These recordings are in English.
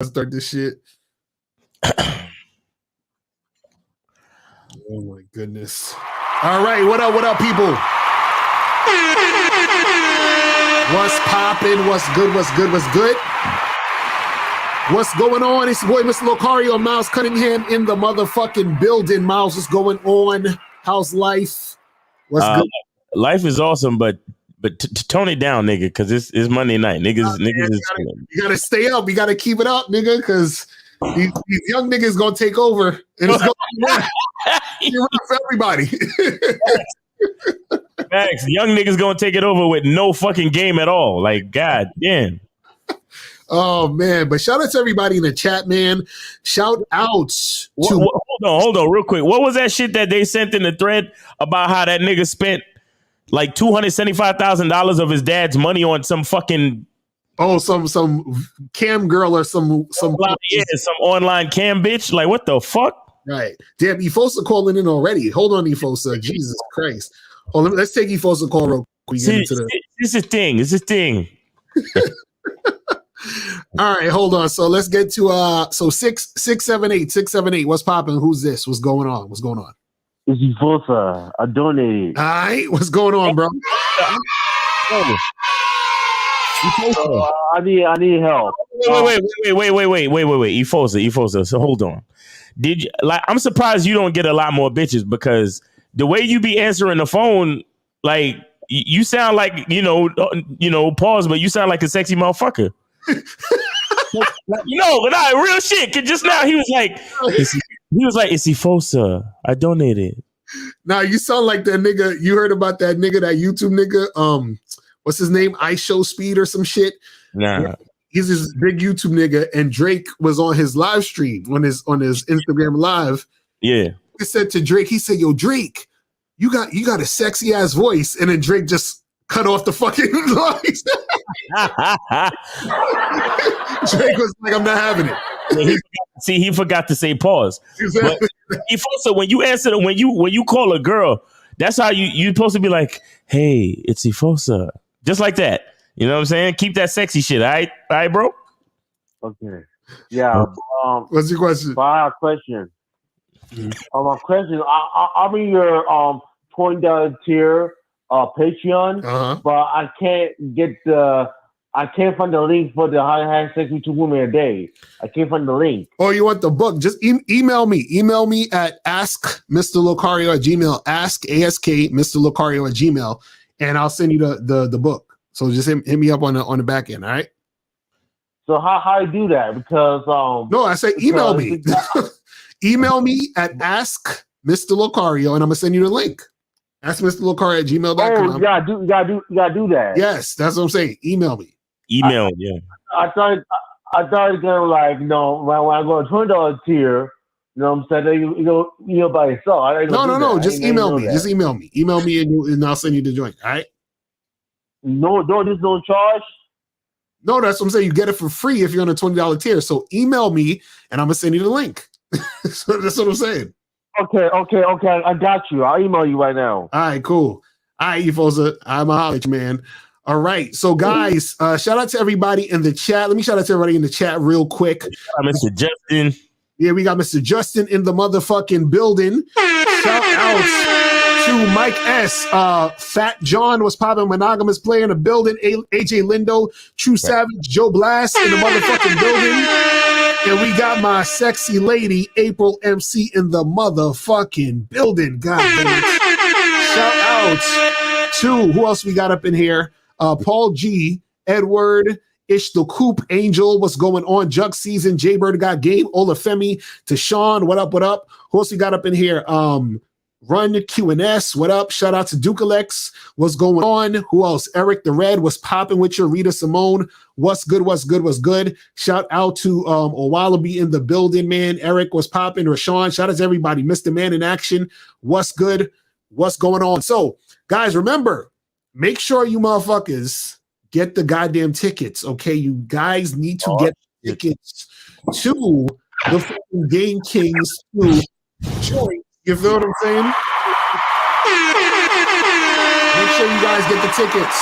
Start this shit. Oh my goodness. All right, what up, people? What's poppin'? What's good? What's going on? It's your boy, Mr. Locario, Miles Cunningham in the motherfucking building. Miles, what's going on? How's life? What's good? Life is awesome, but tone it down, nigga, because it's Monday night. Niggas You gotta stay up. You gotta keep it up, nigga, because these young niggas gonna take over and it's gonna be rough for everybody. Facts. Young niggas gonna take it over with no fucking game at all. Like, god damn. Oh man, but shout out to everybody in the chat, man. Shout outs to hold on, real quick. What was that shit that they sent in the thread about how that nigga spent like $275,000 of his dad's money on some fucking some cam girl or some online cam bitch? Like, what the fuck? Right. Damn, Efosa calling in already. Hold on, Efosa. Jesus Christ. Oh, let's take Efosa call real quick. This is a thing. It's a thing. All right, hold on. So let's get to 678. What's popping? Who's this? What's going on? It's Efosa. I donated. All right, what's going on, bro? I need help. Wait. Efosa. So hold on. I'm surprised you don't get a lot more bitches, because the way you be answering the phone, like you sound like, pause, but you sound like a sexy motherfucker. But not real shit. Cause just now he was like, it's Efosa. I donated. Now you sound like that nigga. You heard about that nigga, that YouTube nigga? What's his name? iShow Speed or some shit? Nah. He's this big YouTube nigga, and Drake was on his live stream on his Instagram live. Yeah. He said to Drake, he said, "Yo, Drake, you got a sexy ass voice," and then Drake just cut off the fucking voice. Drake was like, "I'm not having it." Yeah, he forgot to say pause. Exactly. But Efosa, when you answer, when you call a girl, that's how you're supposed to be like, "Hey, it's Efosa," just like that. You know what I'm saying? Keep that sexy shit, all right, bro? Okay. Yeah. What's your question? My question. My question. I'm in your $20 tier Patreon, but I can't find the link for the how to have sex with 2 women a day. I can't find the link. Oh, you want the book? Just email me. Email me at askmrlocario@gmail. Ask Mr.Locario@gmail, and I'll send you the book. So just hit me up on the back end, all right? So how I do that? Because no, I say email me. Email me at askmrlocario, and I'm gonna send you the link. askmrlocario@gmail.com. Oh, you gotta do that. Yes, that's what I'm saying. Email me. Yeah. I thought it's gonna like, when I go to $20 tier, you know what I'm saying? You go by yourself. No. Just email me. Just email me. Email me and I'll send you the joint. All right. No, there's no charge. No, that's what I'm saying. You get it for free if you're on a $20 tier. So email me and I'm gonna send you the link. So that's what I'm saying. Okay. I got you. I'll email you right now. All right, cool. All right, Efosa. I'm a holler, man. All right. So guys, shout out to everybody in the chat. Let me shout out to everybody in the chat real quick. Mr. Justin. Yeah, we got Mr. Justin in the motherfucking building. Shout out to Mike S. Fat John was popping, monogamous player in the building. AJ Lindo, True Savage, Joe Blast in the motherfucking building. And we got my sexy lady, April MC, in the motherfucking building. God damn it. Shout out to, who else we got up in here? Paul G, Edward, Ish the Coop, Angel, what's going on? Jug Season, Jaybird got game, Olafemi, to Sean, what up? Who else we got up in here? Run QNS, what up? Shout out to Dukalex, what's going on? Who else? Eric the Red, what's popping with your Rita Simone? What's good? Shout out to Owalabi in the building, man. Eric, what's popping? Rashawn, shout out to everybody. Mr. Man in action, what's good? What's going on? So, guys, remember, make sure you motherfuckers get the goddamn tickets, okay? You guys need to get tickets to the fucking Game Kings 2 joint. You feel what I'm saying? Make sure you guys get the tickets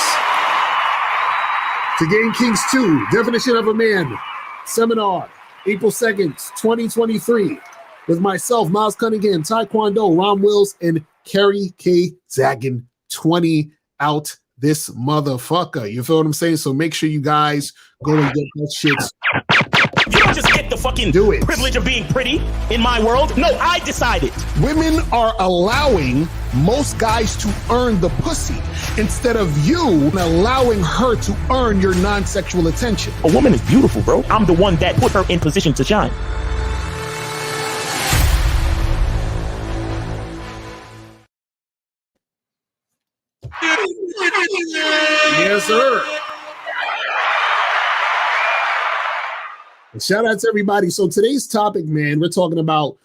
to Game Kings 2, Definition of a Man seminar. April 2nd, 2023, with myself, Miles Cunningham, Taekwondo, Ron Wills, and Kerry K. Zagan. 20 out this motherfucker. You feel what I'm saying? So make sure you guys go and get that shit. You don't just get the fucking privilege of being pretty in my world. No, I decided. Women are allowing most guys to earn the pussy instead of you allowing her to earn your non-sexual attention. A woman is beautiful, bro. I'm the one that put her in position to shine. Yes, sir. Shout out to everybody. So today's topic, man, we're talking about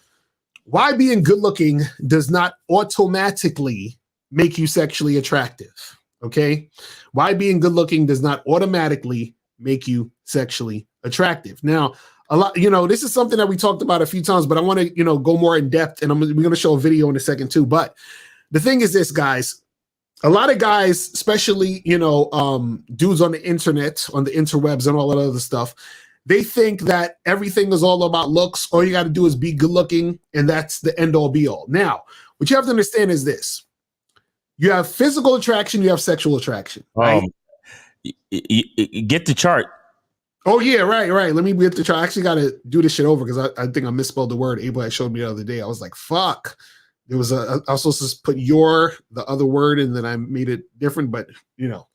why being good looking does not automatically make you sexually attractive. Okay. Why being good looking does not automatically make you sexually attractive. Now, a lot, this is something that we talked about a few times, but I want to, go more in depth, and we're going to show a video in a second too. But the thing is this, guys, a lot of guys, especially, dudes on the internet, on the interwebs and all that other stuff, they think that everything is all about looks. All you got to do is be good looking, and that's the end all be all. Now, what you have to understand is this. You have physical attraction, you have sexual attraction. Right? Get the chart. Oh, yeah, right. Let me get the chart. I actually got to do this shit over because I think I misspelled the word. Abel had showed me the other day. I was like, fuck. There was I was supposed to put the other word, and then I made it different, but you know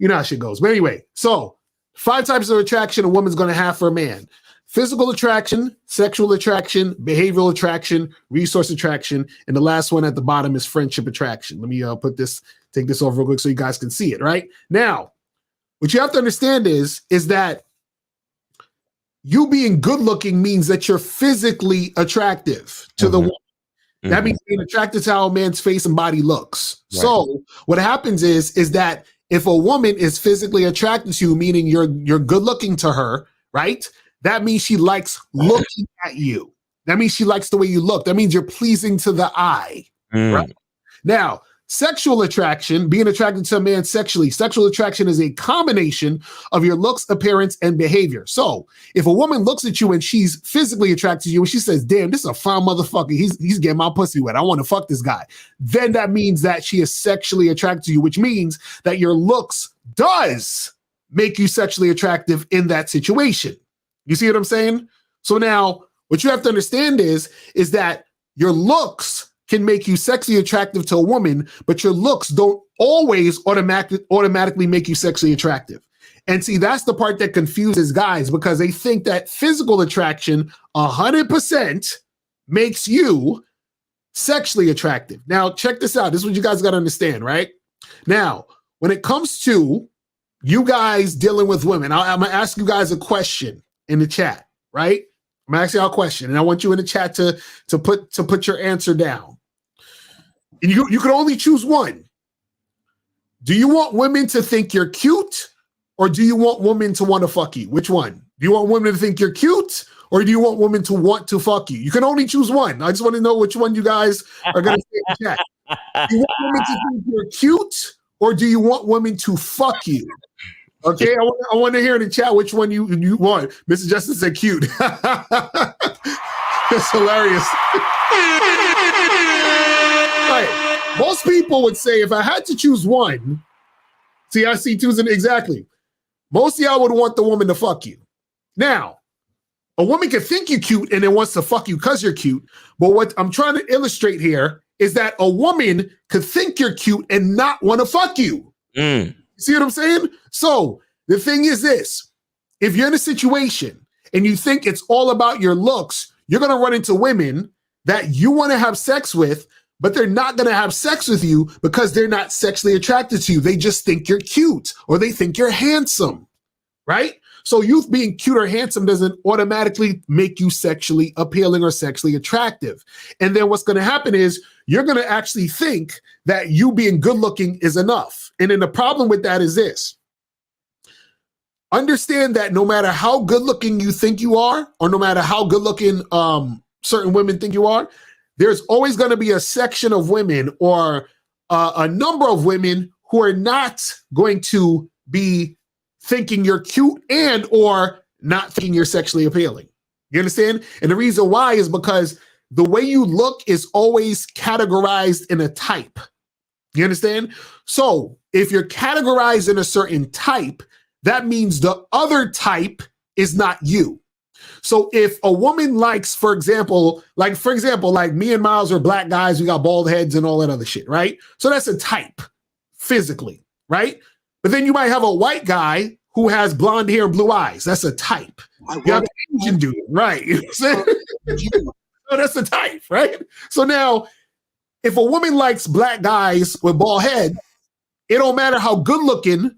how shit goes. But anyway, so 5 types of attraction a woman's going to have for a man: physical attraction, sexual attraction, behavioral attraction, resource attraction, and the last one at the bottom is friendship attraction. Let me take this over real quick so you guys can see it. Right now, what you have to understand is that you being good looking means that you're physically attractive to the woman. That means being attracted to how a man's face and body looks. Right. So what happens is that if a woman is physically attracted to you, meaning you're good looking to her, right? That means she likes looking at you. That means she likes the way you look. That means you're pleasing to the eye, right? Now, sexual attraction, being attracted to a man sexually, sexual attraction is a combination of your looks, appearance, and behavior. So if a woman looks at you and she's physically attracted to you and she says, damn, this is a fine motherfucker. He's getting my pussy wet. I want to fuck this guy. Then that means that she is sexually attracted to you, which means that your looks does make you sexually attractive in that situation. You see what I'm saying? So now what you have to understand is that your looks can make you sexually attractive to a woman, but your looks don't always automatically make you sexually attractive. And see, that's the part that confuses guys, because they think that physical attraction 100% makes you sexually attractive. Now, check this out. This is what you guys got to understand, right? Now, when it comes to you guys dealing with women, I'm going to ask you guys a question in the chat, right? I'm going to ask you a question, and I want you in the chat to put your answer down. And you can only choose one. Do you want women to think you're cute, or do you want women to want to fuck you? Which one? Do you want women to think you're cute, or do you want women to want to fuck you? You can only choose one. I just want to know which one you guys are going to say in the chat. Do you want women to think you're cute, or do you want women to fuck you? Okay, I want to hear in the chat which one you want. Mr. Justin said cute. It's hilarious. Right. Most people would say if I had to choose one, see, I see twos exactly. Most of y'all would want the woman to fuck you. Now, a woman can think you're cute and then wants to fuck you because you're cute. But what I'm trying to illustrate here is that a woman could think you're cute and not want to fuck you. See what I'm saying? So the thing is this: if you're in a situation and you think it's all about your looks, you're going to run into women that you want to have sex with, but they're not going to have sex with you because they're not sexually attracted to you. They just think you're cute, or they think you're handsome, right? So you being cute or handsome doesn't automatically make you sexually appealing or sexually attractive. And then what's going to happen is you're going to actually think that you being good looking is enough. And then the problem with that is this: understand that no matter how good looking you think you are, or no matter how good looking certain women think you are, there's always going to be a section of women or a number of women who are not going to be thinking you're cute and or not thinking you're sexually appealing. You understand? And the reason why is because the way you look is always categorized in a type. You understand? So if you're categorized in a certain type, that means the other type is not you. So if a woman likes, for example, like me and Miles are black guys, we got bald heads and all that other shit, right? So that's a type physically, right? But then you might have a white guy who has blonde hair and blue eyes. That's a type. You have an Asian dude, right? You know what I'm saying? So that's a type, right? So now, if a woman likes black guys with bald head, it don't matter how good looking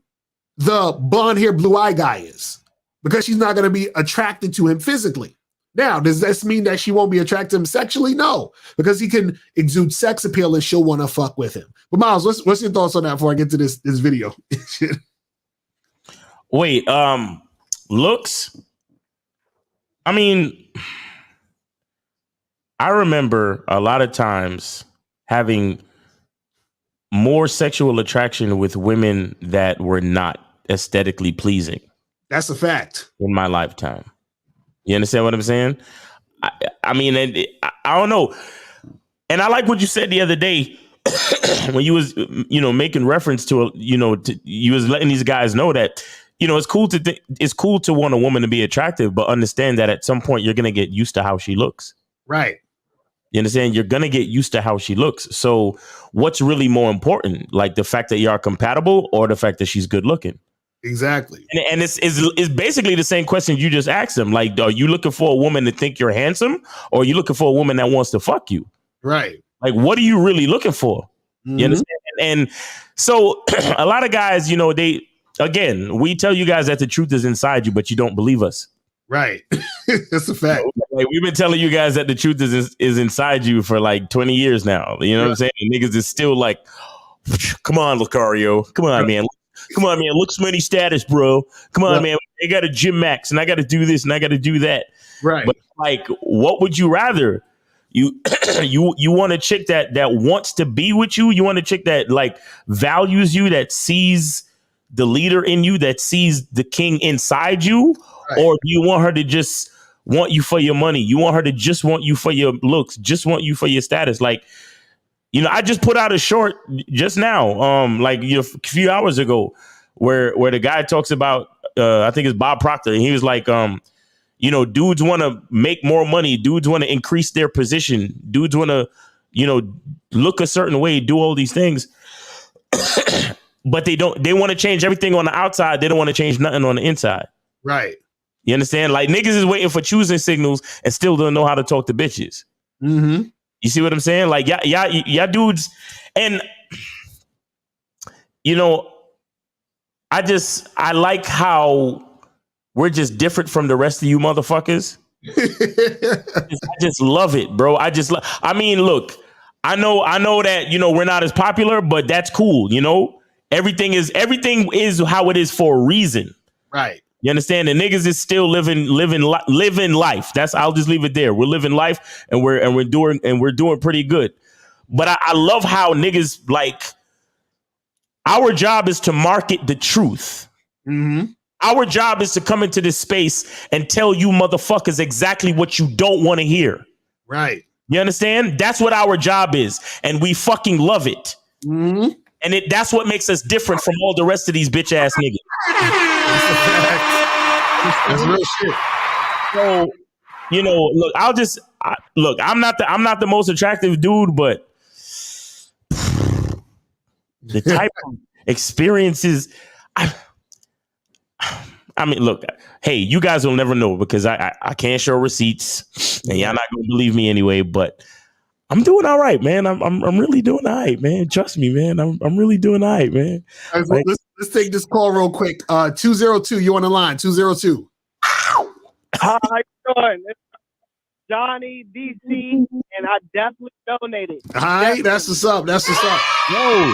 the blonde hair, blue eye guy is, because she's not going to be attracted to him physically. Now, does this mean that she won't be attracted to him sexually? No, because he can exude sex appeal and she'll want to fuck with him. But Miles, what's your thoughts on that before I get to this video? Wait, looks? I mean, I remember a lot of times having more sexual attraction with women that were not aesthetically pleasing. That's a fact. In my lifetime. You understand what I'm saying? I mean, I don't know. And I like what you said the other day when you was, making reference to, you was letting these guys know that, it's cool to want a woman to be attractive, but understand that at some point you're going to get used to how she looks. Right. You understand? You're going to get used to how she looks. So what's really more important? Like the fact that you are compatible or the fact that she's good looking? Exactly. And it's basically the same question you just asked him. Like, are you looking for a woman to think you're handsome, or are you looking for a woman that wants to fuck you? Right. Like, what are you really looking for? Mm-hmm. You understand? And so a lot of guys, we tell you guys that the truth is inside you, but you don't believe us. Right. That's a fact. Like, we've been telling you guys that the truth is inside you for like 20 years now. You know what I'm saying? And niggas is still like, come on, Lucario. Come on, man. Come on, man. Look, Smitty status, bro. Come on, man. I got a gym max and I got to do this and I got to do that. Right. But like, what would you rather? You want a chick that wants to be with you? You want a chick that like values you, that sees the leader in you, that sees the king inside you? Right. Or do you want her to just want you for your money? You want her to just want you for your looks, just want you for your status? Like, I just put out a short just now, a few hours ago, where the guy talks about, I think it's Bob Proctor, and he was like, dudes want to make more money, dudes want to increase their position, dudes want to, look a certain way, do all these things, but they want to change everything on the outside. They don't want to change nothing on the inside. Right. You understand? Like, niggas is waiting for choosing signals and still don't know how to talk to bitches. Mm-hmm. You see what I'm saying? Like, yeah, dudes. And, I like how we're just different from the rest of you motherfuckers. I just love it, bro. I mean, look, I know that, we're not as popular, but that's cool. Everything is how it is for a reason. Right. You understand? The niggas is still living life. I'll just leave it there. We're living life and we're doing pretty good. But I love how niggas, like, our job is to market the truth. Mm-hmm. Our job is to come into this space and tell you motherfuckers exactly what you don't want to hear. Right. You understand? That's what our job is. And we fucking love it. Mm-hmm. And that's what makes us different from all the rest of these bitch ass niggas. That's real shit. So, look, I'm not the most attractive dude, but the type of experiences, I mean, look, hey, you guys will never know because I can't show receipts and y'all not gonna believe me anyway, but I'm doing all right, man. I'm really doing all right, man. Trust me, man. I'm really doing all right, man. All right, let's take this call real quick. 202, you on the line. 202. How you doing? It's Johnny DC, and I definitely donated. All right, that's what's up. Yo,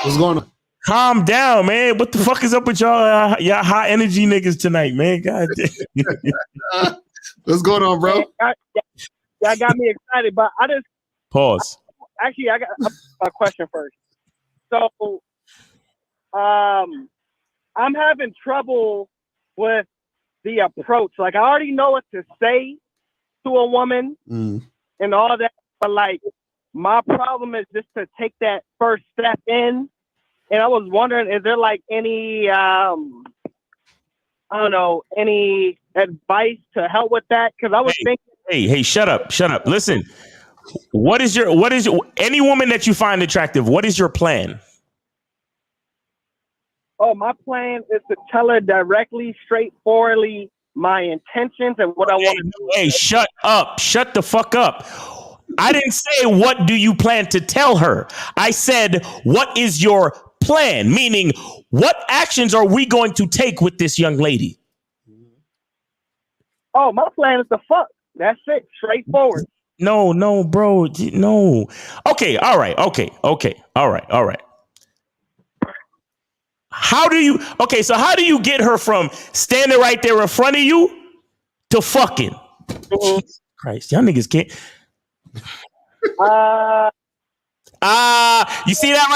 what's going on? Calm down, man. What the fuck is up with y'all high energy niggas tonight, man? God damn. What's going on, bro? That got me excited, but I just pause. I got a question first. So, I'm having trouble with the approach. Like, I already know what to say to a woman and all that, but like, my problem is just to take that first step in. And I was wondering, is there like any, I don't know, any advice to help with that? Because I was thinking. Hey, shut up. Listen, what is your any woman that you find attractive? What is your plan? Oh, my plan is to tell her directly, straightforwardly, my intentions and what I want to do. Hey, shut up. Shut the fuck up. I didn't say, what do you plan to tell her? I said, what is your plan? Meaning, what actions are we going to take with this young lady? Oh, my plan is to fuck. That's it. Straightforward. No, bro. No. Okay. All right. All right. How do you get her from standing right there in front of you to fucking? Jesus Christ, y'all niggas can't. You see that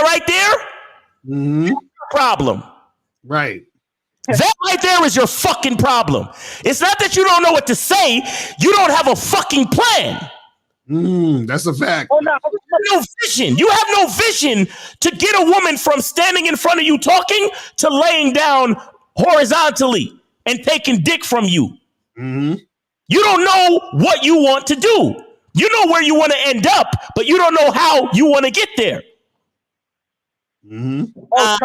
right there? Mm-hmm. Problem. Right. That right there is your fucking problem. It's not that you don't know what to say. You don't have a fucking plan. That's a fact. Oh, no. No vision. You have no vision to get a woman from standing in front of you talking to laying down horizontally and taking dick from you. Mm-hmm. You don't know what you want to do. You know where you want to end up, but you don't know how you want to get there. Mm-hmm. I'm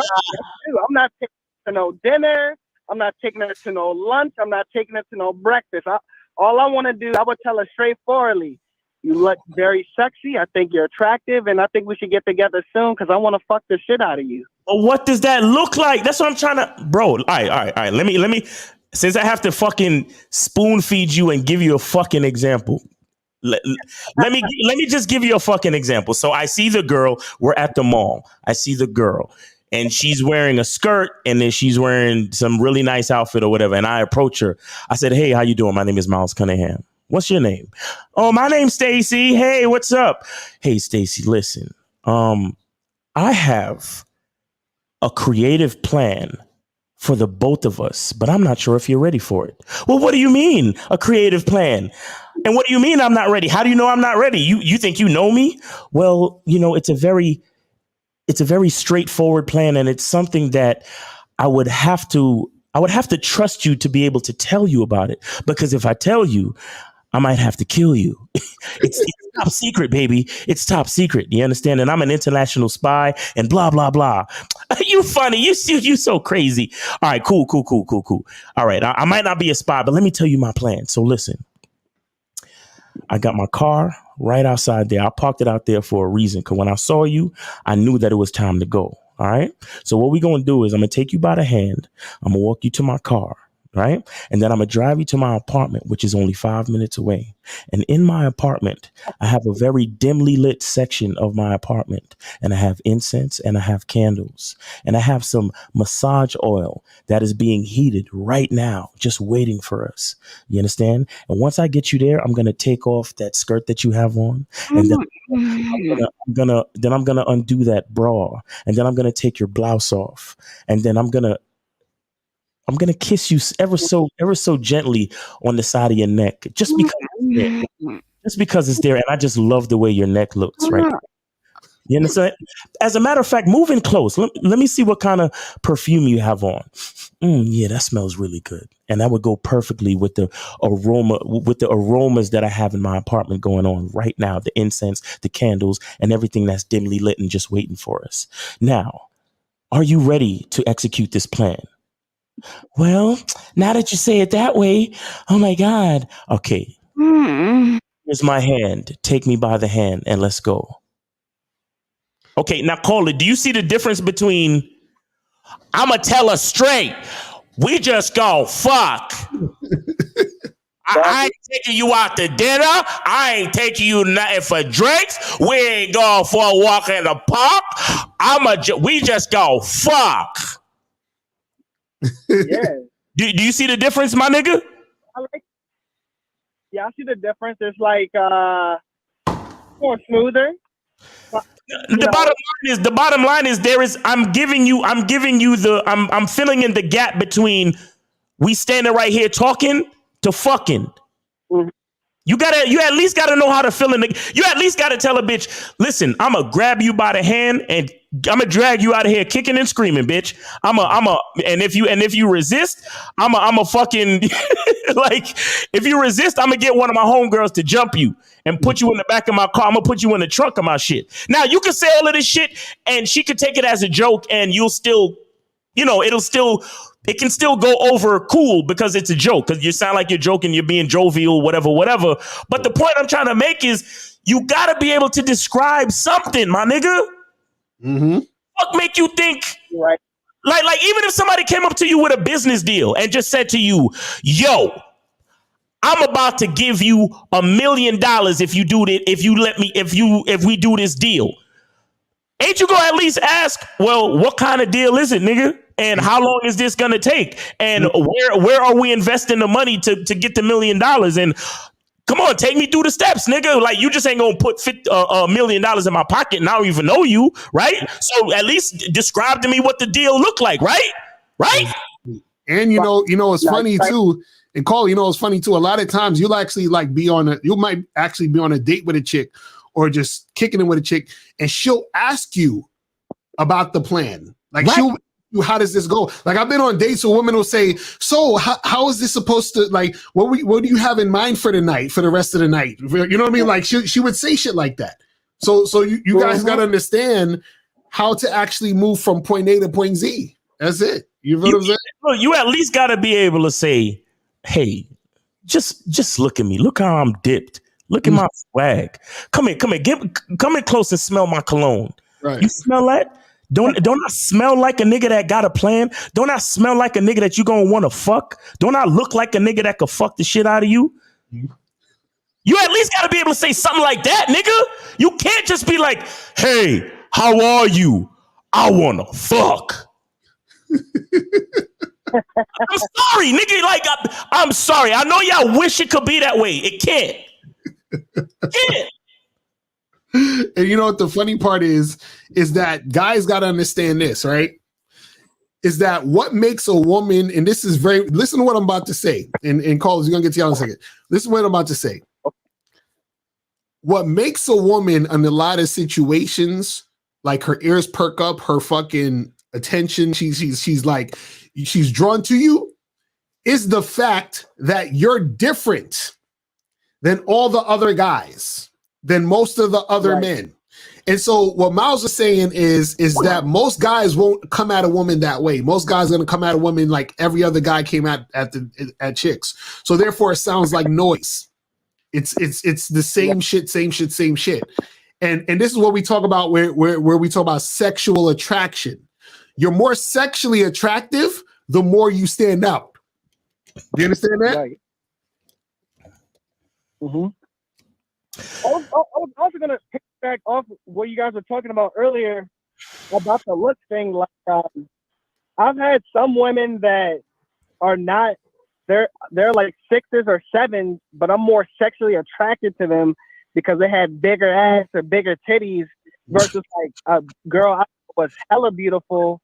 not taking her to no dinner. I'm not taking her to no lunch. I'm not taking her to no breakfast. All I want to do, I would tell her straightforwardly, you look very sexy. I think you're attractive, and I think we should get together soon because I want to fuck the shit out of you. Well, what does that look like? That's what I'm trying to, bro. All right. Let me. Since I have to fucking spoon feed you and give you a fucking example, let me just give you a fucking example. So I see the girl. We're at the mall. I see the girl, and she's wearing a skirt, and then she's wearing some really nice outfit or whatever. And I approach her. I said, "Hey, how you doing? My name is Miles Cunningham. What's your name?" "Oh, my name's Stacy. Hey, what's up?" "Hey, Stacy, listen. I have a creative plan for the both of us, but I'm not sure if you're ready for it." "Well, what do you mean, a creative plan? And what do you mean I'm not ready? How do you know I'm not ready? You think you know me?" "Well, it's a very straightforward plan, and it's something that I would have to trust you to be able to tell you about it, because if I tell you, I might have to kill you." It's top secret, baby. It's top secret. You understand? And I'm an international spy and blah, blah, blah. You funny. You so crazy. All right, cool. All right. I might not be a spy, but let me tell you my plan. So listen, I got my car right outside there. I parked it out there for a reason, because when I saw you, I knew that it was time to go. All right. So what we're going to do is I'm going to take you by the hand. I'm going to walk you to my car. Right. And then I'm going to drive you to my apartment, which is only 5 minutes away. And in my apartment, I have a very dimly lit section of my apartment. And I have incense and I have candles and I have some massage oil that is being heated right now, just waiting for us. You understand? And once I get you there, I'm going to take off that skirt that you have on. And then I'm going to undo that bra. And then I'm going to take your blouse off. And then I'm going to kiss you ever so gently on the side of your neck, just because it's there. And I just love the way your neck looks right now. You understand? As a matter of fact, move in close. Let me see what kind of perfume you have on. Yeah, that smells really good. And that would go perfectly with the aromas that I have in my apartment going on right now, the incense, the candles, and everything that's dimly lit and just waiting for us. Now, are you ready to execute this plan? "Well, now that you say it that way, oh my God." "Okay, here's my hand. Take me by the hand and let's go." Okay, now Cola, do you see the difference between "I'ma tell her straight, we just go fuck. I ain't taking you out to dinner. I ain't taking you nothing for drinks. We ain't going for a walk in the park. We just go fuck." Yeah. Do you see the difference, my nigga? I see the difference. It's like more smoother. The bottom line is I'm filling in the gap between we standing right here talking to fucking. You at least gotta know how to fill in you at least gotta tell a bitch, listen, I'ma grab you by the hand and I'ma drag you out of here kicking and screaming, bitch. And if you resist, I'ma fucking like, if you resist, I'ma get one of my homegirls to jump you and put you in the back of my car. I'm gonna put you in the trunk of my shit. Now you can say all of this shit and she could take it as a joke and you'll still, it can still go over cool because it's a joke, because you sound like you're joking, you're being jovial, whatever. But the point I'm trying to make is you got to be able to describe something, my nigga. What make you think? Right. Like even if somebody came up to you with a business deal and just said to you, yo, I'm about to give you $1 million if you do it, if we do this deal. Ain't you gonna at least ask, well, what kind of deal is it, nigga? And how long is this gonna take? And where are we investing the money to get the $1 million? And come on, take me through the steps, nigga. Like, you just ain't gonna put $1 million in my pocket and I don't even know you, right? So at least describe to me what the deal looked like, right? Right? And it's funny too. And Cole, it's funny too. A lot of times you'll actually you might actually be on a date with a chick or just kicking it with a chick, and she'll ask you about the plan. Like, she'll, how does this go? Like, I've been on dates where women will say, so how is this supposed to, like, what do you have in mind for the night, for the rest of the night? You know what I mean? Like, she would say shit like that. So you guys got to understand how to actually move from point A to point Z. That's it. You know what I'm saying? Look, you at least got to be able to say, hey, just look at me. Look how I'm dipped. Look at my swag. Come here. Come in close and smell my cologne. Right. You smell that? Don't I smell like a nigga that got a plan? Don't I smell like a nigga that you gonna want to fuck? Don't I look like a nigga that could fuck the shit out of you? You at least gotta be able to say something like that, nigga. You can't just be like, hey, how are you? I wanna fuck. I'm sorry, nigga. Like, I'm sorry. I know y'all wish it could be that way. It can't. And you know what the funny part is that guys got to understand this, right? Is that what makes a woman, and this is listen to what I'm about to say, and Carlos, you're going to get to y'all in a second. Listen to what I'm about to say. What makes a woman in a lot of situations, like her ears perk up, her fucking attention, she's like, she's drawn to you, is the fact that you're different than all the other guys, than most of the other men. And so what Miles is saying is that most guys won't come at a woman that way. Most guys are going to come at a woman like every other guy came at chicks. So therefore it sounds like noise. It's the same shit. And this is what we talk about where we talk about sexual attraction. You're more sexually attractive the more you stand out. Do you understand that? Right. Mm-hmm. I was also gonna pick back off what you guys were talking about earlier about the look thing. Like, I've had some women that are not, they're like 6s or 7s, but I'm more sexually attracted to them because they had bigger ass or bigger titties versus like a girl I was hella beautiful.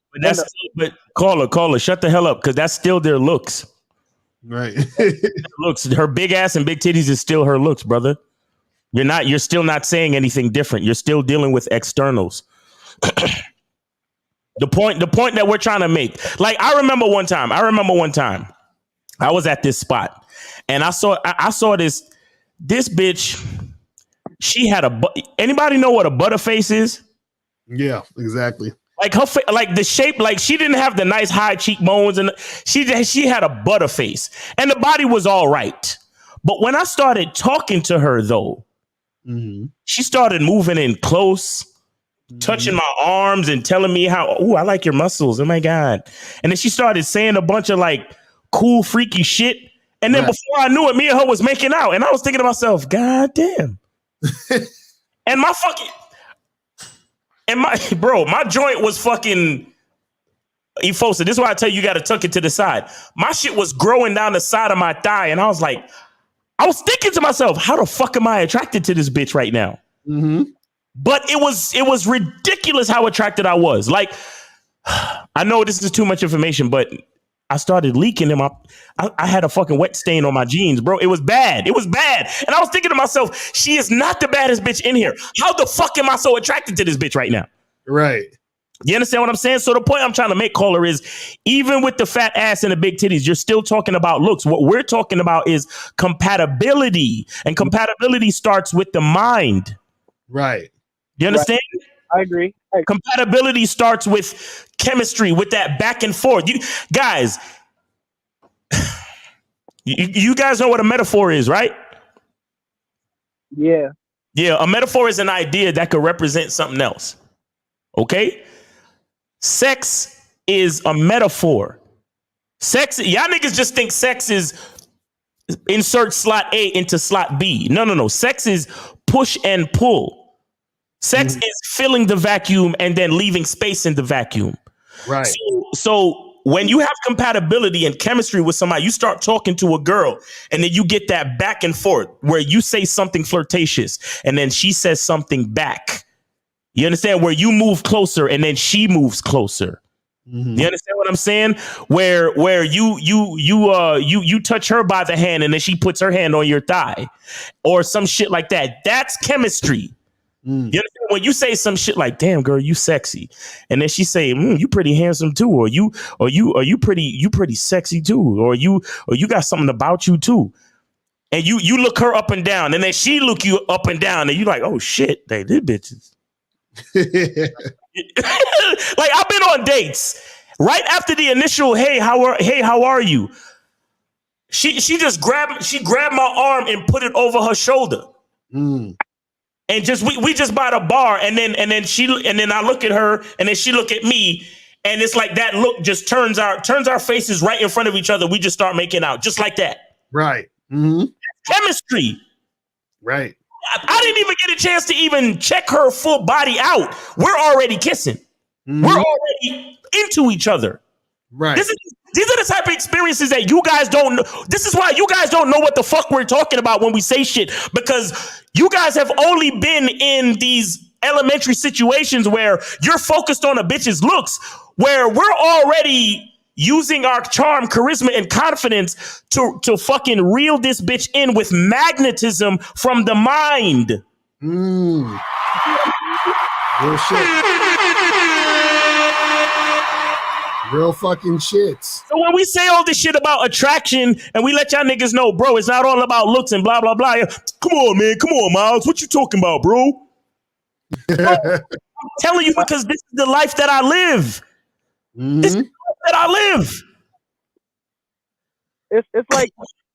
But caller, shut the hell up, because that's still their looks. Right. Looks, her big ass and big titties is still her looks, brother. You're still not saying anything different. You're still dealing with externals. The point that we're trying to make. Like, I remember one time I was at this spot and I saw this bitch. She had anybody know what a butterface is? Yeah, exactly. Like her, like the shape, like she didn't have the nice high cheekbones, and she had a butter face, and the body was all right. But when I started talking to her, though, she started moving in close, touching my arms and telling me how, oh, I like your muscles. Oh my God. And then she started saying a bunch of like cool, freaky shit. And then before I knew it, me and her was making out. And I was thinking to myself, God damn. And my joint was fucking Efosa. This is why I tell you, you got to tuck it to the side. My shit was growing down the side of my thigh. And I was like, I was thinking to myself, how the fuck am I attracted to this bitch right now? Mm-hmm. But it was ridiculous how attracted I was. Like, I know this is too much information, but I started leaking and I had a fucking wet stain on my jeans, bro. It was bad. It was bad. And I was thinking to myself, she is not the baddest bitch in here. How the fuck am I so attracted to this bitch right now? Right. You understand what I'm saying? So the point I'm trying to make, caller, is even with the fat ass and the big titties, you're still talking about looks. What we're talking about is compatibility. And compatibility starts with the mind. Right. You understand? Right. I agree. Compatibility starts with chemistry, with that back and forth. You guys, you guys know what a metaphor is, right? Yeah. Yeah, a metaphor is an idea that could represent something else. Okay? Sex is a metaphor. Sex, y'all niggas just think sex is insert slot A into slot B. No. Sex is push and pull. Sex is filling the vacuum and then leaving space in the vacuum. Right. So when you have compatibility and chemistry with somebody, you start talking to a girl and then you get that back and forth where you say something flirtatious and then she says something back. You understand? Where you move closer and then she moves closer. You understand what I'm saying? Where you touch her by the hand and then she puts her hand on your thigh or some shit like that. That's chemistry. You understand? When you say some shit like, damn girl, you sexy. And then she say, you pretty handsome too. Or you pretty sexy too. Or you got something about you too. And you look her up and down and then she look you up and down and you like, oh shit, they did bitches. Like I've been on dates right after the initial hey how are you, she just grabbed my arm and put it over her shoulder and just we just by the bar and then I look at her and then she look at me and it's like that look just turns our faces right in front of each other. We just start making out just like that. Right. Chemistry. Right. I didn't even get a chance to even check her full body out. We're already kissing. We're already into each other. Right. These are the type of experiences that you guys don't know. This is why you guys don't know what the fuck we're talking about when we say shit, because you guys have only been in these elementary situations where you're focused on a bitch's looks, where we're already using our charm, charisma, and confidence to fucking reel this bitch in with magnetism from the mind. Real shit. Real fucking shit. So when we say all this shit about attraction and we let y'all niggas know, bro, it's not all about looks and blah, blah, blah. Come on, man. Come on, Miles. What you talking about, bro? I'm telling you because this is the life that I live. This is the life that I live. It's like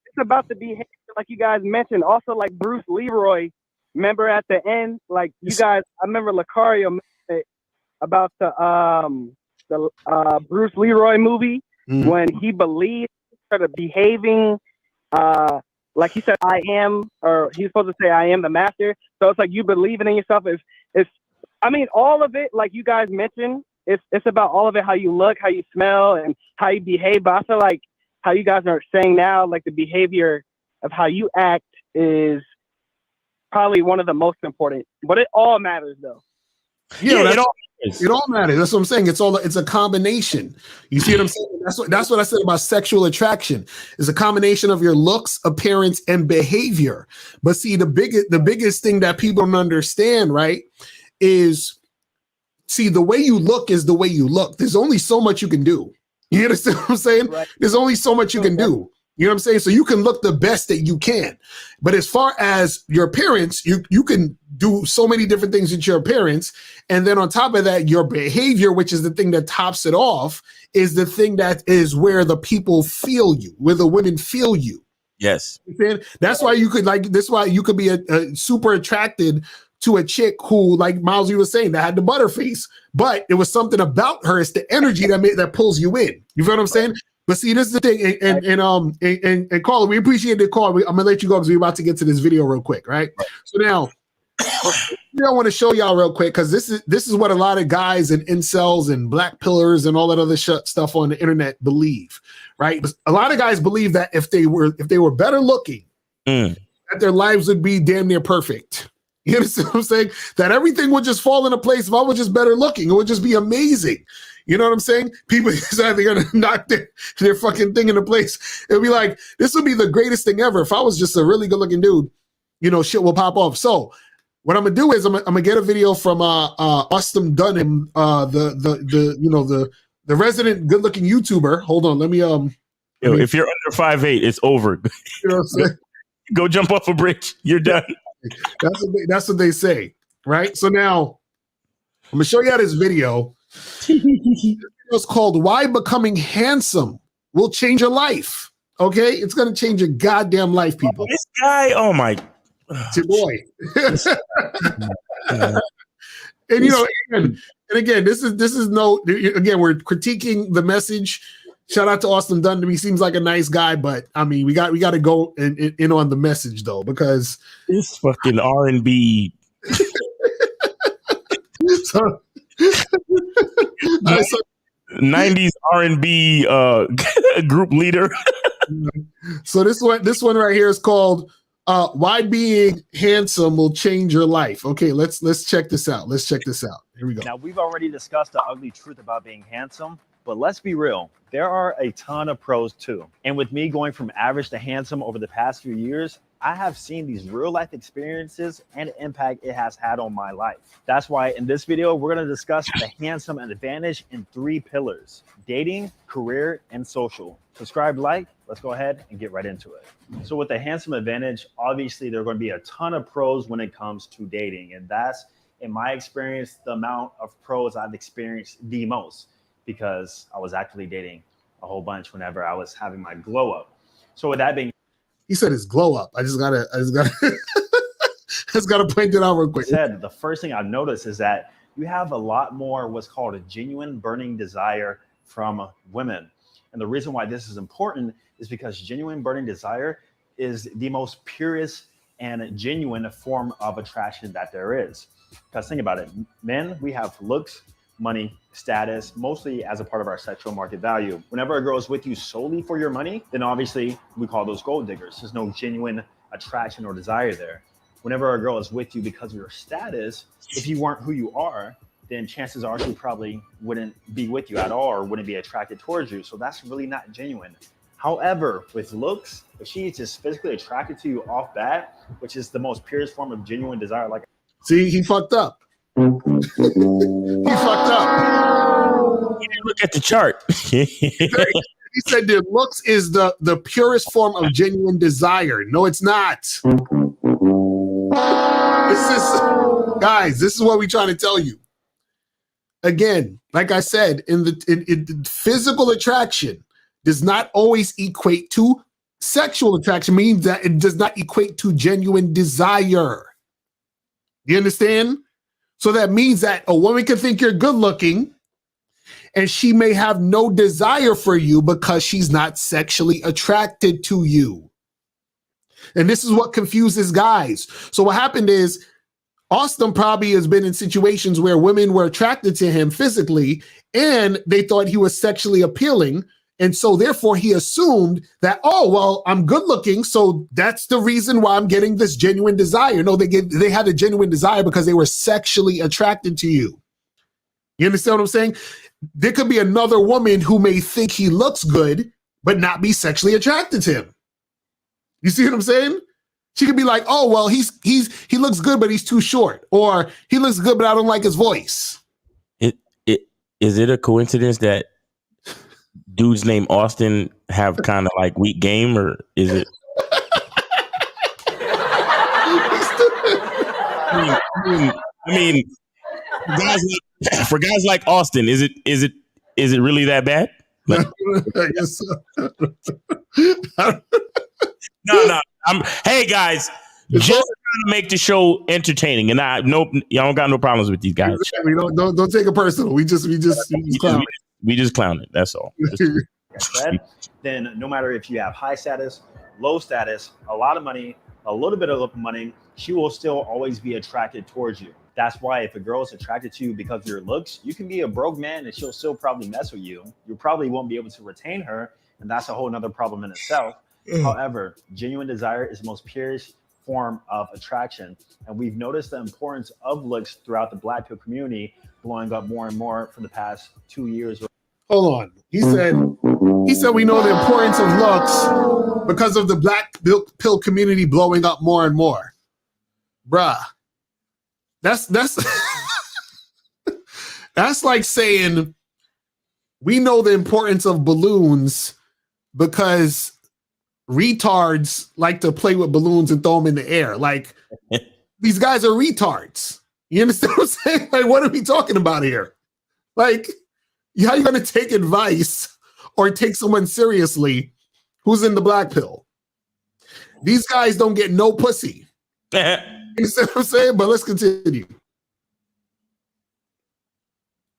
it's about the behavior, like you guys mentioned. Also, like Bruce Leroy. Remember at the end, like you guys. I remember Lucario mentioned about the Bruce Leroy movie when he believed, started behaving like he said, I am, or he's supposed to say, I am the master. So it's like you believing in yourself. It's I mean, all of it, like you guys mentioned. It's about all of it, how you look, how you smell, and how you behave. But I feel like how you guys are saying now, like the behavior of how you act is probably one of the most important. But it all matters, though. Yeah, it all matters. That's what I'm saying. It's a combination. You see what I'm saying? That's what I said about sexual attraction. It's a combination of your looks, appearance, and behavior. But see, the biggest thing that people don't understand, right, is see, the way you look is the way you look. There's only so much you can do. You understand what I'm saying? Right. There's only so much you can do. You know what I'm saying? So you can look the best that you can. But as far as your appearance, you can do so many different things with your appearance. And then on top of that, your behavior, which is the thing that tops it off, is the thing that is where the people feel you, where the women feel you. Yes. That's why you could be a super attracted to a chick who, like Miles, you were saying, that had the butter face, but it was something about her. It's the energy that pulls you in. You feel what I'm saying? But see, this is the thing, and Carla, we appreciate the call. I'm gonna let you go because we're about to get to this video real quick, right? So now, I want to show y'all real quick because this is what a lot of guys and incels and black pillars and all that other stuff on the internet believe, right? A lot of guys believe that if they were better looking, that their lives would be damn near perfect. You understand what I'm saying? That everything would just fall into place if I was just better looking. It would just be amazing. You know what I'm saying? People decide they're gonna knock their fucking thing into place. It'll be like, this would be the greatest thing ever. If I was just a really good looking dude, you know, shit will pop off. So what I'm gonna do is I'm gonna get a video from Austin Dunham, the resident good looking YouTuber. Hold on, let me if you're under 5'8", it's over. You know what I'm saying? Go jump off a bridge. You're done. That's what they say, right? So now I'm gonna show you how this video. It's called "Why Becoming Handsome Will Change Your Life." Okay, it's gonna change your goddamn life, people. This guy, oh my, it's your boy. And you know, and again, this is no. Again, we're critiquing the message. Shout out to Austin Dunham. He seems like a nice guy, but I mean, we got to go in on the message though, because this fucking R&B. So, 90s R&B group leader. So this one right here is called "Why Being Handsome Will Change Your Life." Okay, let's check this out. Here we go. Now, we've already discussed the ugly truth about being handsome, but let's be real. There are a ton of pros too. And with me going from average to handsome over the past few years, I have seen these real life experiences and the impact it has had on my life. That's why in this video, we're going to discuss the handsome advantage in 3 pillars: dating, career, and social. Subscribe, like, let's go ahead and get right into it. So with the handsome advantage, obviously there are going to be a ton of pros when it comes to dating. And that's, in my experience, the amount of pros I've experienced the most, because I was actually dating a whole bunch whenever I was having my glow up. So with that being, he said his glow up. I just gotta point it out real quick. The first thing I've noticed is that you have a lot more what's called a genuine burning desire from women. And the reason why this is important is because genuine burning desire is the most purest and genuine form of attraction that there is. Because think about it, men, we have looks, money, status, mostly as a part of our sexual market value. Whenever a girl is with you solely for your money, then obviously we call those gold diggers. There's no genuine attraction or desire there. Whenever a girl is with you because of your status, if you weren't who you are, then chances are she probably wouldn't be with you at all or wouldn't be attracted towards you. So that's really not genuine. However, with looks, if she is just physically attracted to you off bat, which is the most purest form of genuine desire, like, see, he fucked up. He fucked up. He didn't look at the chart. He said the looks is the purest form of genuine desire. No, it's not. Guys, this is what we're trying to tell you. Again, like I said, in physical attraction does not always equate to sexual attraction, means that it does not equate to genuine desire. You understand? So that means that a woman can think you're good looking and she may have no desire for you because she's not sexually attracted to you. And this is what confuses guys. So what happened is Austin probably has been in situations where women were attracted to him physically and they thought he was sexually appealing. And so therefore he assumed that, oh, well, I'm good looking, so that's the reason why I'm getting this genuine desire. No, they had a genuine desire because they were sexually attracted to you. You understand what I'm saying? There could be another woman who may think he looks good, but not be sexually attracted to him. You see what I'm saying? She could be like, oh, well, he looks good, but he's too short. Or he looks good, but I don't like his voice. Is it a coincidence that dudes named Austin have kind of like weak game, or is it? I mean, for guys like Austin, is it really that bad? Like, I guess so. No. Hey guys, just trying to make the show entertaining, and y'all don't got no problems with these guys. We don't take it personal. We just clown. We just clown it. That's all. Then no matter if you have high status, low status, a lot of money, a little bit of money, she will still always be attracted towards you. That's why if a girl is attracted to you because of your looks, you can be a broke man and she'll still probably mess with you. You probably won't be able to retain her, and that's a whole nother problem in itself. However, genuine desire is the most purest form of attraction. And we've noticed the importance of looks throughout the Black pill community blowing up more and more for the past 2 years. Hold on. He said we know the importance of looks because of the Black pill community blowing up more and more. Bruh. That's that's like saying we know the importance of balloons because retards like to play with balloons and throw them in the air. Like, these guys are retards. You understand what I'm saying? Like, what are we talking about here? Like, how are you going to take advice or take someone seriously who's in the Black pill? These guys don't get no pussy. You understand what I'm saying? But let's continue.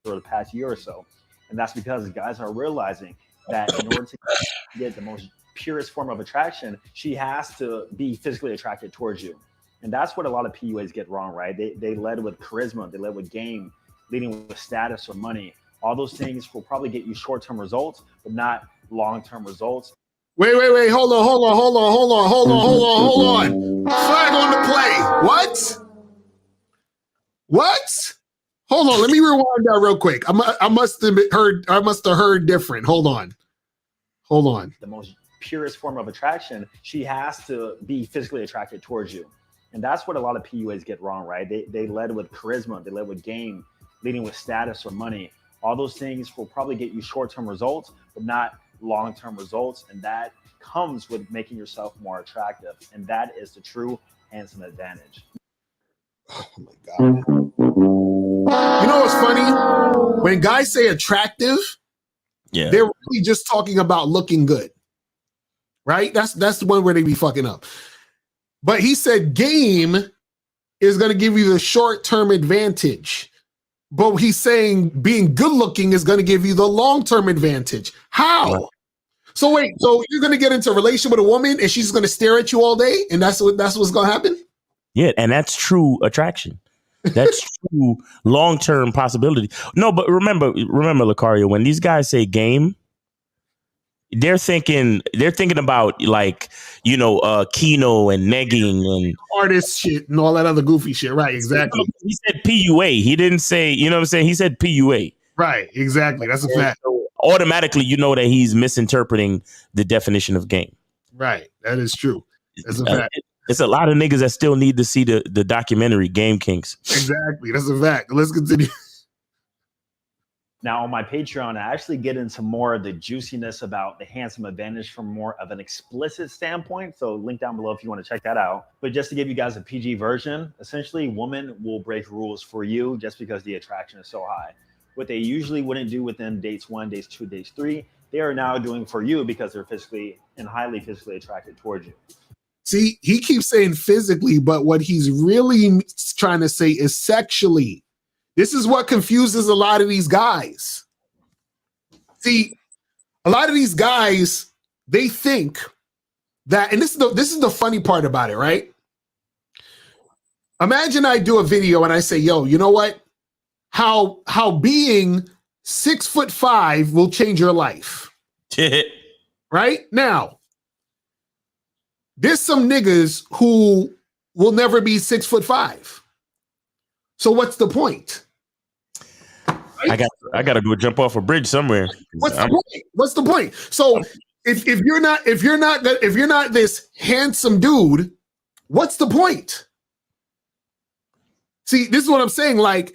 For the past year or so. And that's because guys are realizing that in order to get the most purest form of attraction, she has to be physically attracted towards you. And that's what a lot of PUAs get wrong, right? They led with charisma, they led with game, leading with status or money. All those things will probably get you short-term results, but not long-term results. Wait. Hold on. Flag on the play. What? Hold on. Let me rewind that real quick. I must have heard different. Hold on. The most purest form of attraction, she has to be physically attracted towards you. And that's what a lot of PUAs get wrong, right? They led with charisma, they led with game, leading with status or money. All those things will probably get you short-term results, but not long-term results. And that comes with making yourself more attractive. And that is the true handsome advantage. Oh my God. You know what's funny? When guys say attractive, they're really just talking about looking good. Right? That's the one where they be fucking up. But he said game is going to give you the short-term advantage. But he's saying being good looking is going to give you the long-term advantage. How? Right. So wait, so you're going to get into a relationship with a woman and she's going to stare at you all day and that's what's going to happen? Yeah, and that's true attraction. That's true long-term possibility. No, but remember, Lucario, when these guys say game, they're thinking about like, Kino and negging and artist shit and all that other goofy shit. Right, exactly. He said PUA. He didn't say, you know what I'm saying? He said PUA. Right, exactly. That's a fact. So automatically, you know that he's misinterpreting the definition of game. Right, that is true. That's a fact. It's a lot of niggas that still need to see the documentary Game Kinks. Exactly, that's a fact. Let's continue. Now on my Patreon, I actually get into more of the juiciness about the handsome advantage from more of an explicit standpoint. So link down below if you want to check that out. But just to give you guys a PG version, essentially women will break rules for you just because the attraction is so high. What they usually wouldn't do within dates 1, dates 2, dates 3, they are now doing for you because they're physically and highly physically attracted towards you. See, he keeps saying physically, but what he's really trying to say is sexually. This is what confuses a lot of these guys. See, a lot of these guys, they think that, and this is the funny part about it, right? Imagine I do a video and I say, yo, you know what? How being 6'5" will change your life. Right? Now, there's some niggas who will never be 6'5". So what's the point? Right? I gotta go jump off a bridge somewhere. What's the point? So if you're not this handsome dude, what's the point? See, this is what I'm saying. Like,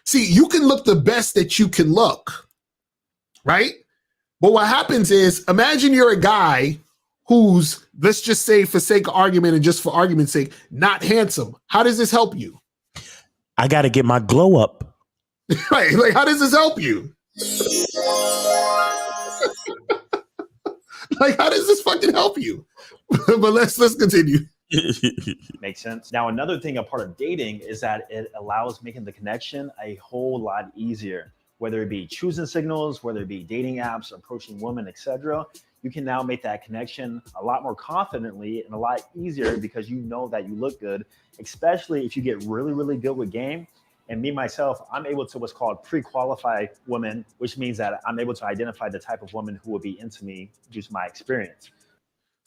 see, you can look the best that you can look, right? But what happens is, imagine you're a guy who's, let's just say for sake of argument and just for argument's sake, not handsome. How does this help you? I got to get my glow up. Right. Like, how does this help you? Like, how does this fucking help you? But let's continue. Makes sense. Now, another thing, a part of dating is that it allows making the connection a whole lot easier. Whether it be choosing signals, whether it be dating apps, approaching women, etc., you can now make that connection a lot more confidently and a lot easier because you know that you look good, especially if you get really, really good with game. And me, myself, I'm able to what's called pre-qualify women, which means that I'm able to identify the type of woman who will be into me due to my experience.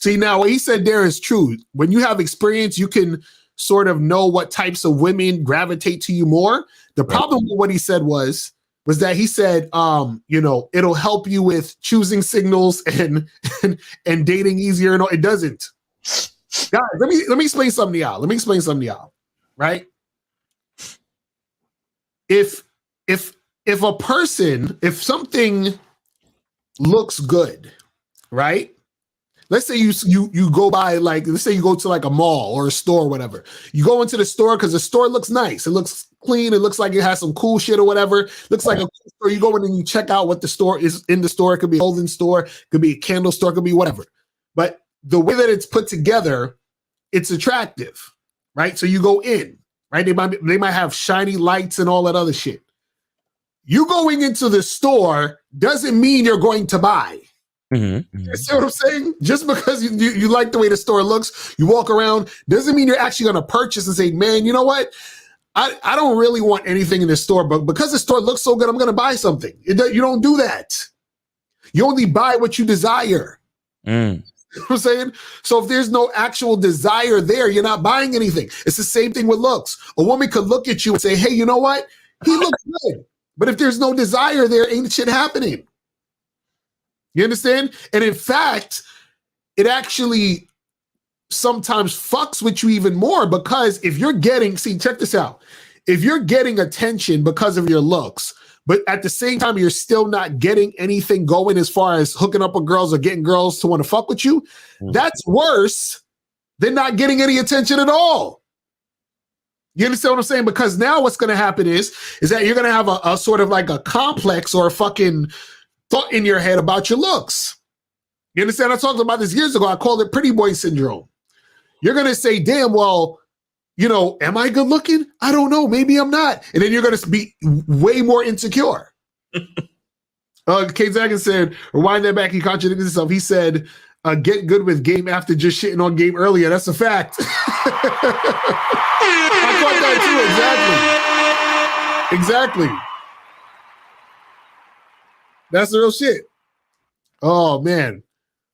See, now what he said there is true. When you have experience, you can sort of know what types of women gravitate to you more. The problem with what he said was that he said, it'll help you with choosing signals and dating easier. No, it doesn't. Guys, let me explain something to y'all. Right? If something looks good, right? Let's say you go by, like, let's say you go to like a mall or a store or whatever. You go into the store because the store looks nice. It looks clean. It looks like it has some cool shit or whatever. Looks like a cool store. You go in and you check out what the store is in the store. It could be a clothing store. It could be a candle store. It could be whatever. But the way that it's put together, it's attractive, right? So you go in, right? They might have shiny lights and all that other shit. You going into the store doesn't mean you're going to buy. Mm-hmm. You see what I'm saying? Just because you like the way the store looks, you walk around, doesn't mean you're actually going to purchase and say, man, you know what? I don't really want anything in this store, but because the store looks so good, I'm going to buy something. You don't do that. You only buy what you desire. You know what I'm saying? So if there's no actual desire there, you're not buying anything. It's the same thing with looks. A woman could look at you and say, hey, you know what? He looks good. But if there's no desire there, ain't shit happening. You understand? And in fact, it actually sometimes fucks with you even more, because if you're getting, check this out. If you're getting attention because of your looks, but at the same time, you're still not getting anything going as far as hooking up with girls or getting girls to want to fuck with you, that's worse than not getting any attention at all. You understand what I'm saying? Because now what's going to happen is that you're going to have a sort of like a complex or a fucking thought in your head about your looks. You understand? I talked about this years ago. I called it pretty boy syndrome. You're going to say, damn, well, am I good looking? I don't know. Maybe I'm not. And then you're going to be way more insecure. K. Zagan said, rewind that back. He contradicted himself. He said, get good with Game after just shitting on Game earlier. That's a fact. I thought that too. Exactly. That's the real shit. Oh, man.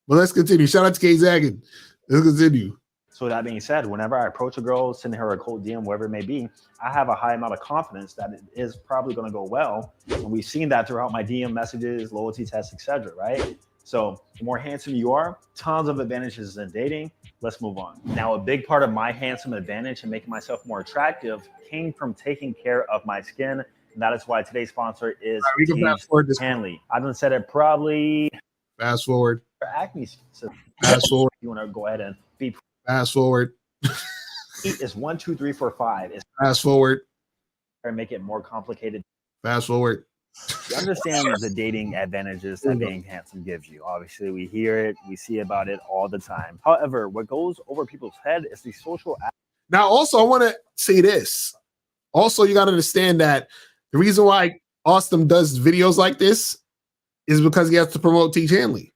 Well, let's continue. Shout out to K. Zagan. Let's continue. So that being said, whenever I approach a girl, send her a cold DM, whatever it may be, I have a high amount of confidence that it is probably going to go well. And we've seen that throughout my DM messages, loyalty tests, etc. Right? So the more handsome you are, tons of advantages in dating. Let's move on. Now, a big part of my handsome advantage and making myself more attractive came from taking care of my skin. And that is why today's sponsor is Hanley. I've done said it probably. Fast forward. Acne. So fast forward. You want to go ahead and be. Fast forward. Is 1, 2, 3, 4, 5. Is fast forward. And make it more complicated. Fast forward. You understand the dating advantages that being handsome gives you. Obviously, we hear it, we see about it all the time. However, what goes over people's head is the social. Now, also, I want to say this. Also, you got to understand that the reason why Austin does videos like this is because he has to promote Teach Hanley.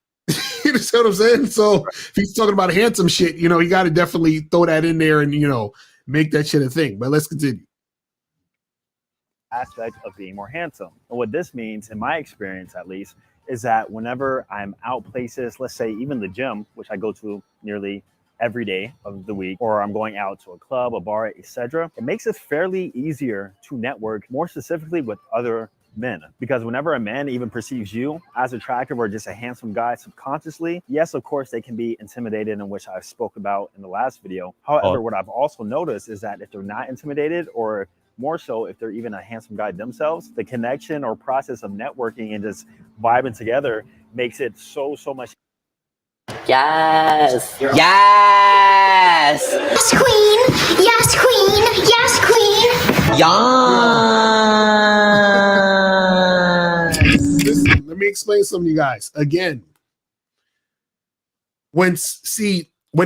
You know what I'm saying? So if he's talking about handsome shit, you got to definitely throw that in there and, make that shit a thing. But let's continue. Aspect of being more handsome. And what this means, in my experience at least, is that whenever I'm out places, let's say even the gym, which I go to nearly every day of the week, or I'm going out to a club, a bar, etc., it makes it fairly easier to network, more specifically with other men. Because whenever a man even perceives you as attractive or just a handsome guy subconsciously, yes, of course, they can be intimidated, in which I spoke about in the last video. However, what I've also noticed is that if they're not intimidated, or more so if they're even a handsome guy themselves, the connection or process of networking and just vibing together makes it so much. Yes. Yes. Yes, queen. Yes, queen. Yes, queen. Yes. Listen, let me explain something to you guys. Again, what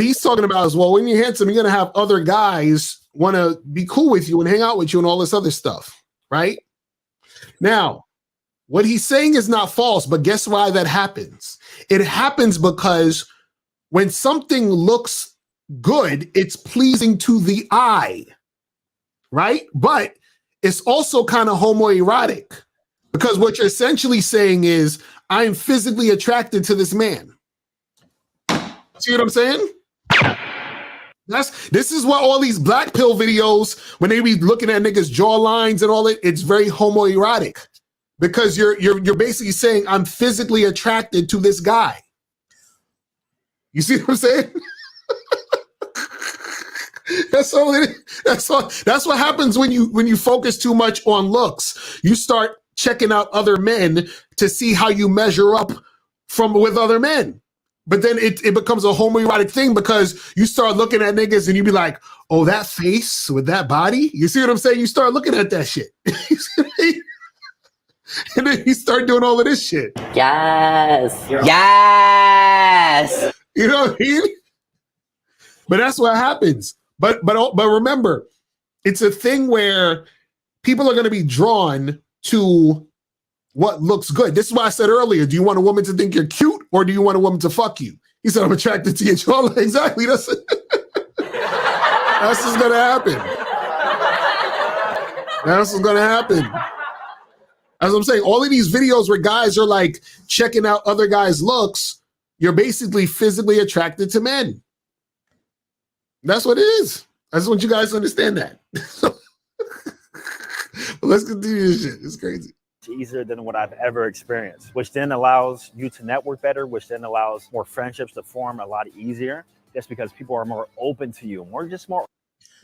he's talking about is, well, when you're handsome, you're going to have other guys want to be cool with you and hang out with you and all this other stuff, right? Now, what he's saying is not false, but guess why that happens? It happens because when something looks good, it's pleasing to the eye, right? But it's also kind of homoerotic, because what you're essentially saying is, I'm physically attracted to this man. See what I'm saying? This is why all these black pill videos, when they be looking at niggas' jawlines and all that, it's very homoerotic. Because you're basically saying I'm physically attracted to this guy. You see what I'm saying? That's all it is. That's what happens when you focus too much on looks. You start checking out other men to see how you measure up with other men. But then it becomes a homoerotic thing because you start looking at niggas and you be like, oh, that face with that body? You see what I'm saying? You start looking at that shit. And then you start doing all of this shit. Yes. Yes. You know what I mean? But that's what happens. But remember, it's a thing where people are going to be drawn to what looks good. This is why I said earlier, do you want a woman to think you're cute or do you want a woman to fuck you? He said, I'm attracted to your jawline. Exactly. That's what's going to happen. That's what's going to happen. As I'm saying, all of these videos where guys are like checking out other guys' looks, you're basically physically attracted to men. That's what it is. I just want you guys to understand that. Let's continue this shit. It's crazy. It's easier than what I've ever experienced, which then allows you to network better, which then allows more friendships to form a lot easier. Just because people are more open to you, more.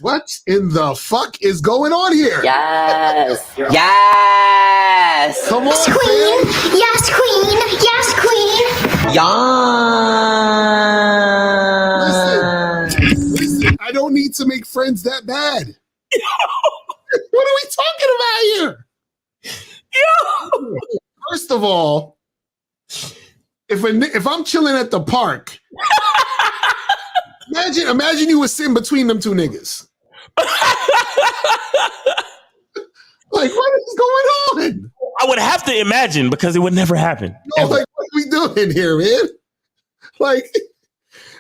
What in the fuck is going on here? Yes. Yes. Come on, Yes, queen. Yes, queen. Yes, queen. Yes. Listen, I don't need to make friends that bad. What are we talking about here? First of all, if I'm chilling at the park, imagine you was sitting between them two niggas. Like, what is going on? I would have to imagine because it would never happen. No, like, what are we doing here, man? Like,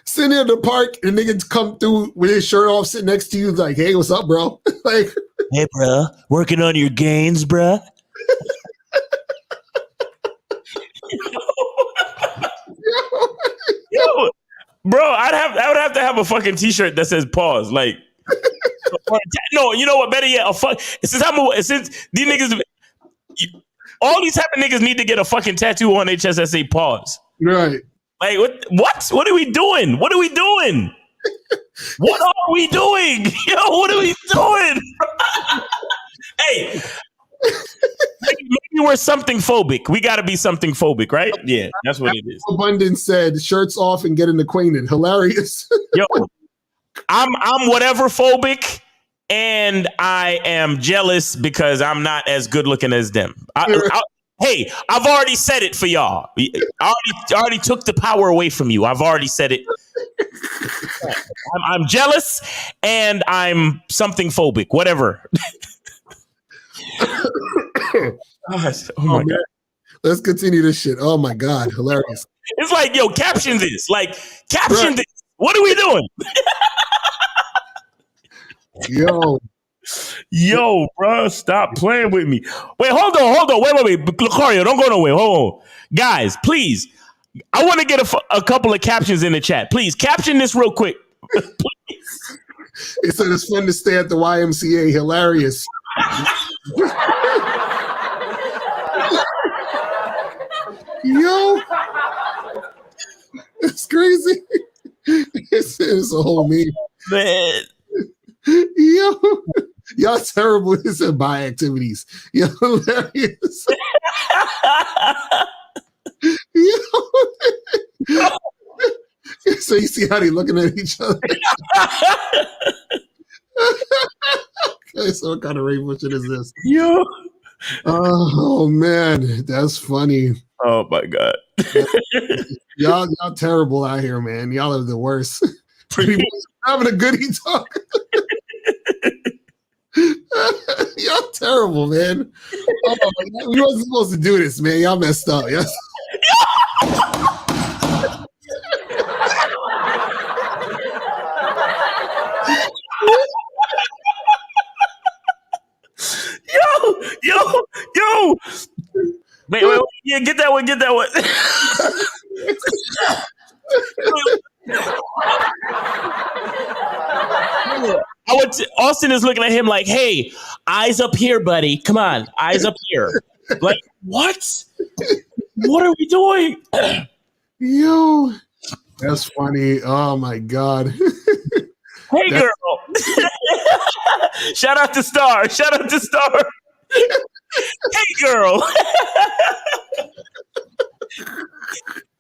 sitting at the park and niggas come through with his shirt off, sitting next to you, like, hey, what's up, bro? Like, hey, bro, working on your gains, bro. Yo, bro, I would have to have a fucking t-shirt that says pause. Like, no, you know what? Better yet, since these niggas, all these type of niggas need to get a fucking tattoo on their chest that say pause. Right. Like, what? What are we doing? What are we doing? What are we doing? Yo, what are we doing? Hey, maybe we're something phobic. We got to be something phobic, right? Yeah, that's what it is. Abundance said, shirts off and getting acquainted. Hilarious. Yo, I'm whatever phobic, and I am jealous because I'm not as good looking as them. Hey, I've already said it for y'all. I already took the power away from you. I've already said it. I'm jealous and I'm something phobic, whatever. Gosh, oh my God. Let's continue this shit. Oh my God, hilarious. It's like, yo, caption this. Like, caption this. What are we doing? Yo, bro, stop playing with me. Wait, hold on. Wait. Lucario, don't go nowhere. Hold on. Guys, please. I want to get a couple of captions in the chat. Please, caption this real quick. Please. It said it's fun to stay at the YMCA. Hilarious. Yo. It's crazy. It's a whole meme. Man. Yo. Y'all terrible. It's a buy activities. Yo, hilarious. Yo. So you see how they looking at each other? Okay, so what kind of rainbow shit is this? Yo. Oh man, that's funny. Oh my God. Y'all terrible out here, man. Y'all are the worst. Having a goodie talk. Y'all terrible, man. Oh, we wasn't supposed to do this, man. Y'all messed up. Yes. Yo. Wait. Yeah, get that one. Austin is looking at him like, "Hey, eyes up here, buddy. Come on, eyes up here." Like, what? What are we doing? Yo, that's funny. Oh my god. Hey, girl. Shout out to Star. Shout out to Star. Hey, girl.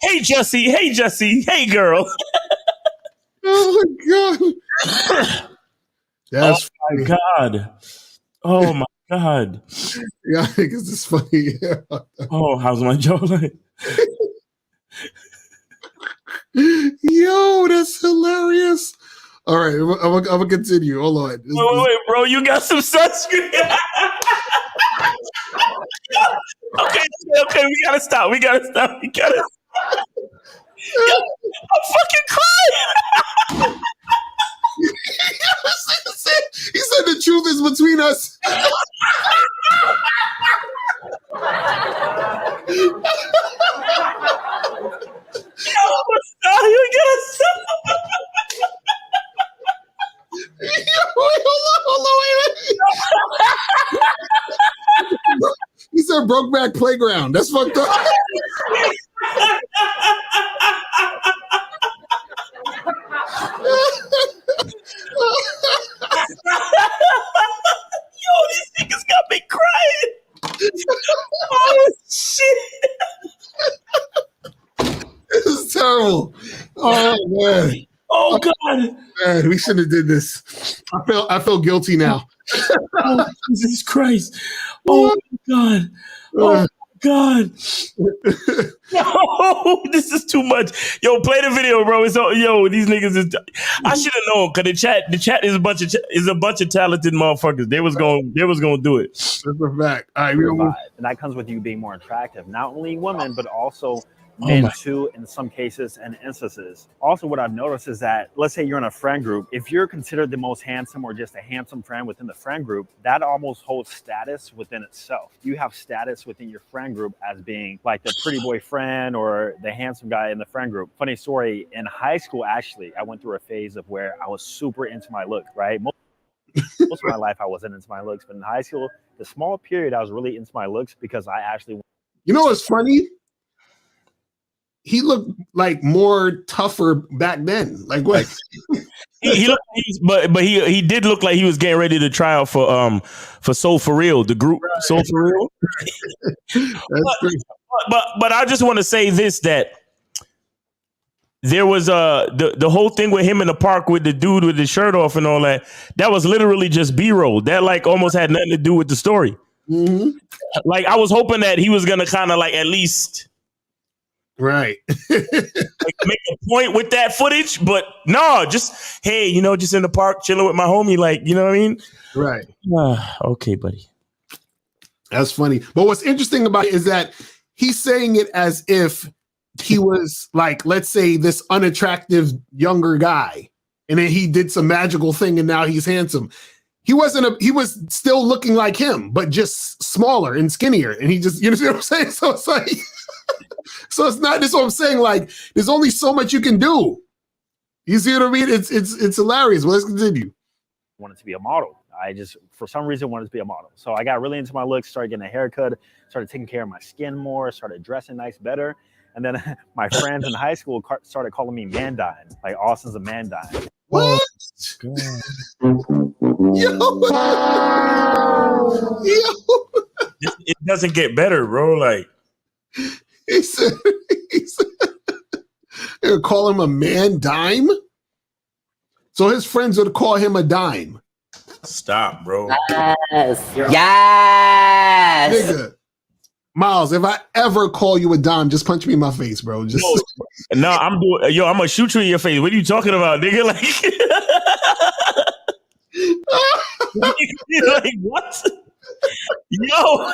Hey, Jesse. Hey, Jesse. Hey, girl. Oh my god. That's my god. Oh my god. Yeah, I think this is funny. Yeah. Oh, how's my jawline? Yo, that's hilarious. All right, I'm gonna continue. Hold on. Wait, bro, you got some sunscreen. Okay, we gotta stop. Yo, I'm fucking crying. He said the truth is between us. You gotta stop. Hold on, wait. He said Brokeback Playground. That's fucked up. Yo, these niggas got me crying. Oh, shit. This is terrible. Oh, man. Oh, God. Man, we shouldn't have did this. I feel guilty now. Oh, Jesus Christ. Oh, my God. Oh, God. No, this is too much. Yo, play the video, bro. These niggas is. I should have known because the chat is a bunch of talented motherfuckers. They was gonna do it. That's a fact. All right, and that comes with you being more attractive, not only women but also men too, in some cases and instances. Also, what I've noticed is that, let's say you're in a friend group, if you're considered the most handsome or just a handsome friend within the friend group, that almost holds status within itself. You have status within your friend group as being like the pretty boy friend or the handsome guy in the friend group. Funny story, in high school, actually, I went through a phase of where I was super into my look, right? Most of my life, I wasn't into my looks, but in high school, the small period, I was really into my looks because I actually... You know what's funny? He looked like more tougher back then. Like what? he looked, but he did look like he was getting ready to try out for Soul For Real, the group Soul For Real. But I just want to say this, that there was the whole thing with him in the park with the dude with the shirt off and all that. That was literally just B-roll. That like almost had nothing to do with the story. Mm-hmm. Like I was hoping that he was gonna kind of like at least. Right. Like make a point with that footage, but no, just hey, just in the park chilling with my homie, like, you know what I mean? Right. Okay, buddy. That's funny. But what's interesting about it is that he's saying it as if he was like, let's say, this unattractive younger guy, and then he did some magical thing and now he's handsome. He was still looking like him, but just smaller and skinnier. And he just, you know what I'm saying? So it's like so it's not this what I'm saying, like there's only so much you can do. You see what I mean? It's hilarious. Well, let's continue. Wanted to be a model. I just for some reason wanted to be a model. So I got really into my looks, started getting a haircut, started taking care of my skin more, started dressing nice better. And then my friends in high school started calling me Mandine. Like Austin's a Mandine. What? Yo. It doesn't get better, bro. Like he said they would call him a man dime. So his friends would call him a dime. Stop, bro. Yes. Yes. Nigga. Miles, if I ever call you a dime, just punch me in my face, bro. Just no, I'm gonna shoot you in your face. What are you talking about, nigga? Like what? Yo.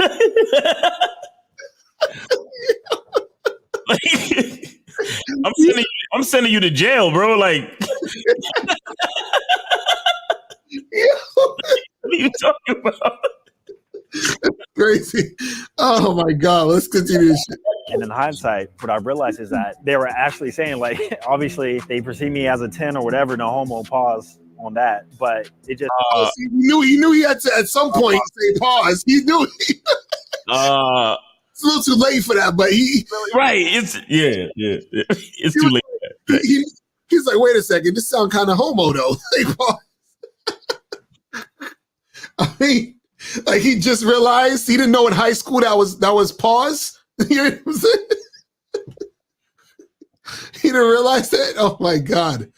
I'm sending you to jail, bro. Like what are you talking about? Crazy. Oh my God. Let's continue this shit. And in hindsight, what I realized is that they were actually saying, like, obviously they perceive me as a 10 or whatever, no homo, pause. on that, but it just he knew he had to at some point say pause. He knew it's a little too late for that, but it's too late. He's like, wait a second, this sounds kind of homo though. Like, pause. I mean, like he just realized he didn't know in high school that was pause. You know what I'm saying? He didn't realize that. Oh my god!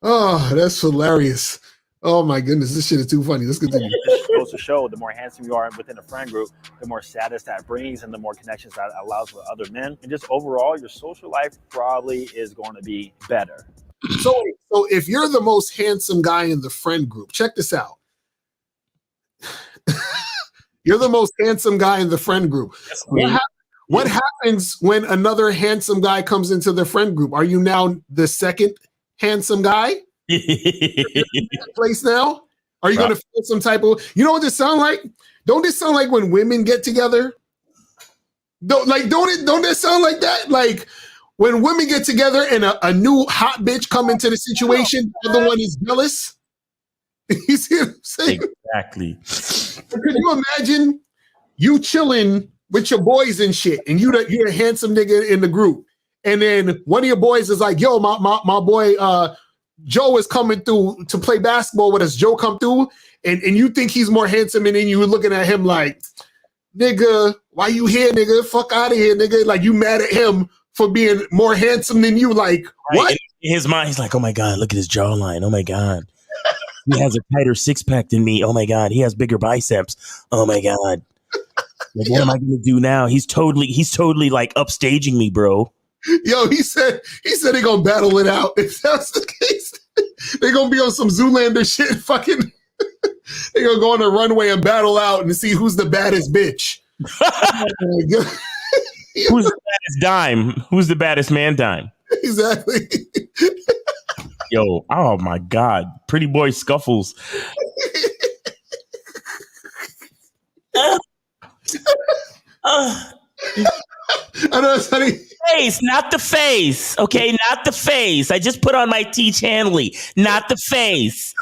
Oh, that's hilarious. Oh my goodness, this shit is too funny. Let's continue. It goes to show the more handsome you are within a friend group, the more status that brings and the more connections that allows with other men. And just overall, your social life probably is going to be better. So if you're the most handsome guy in the friend group, check this out. You're the most handsome guy in the friend group. What happens when another handsome guy comes into the friend group? Are you now the second handsome guy? Place now? Are you going to feel some type of? You know what this sound like? Don't this sound like when women get together? Don't this sound like that? Like when women get together and a new hot bitch come into the situation, the other one is jealous. You see what I'm saying? Exactly. Could you imagine you chilling with your boys and shit, and you're a handsome nigga in the group, and then one of your boys is like, "Yo, my boy Joe is coming through to play basketball with us." Joe come through, and you think he's more handsome, and then you were looking at him like, "Nigga, why you here, nigga? Fuck out of here, nigga!" Like you mad at him for being more handsome than you. Like what? In his mind, he's like, "Oh my god, look at his jawline. Oh my god." He has a tighter six-pack than me. Oh my god, he has bigger biceps. Oh my god, like, what am I gonna do now? He's totally like upstaging me, bro. Yo, he said they're gonna battle it out. If that's the case, they're gonna be on some Zoolander shit. Fucking, they're gonna go on a runway and battle out and see who's the baddest bitch. Who's the baddest dime? Who's the baddest man dime? Exactly. Yo, oh my god, Pretty Boy Scuffles. I know it's funny. Face, not the face. Okay, not the face. I just put on my Teach Hanley, not the face.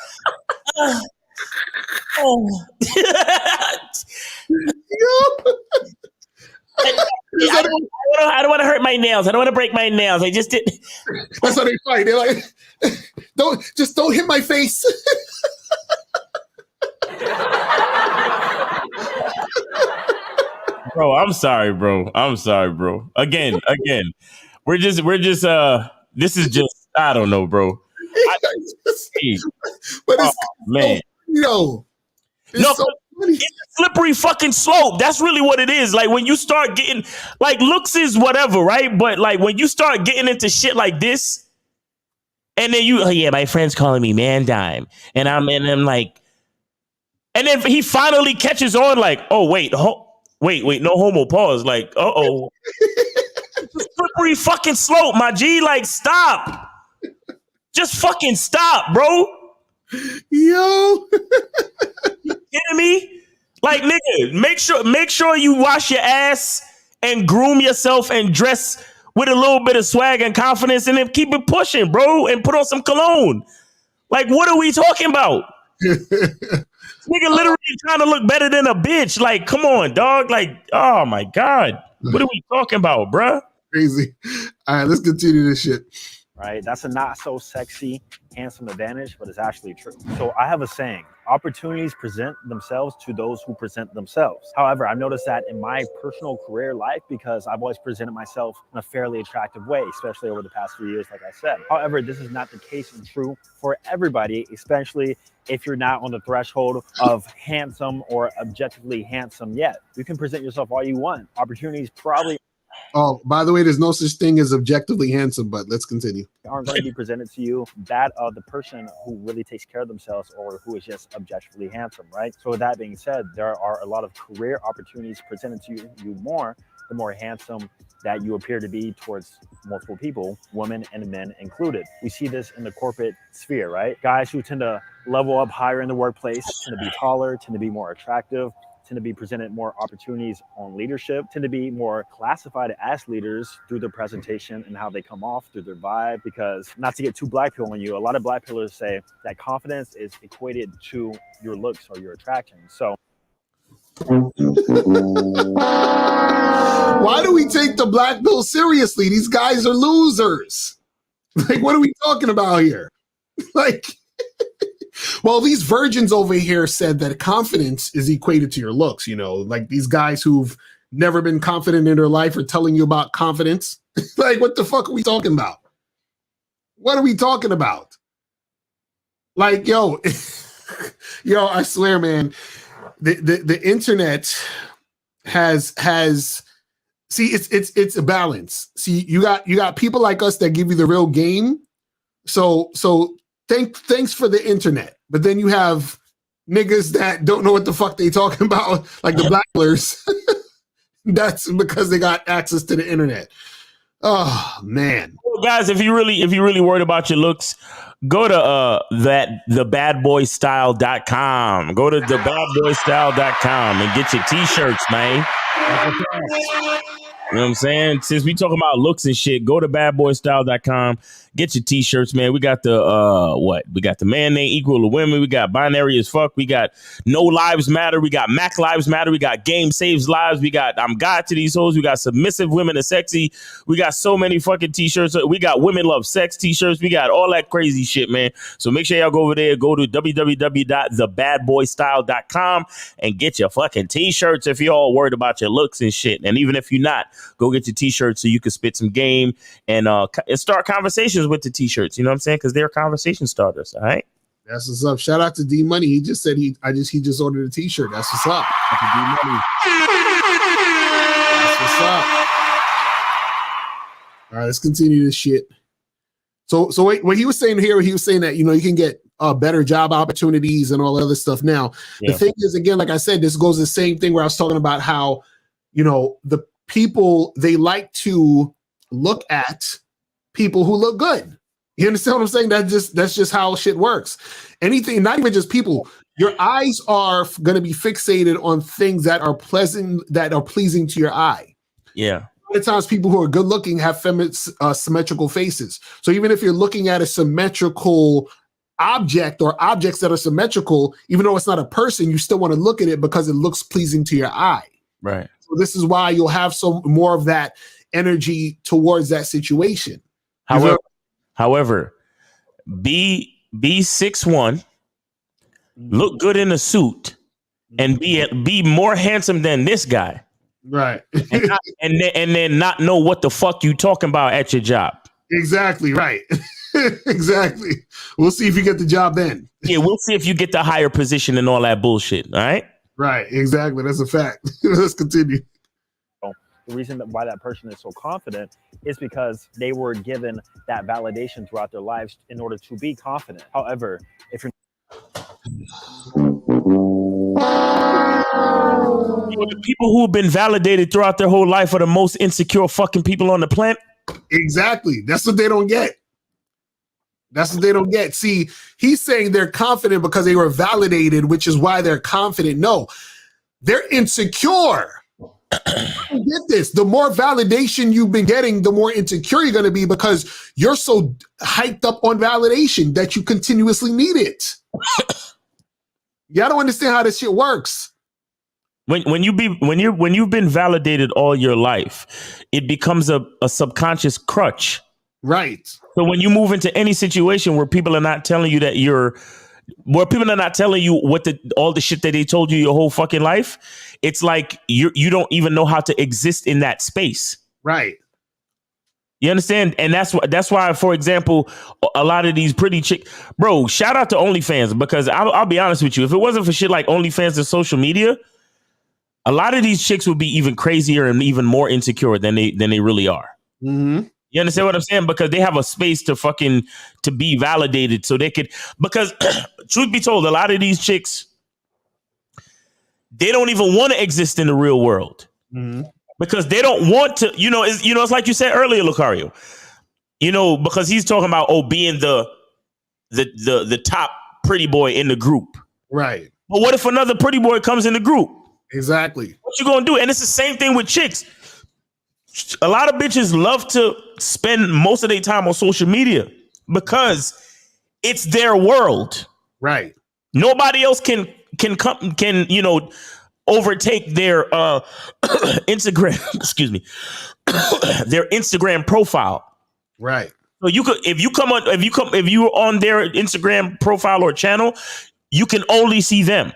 I don't want to hurt my nails. I don't want to break my nails. I just did. That's how they fight. They're like, don't hit my face. Bro, I'm sorry, bro. Again. We're just this is just, I don't know, bro. But it's man. It's so funny. It's a slippery fucking slope. That's really what it is. Like when you start getting, like, looks is whatever, right? But like when you start getting into shit like this, and then my friend's calling me man dime, and I'm like, and then he finally catches on, like, oh wait, no homo, pause, like, it's a slippery fucking slope, my G. Like, stop, just fucking stop, bro. Yo. You kidding me? Like, nigga, make sure you wash your ass and groom yourself and dress with a little bit of swag and confidence, and then keep it pushing, bro, and put on some cologne. Like, what are we talking about? Nigga literally trying to look better than a bitch. Like, come on, dog. Like, oh my God. What are we talking about, bruh? Crazy. All right, let's continue this shit. Right? That's a not so sexy, handsome advantage, but it's actually true. So I have a saying, opportunities present themselves to those who present themselves. However, I've noticed that in my personal career life, because I've always presented myself in a fairly attractive way, especially over the past few years, like I said. However, this is not the case and true for everybody, especially if you're not on the threshold of handsome or objectively handsome yet. You can present yourself all you want. Opportunities probably Oh, by the way, there's no such thing as objectively handsome, but let's continue. aren't going to be presented to you that of the person who really takes care of themselves or who is just objectively handsome, right? So with that being said, there are a lot of career opportunities presented to you more, the more handsome that you appear to be towards multiple people, women and men included. We see this in the corporate sphere, right? Guys who tend to level up higher in the workplace tend to be taller, tend to be more attractive, tend to be presented more opportunities on leadership, tend to be more classified as leaders through their presentation and how they come off through their vibe. Because not to get too black pill on you, a lot of black pillars say that confidence is equated to your looks or your attraction. So why do we take the black pill seriously? These guys are losers. Like, what are we talking about here? Like, well, these virgins over here said that confidence is equated to your looks, you know, like these guys who've never been confident in their life are telling you about confidence. Like, what the fuck are we talking about? What are we talking about? Like, yo, I swear, man, the internet has see, it's a balance. See, you got people like us that give you the real game. So thanks for the internet. But then you have niggas that don't know what the fuck they talking about, like the blacklers. That's because they got access to the internet. Oh man. Well, guys, if you really worried about your looks, go to thebadboystyle.com. Go to thebadboystyle.com and get your t-shirts, man. You know what I'm saying? Since we talking about looks and shit, go to badboystyle.com. Get your t-shirts, man. We got the we got the man ain't equal to women. We got binary as fuck. We got no lives matter. We got Mac lives matter. We got game saves lives. We got I'm God to these hoes. We got submissive women are sexy. We got so many fucking t-shirts. We got women love sex t-shirts. We got all that crazy shit, man. So make sure y'all go over there. Go to www.thebadboystyle.com and get your fucking t-shirts if you're all worried about your looks and shit. And even if you're not, go get your t-shirts so you can spit some game and start conversations with the t-shirts. You know what I'm saying? Because they're conversation starters. All right. That's what's up. Shout out to D Money. He just said he just ordered a t-shirt. That's what's up. D Money. That's what's up. All right, let's continue this shit. So wait, what he was saying here, he was saying that, you know, you can get better job opportunities and all that other stuff. Now, The thing is, again, like I said, this goes the same thing where I was talking about how, you know, the people, they like to look at people who look good. You understand what I'm saying? That's just how shit works. Anything, not even just people. Your eyes are going to be fixated on things that are pleasant, that are pleasing to your eye. Yeah. A lot of times people who are good looking have symmetrical faces. So even if you're looking at a symmetrical object or objects that are symmetrical, even though it's not a person, you still want to look at it because it looks pleasing to your eye. Right. So this is why you'll have some more of that energy towards that situation. However, be 6'1", look good in a suit, and be more handsome than this guy. Right. and then not know what the fuck you talking about at your job. Exactly. Right. Exactly. We'll see if you get the job then. Yeah, we'll see if you get the higher position and all that bullshit. All right. Right. Exactly. That's a fact. Let's continue. The reason why that person is so confident is because they were given that validation throughout their lives in order to be confident. However, if you're the people who've been validated throughout their whole life are the most insecure fucking people on the planet. Exactly. That's what they don't get. That's what they don't get. See, he's saying they're confident because they were validated, which is why they're confident. No, they're insecure. Get this. The more validation you've been getting, the more insecure you're going to be because you're so hyped up on validation that you continuously need it. Y'all don't understand how this shit works. When you've been validated all your life, it becomes a subconscious crutch. Right. So when you move into any situation where people are not telling you where people are not telling you all the shit that they told you your whole fucking life, it's like you don't even know how to exist in that space. Right. You understand? And that's why, for example, a lot of these pretty chicks, bro, shout out to OnlyFans, because I'll be honest with you. If it wasn't for shit like OnlyFans and social media, a lot of these chicks would be even crazier and even more insecure than they really are. Mm-hmm. You understand what I'm saying? Because they have a space to be validated, so they could, because truth be told, a lot of these chicks, they don't even want to exist in the real world. Mm-hmm. Because they don't want to, it's like you said earlier, Lucario, because he's talking about, being the top pretty boy in the group. Right. But what if another pretty boy comes in the group? Exactly. What you gonna do? And it's the same thing with chicks. A lot of bitches love to spend most of their time on social media because it's their world. Right. Nobody else can overtake their Instagram, excuse me, their Instagram profile. Right. So if you're on their Instagram profile or channel, you can only see them.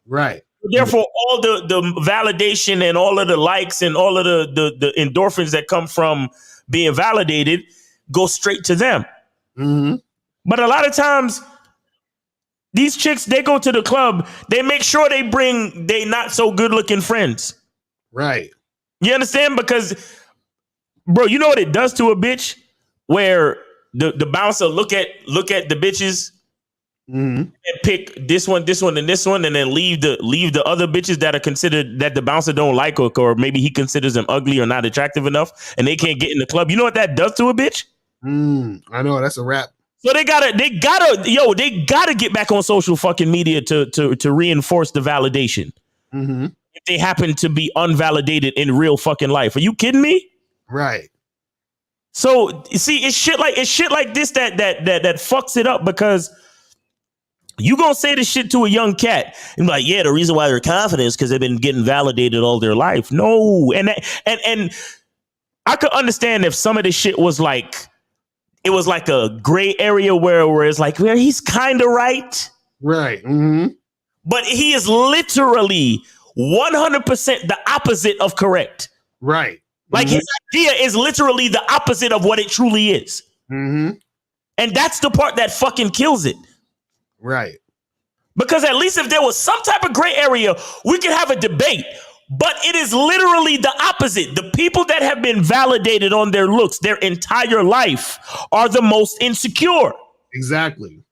Right. Therefore, all the validation and all of the likes and all of the endorphins that come from being validated go straight to them. Mm-hmm. But a lot of times, these chicks, they go to the club, they make sure they bring they not so good looking friends. Right. You understand? Because, bro, you know what it does to a bitch where the bouncer look at the bitches and pick this one, and this one, and then leave the other bitches that are considered that the bouncer don't like or maybe he considers them ugly or not attractive enough, and they can't get in the club. You know what that does to a bitch? I know, that's a wrap. So they gotta get back on social fucking media to reinforce the validation. Mm-hmm. If they happen to be unvalidated in real fucking life. Are you kidding me? Right. So you see, it's shit like this that fucks it up, because you gonna say this shit to a young cat and be like, yeah, the reason why they're confident is because they've been getting validated all their life. No, and I could understand if some of this shit was like, it was like a gray area where it's like, where he's kind of right. Right. Mm-hmm. But he is literally 100% the opposite of correct. Right. Like his idea is literally the opposite of what it truly is. Mm-hmm. And that's the part that fucking kills it. Right. Because at least if there was some type of gray area, we could have a debate. But it is literally the opposite. The people that have been validated on their looks their entire life are the most insecure. Exactly.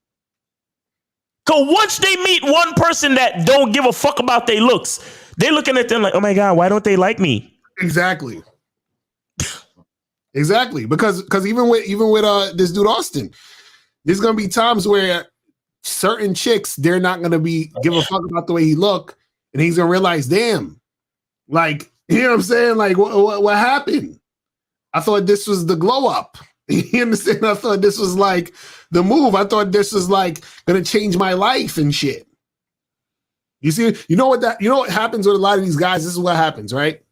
Because once they meet one person that don't give a fuck about their looks, they're looking at them like, oh my God, why don't they like me? Exactly. Exactly. Because even with this dude Austin, there's gonna be times where certain chicks, they're not gonna give a fuck about the way he look, and he's gonna realize, damn, like, you know what I'm saying? Like, what happened? I thought this was the glow up. You understand? I thought this was like the move. I thought this was like gonna change my life and shit. You see, you know what happens with a lot of these guys? This is what happens, right?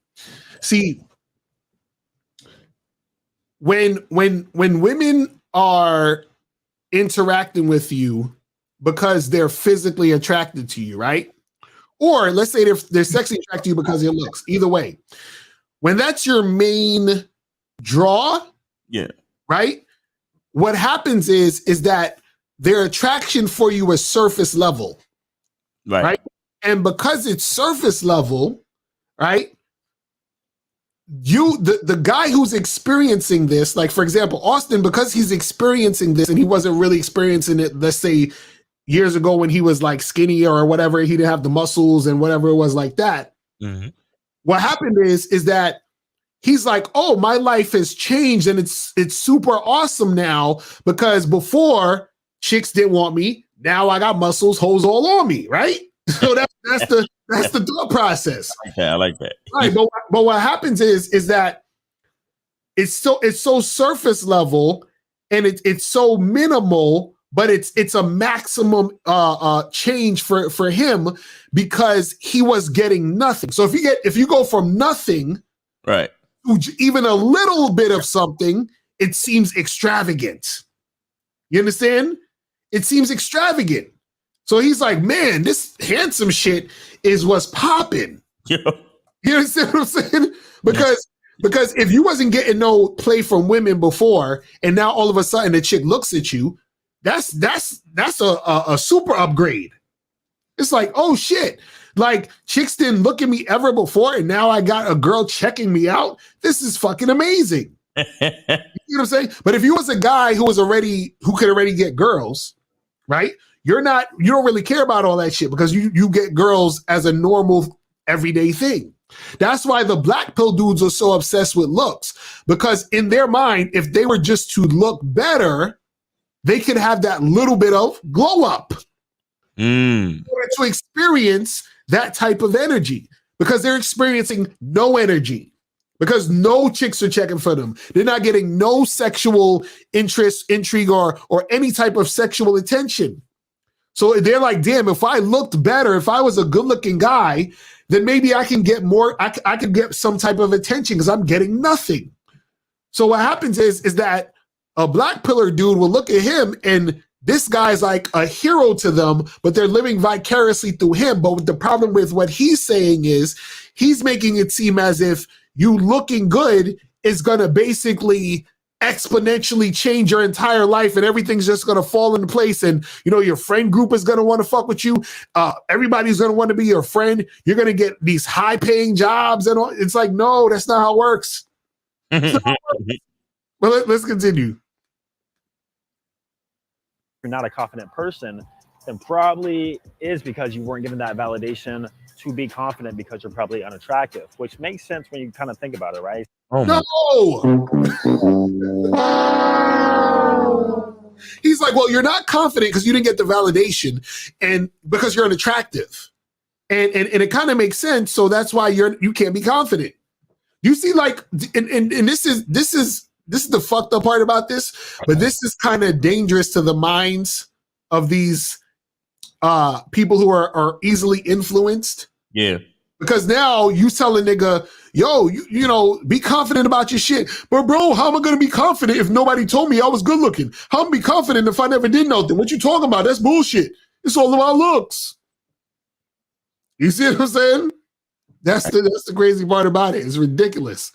See, when women are interacting with you because they're physically attracted to you, right? Or let's say they're sexually attracted to you because of your looks. Either way, when that's your main draw, yeah, right? What happens is that their attraction for you is surface level, right? And because it's surface level, right? The guy who's experiencing this, like for example, Austin, because he's experiencing this and he wasn't really experiencing it, let's say years ago when he was like skinny or whatever, he didn't have the muscles and whatever it was like that. Mm-hmm. What happened is that he's like, oh, my life has changed and it's super awesome now, because before chicks didn't want me. Now I got muscles, hoes all on me, right? So that's the thought process. I like that. Right, but what happens is that it's so surface level and it's so minimal, but it's a maximum change for him because he was getting nothing. So if you go from nothing, right, to even a little bit of something, it seems extravagant. You understand? It seems extravagant. So he's like, man, this handsome shit is what's popping. Yeah. You understand what I'm saying? Because if you wasn't getting no play from women before, and now all of a sudden the chick looks at you, that's a super upgrade. It's like, oh shit. Like, chicks didn't look at me ever before, and now I got a girl checking me out. This is fucking amazing. You know what I'm saying? But if you was a guy who could already get girls, right? You don't really care about all that shit because you get girls as a normal everyday thing. That's why the black pill dudes are so obsessed with looks, because in their mind, if they were just to look better, they could have that little bit of glow up to experience that type of energy. because they're experiencing no energy, because no chicks are checking for them. They're not getting no sexual interest, intrigue, or any type of sexual attention. So they're like, damn, if I looked better, if I was a good looking guy, then maybe I can get more, I could get some type of attention because I'm getting nothing. So what happens is that a black pillar dude will look at him and this guy's like a hero to them, but they're living vicariously through him. But the problem with what he's saying is he's making it seem as if you looking good is going to basically exponentially change your entire life and everything's just going to fall into place. And, you know, your friend group is going to want to fuck with you. Everybody's going to want to be your friend. You're going to get these high paying jobs and all. It's like, no, that's not how it works. Well, let's continue. If you're not a confident person, then probably is because you weren't given that validation to be confident because you're probably unattractive, which makes sense when you kind of think about it, right? Oh, no! He's like, well, you're not confident because you didn't get the validation and because you're unattractive. And it kind of makes sense. So that's why you can't be confident. You see, like, and this is the fucked up part about this, but this is kind of dangerous to the minds of these people who are easily influenced. Yeah. Because now you tell a nigga, yo, you know, be confident about your shit. But bro, how am I going to be confident if nobody told me I was good looking? How am I be confident if I never did nothing? What you talking about? That's bullshit. It's all about looks. You see what I'm saying? That's the crazy part about it. It's ridiculous.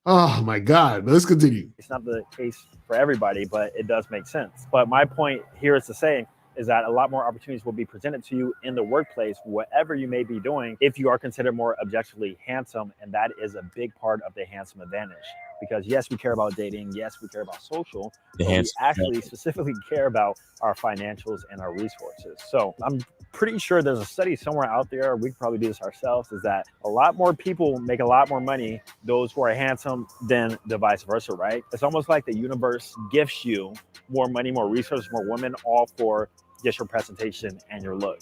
Oh my God. But let's continue. It's not the case for everybody, but it does make sense. But my point here is to say is that a lot more opportunities will be presented to you in the workplace, whatever you may be doing, if you are considered more objectively handsome. And that is a big part of the handsome advantage. Because yes, we care about dating. Yes, we care about social. But we actually specifically care about our financials and our resources. So I'm pretty sure there's a study somewhere out there, we could probably do this ourselves, is that a lot more people make a lot more money, those who are handsome, than the vice versa, right? It's almost like the universe gifts you more money, more resources, more women, all for just your presentation and your look.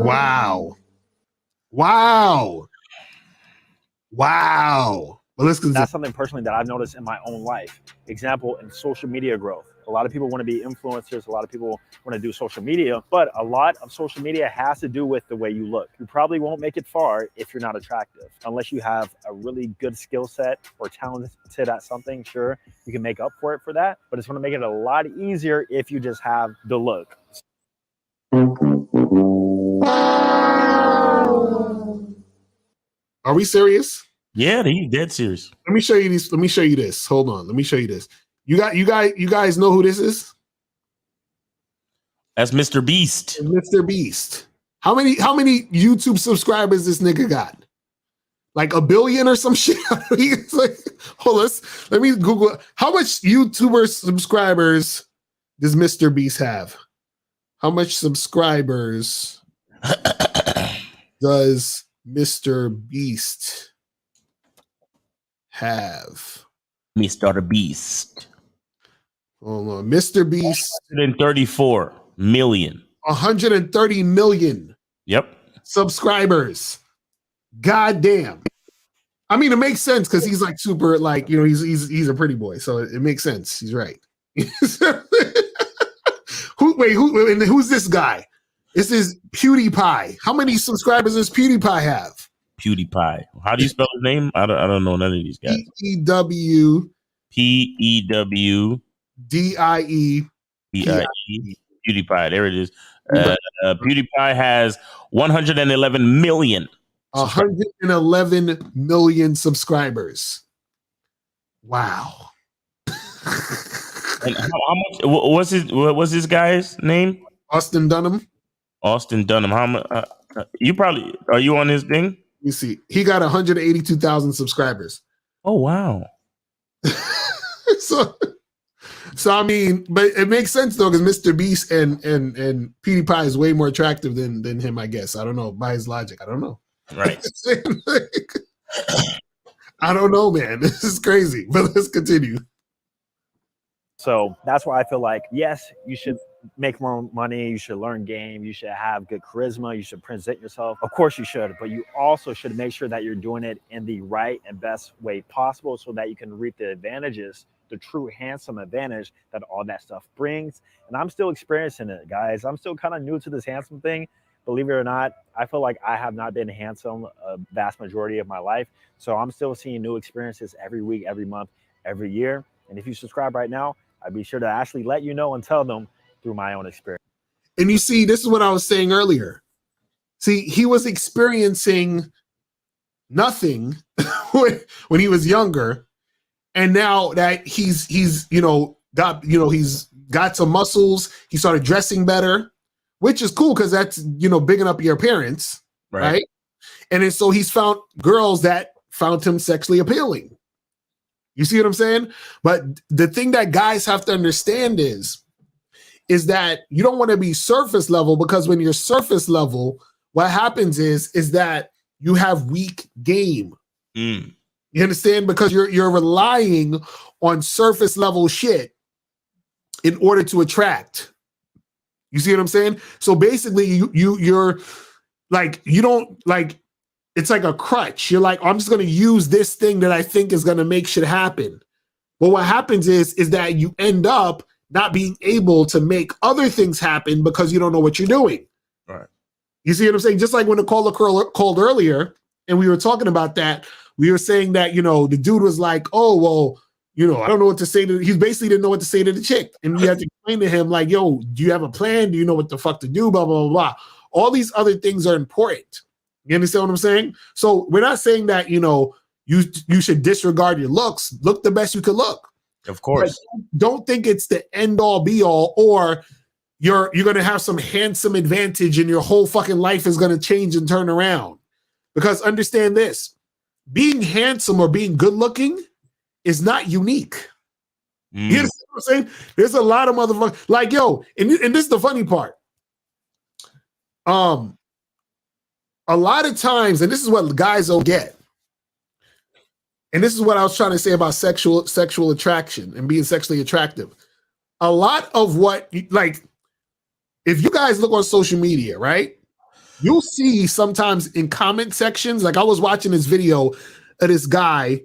Wow. Wow. Wow. Well, let's continue. That's something personally that I've noticed in my own life. Example, in social media growth. A lot of people want to be influencers. A lot of people want to do social media, but a lot of social media has to do with the way you look. You probably won't make it far if you're not attractive, unless you have a really good skill set or talented at something. Sure, you can make up for it for that, but it's going to make it a lot easier if you just have the look. Are we serious? Yeah, he's dead serious. Let me show you these. Let me show you this. Hold on. Let me show you this. You guys know who this is? That's Mr. Beast. Mr. Beast. How many YouTube subscribers this nigga got? Like 1 billion or some shit? Like, hold on, let me Google. How much YouTuber subscribers does Mr. Beast have? How much subscribers does Mr. Beast have? Mr. Beast. Hold on. Mr. Beast. 134 million. 130 million. Yep. Subscribers. God damn. I mean, it makes sense because he's like super, like, you know, he's a pretty boy. So it makes sense. He's right. Who's this guy? This is PewDiePie. How many subscribers does PewDiePie have? PewDiePie. How do you spell his name? I don't know none of these guys. P-E-W. P-E-W. D-I-E. P-I-E. PewDiePie. There it is. PewDiePie has 111 million. 111 million subscribers. Wow. And how much? What's this guy's name? Austin Dunham. Austin Dunham. How much? Are you on his thing? You see, he got 182,000 subscribers. Oh wow. So I mean, but it makes sense though, because Mr. Beast and PewDiePie is way more attractive than him, I guess. I don't know, by his logic. I don't know. Right. I don't know, man. This is crazy. But let's continue. So that's why I feel like, yes, you should make more money. You should learn game. You should have good charisma. You should present yourself. Of course you should, but you also should make sure that you're doing it in the right and best way possible so that you can reap the advantages, the true handsome advantage that all that stuff brings. And I'm still experiencing it, guys. I'm still kind of new to this handsome thing. Believe it or not, I feel like I have not been handsome a vast majority of my life. So I'm still seeing new experiences every week, every month, every year. And if you subscribe right now, I'd be sure to actually let you know and tell them through my own experience. And you see, this is what I was saying earlier. See, he was experiencing nothing when he was younger. And now that he's got some muscles, he started dressing better, which is cool because that's, bigging up your appearance, right? And then so he's found girls that found him sexually appealing. You see what I'm saying? But the thing that guys have to understand is that you don't want to be surface level, because when you're surface level, what happens is that you have weak game. You understand? Because you're relying on surface level shit in order to attract. You see what I'm saying? So basically, you're like, you don't like, it's like a crutch. You're like, I'm just going to use this thing that I think is going to make shit happen. But what happens is that you end up not being able to make other things happen because you don't know what you're doing. Right. You see what I'm saying? Just like when the caller called earlier and we were talking about that, we were saying that, the dude was like, oh, well, I don't know what to say to, he basically didn't know what to say to the chick. And we had to explain to him like, yo, do you have a plan? Do you know what the fuck to do? Blah, blah, blah, blah. All these other things are important. You understand what I'm saying? So we're not saying that, you should disregard your looks. Look the best you could look. Of course. But don't think it's the end all be all, or you're going to have some handsome advantage and your whole fucking life is going to change and turn around. Because understand this, being handsome or being good looking is not unique. You know what I'm saying? There's a lot of motherfuckers like, yo, and this is the funny part. A lot of times, and this is what guys don't get, and this is what I was trying to say about sexual attraction and being sexually attractive. A lot of what, like, if you guys look on social media, right, you'll see sometimes in comment sections, like I was watching this video of this guy,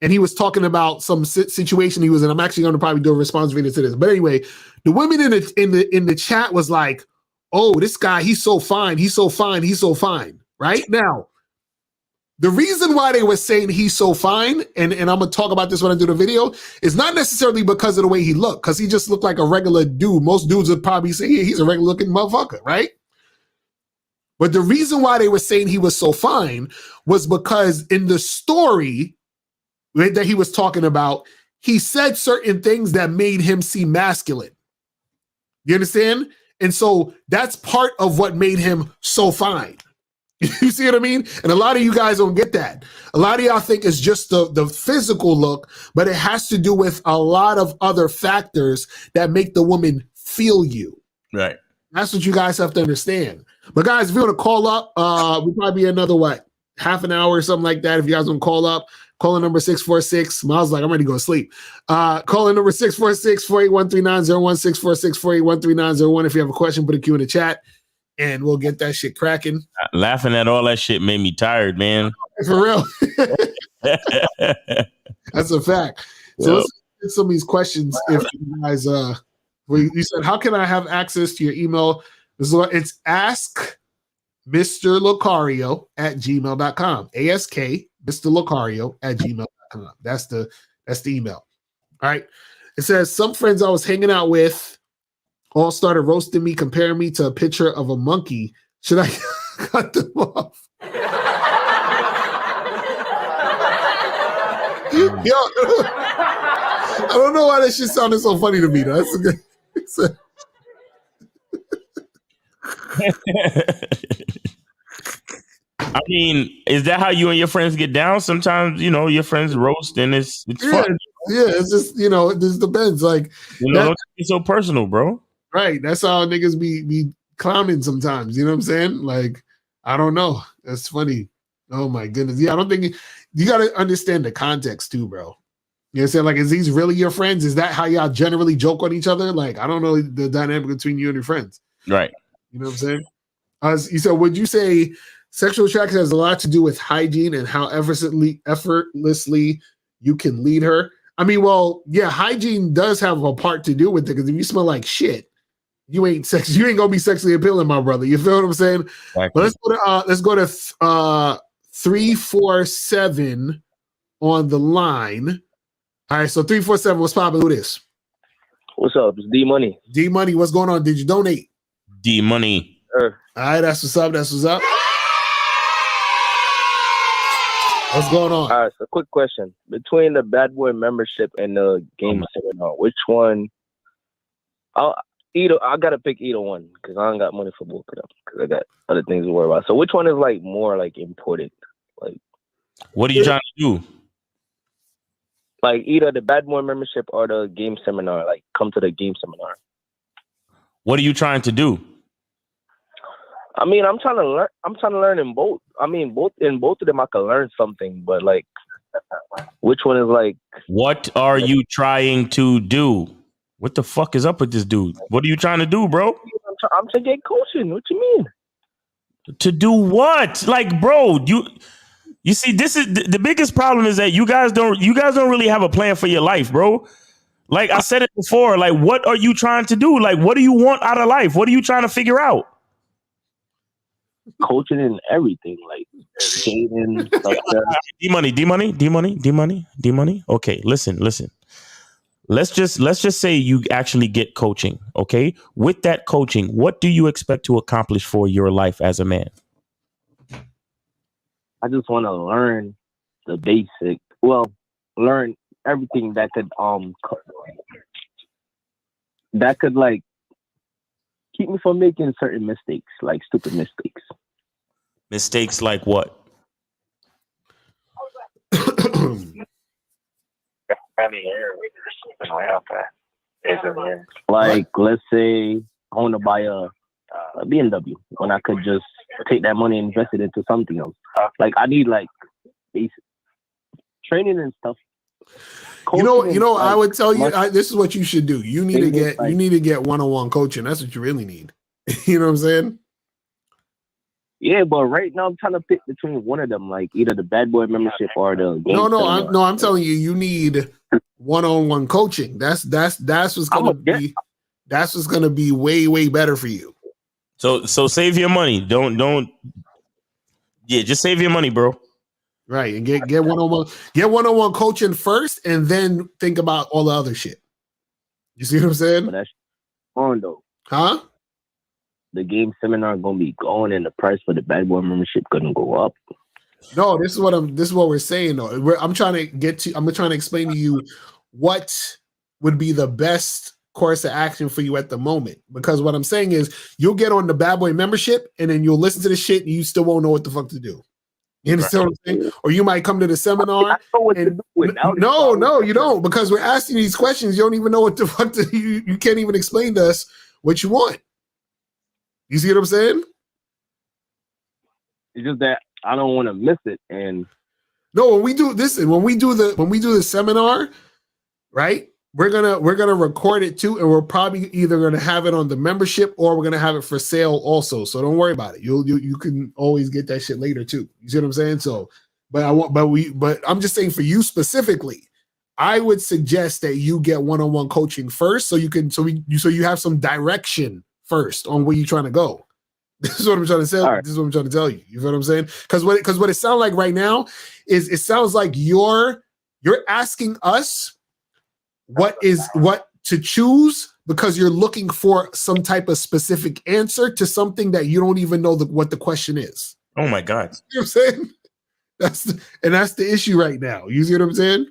and he was talking about some situation he was in. I'm actually going to probably do a response video to this, but anyway, the women in the chat was like, "Oh, this guy, he's so fine, he's so fine, he's so fine." Right now, the reason why they were saying he's so fine, and I'm gonna talk about this when I do the video, is not necessarily because of the way he looked, because he just looked like a regular dude. Most dudes would probably say, "Yeah, he's a regular looking motherfucker," right? But the reason why they were saying he was so fine was because in the story that he was talking about, he said certain things that made him seem masculine. You understand? And so that's part of what made him so fine. You see what I mean? And a lot of you guys don't get that. A lot of y'all think it's just the physical look, but it has to do with a lot of other factors that make the woman feel you. Right. That's what you guys have to understand. But guys, if you want to call up, we'll probably be another, half an hour or something like that. If you guys want to call up, call in number 646. Miles like, I'm ready to go to sleep. Call in number 646-481-3901, 646-481-3901. If you have a question, put a Q in the chat, and we'll get that shit cracking. Laughing at all that shit made me tired, man. For real. That's a fact. So let's get some of these questions. If you guys, you said, how can I have access to your email? It's ask Mr. Locario at gmail.com. ASK Mr. Locario at gmail.com. That's the email. All right. It says, some friends I was hanging out with all started roasting me, comparing me to a picture of a monkey. Should I cut them off? Yo, I don't know why that shit sounded so funny to me, though. That's a good. I mean, is that how you and your friends get down? Sometimes, your friends roast and it's fun. Yeah, it's just, it just depends. Like, don't take it so personal, bro. Right. That's how niggas be clowning sometimes. You know what I'm saying? Like, I don't know. That's funny. Oh my goodness. Yeah, I don't think you got to understand the context too, bro. You know what I'm saying? Like, is these really your friends? Is that how y'all generally joke on each other? Like, I don't know the dynamic between you and your friends. Right. You know what I'm saying? You said, would you say sexual attraction has a lot to do with hygiene and how effortlessly you can lead her? I mean, well, yeah, hygiene does have a part to do with it because if you smell like shit, you ain't gonna be sexually appealing, my brother. You feel what I'm saying? Exactly. But let's go to 347 on the line. All right, so 347, what's poppin'? Who this? What's up? It's D Money. D Money, what's going on? Did you donate? D Money. All right, that's what's up. That's what's up. What's going on? All right, so quick question. Between the Bad Boy membership and the game seminar, which one? I gotta pick either one because I don't got money for both of them because I got other things to worry about. So which one is like more like important? Like, what are you trying to do? Like either the Bad Boy membership or the game seminar. Like come to the game seminar. What are you trying to do? I mean, I'm trying to learn. I'm trying to learn in both. I mean, both of them, I can learn something. But like, which one is like? What are you trying to do? What the fuck is up with this dude? What are you trying to do, bro? I'm to get coaching. What you mean? To do what? Like, bro, you see, this is the biggest problem is that you guys don't really have a plan for your life, bro. Like I said it before. Like, what are you trying to do? Like, what do you want out of life? What are you trying to figure out? Coaching and everything, like dating. D money. Okay, listen. Let's just say you actually get coaching. Okay, with that coaching, what do you expect to accomplish for your life as a man? I just want to learn the basic. Well, learn everything that could like keep me from making certain mistakes, like stupid mistakes. Mistakes like what? Like, let's say I want to buy a BMW when I could just take that money and invest it into something else. Like, I need like basic training and stuff. You know, I would tell you this is what you should do. You need to get one-on-one coaching. That's what you really need. You know what I'm saying? Yeah, but right now I'm trying to pick between one of them, like either the Bad Boy membership or the game. I'm telling you, you need one-on-one coaching. That's what's gonna be way better for you. So save your money. Don't. Yeah, just save your money, bro. Right, and get one-on-one coaching first, and then think about all the other shit. You see what I'm saying? But that's on though, huh? The game seminar gonna be going, and the price for the Bad Boy membership gonna go up. No, this is what we're saying though. I'm trying to explain to you what would be the best course of action for you at the moment. Because what I'm saying is you'll get on the Bad Boy membership and then you'll listen to the shit and you still won't know what the fuck to do. You understand what I'm saying? Or you might come to the seminar. No, you don't, because we're asking these questions. You don't even know what the fuck you can't even explain to us what you want. You see what I'm saying? It's just that I don't want to miss it. And no, when we do the seminar, right? We're gonna record it too, and we're probably either gonna have it on the membership or we're gonna have it for sale also. So don't worry about it. You can always get that shit later too. You see what I'm saying? So, but I'm just saying for you specifically, I would suggest that you get one-on-one coaching first, so you have some direction first on where you're trying to go. This is what I'm trying to say. Right. This is what I'm trying to tell you. You feel what I'm saying? Because what it sounds like right now is it sounds like you're asking us what to choose because you're looking for some type of specific answer to something that you don't even know what the question is. Oh my God. You know what I'm saying? That's the issue right now. You see what I'm saying?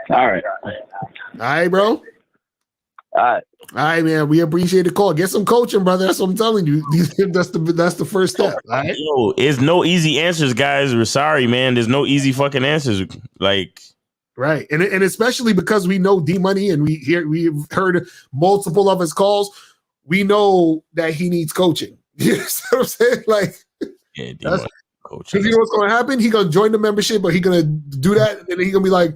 All right. All right, bro. All right, man. We appreciate the call. Get some coaching, brother. That's what I'm telling you. That's the first step. All right? Yo, it's no easy answers, guys. We're sorry, man. There's no easy fucking answers. Like, right, and especially because we know D Money and we've heard multiple of his calls. We know that he needs coaching. You know what I'm saying? Like, yeah, coach. Because you know what's going to happen? He going to join the membership, but he going to do that, and then he going to be like,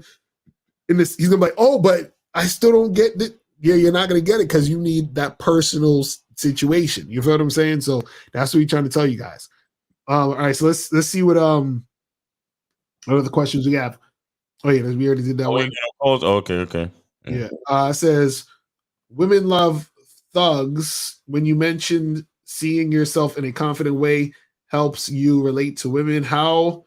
he's going to be like, oh, but I still don't get it. Yeah, you're not going to get it because you need that personal situation. You feel what I'm saying? So that's what he's trying to tell you guys. All right, so let's see what are the questions we have. Oh yeah, we already did that one. Okay. Yeah. It says women love thugs. When you mentioned seeing yourself in a confident way helps you relate to women. How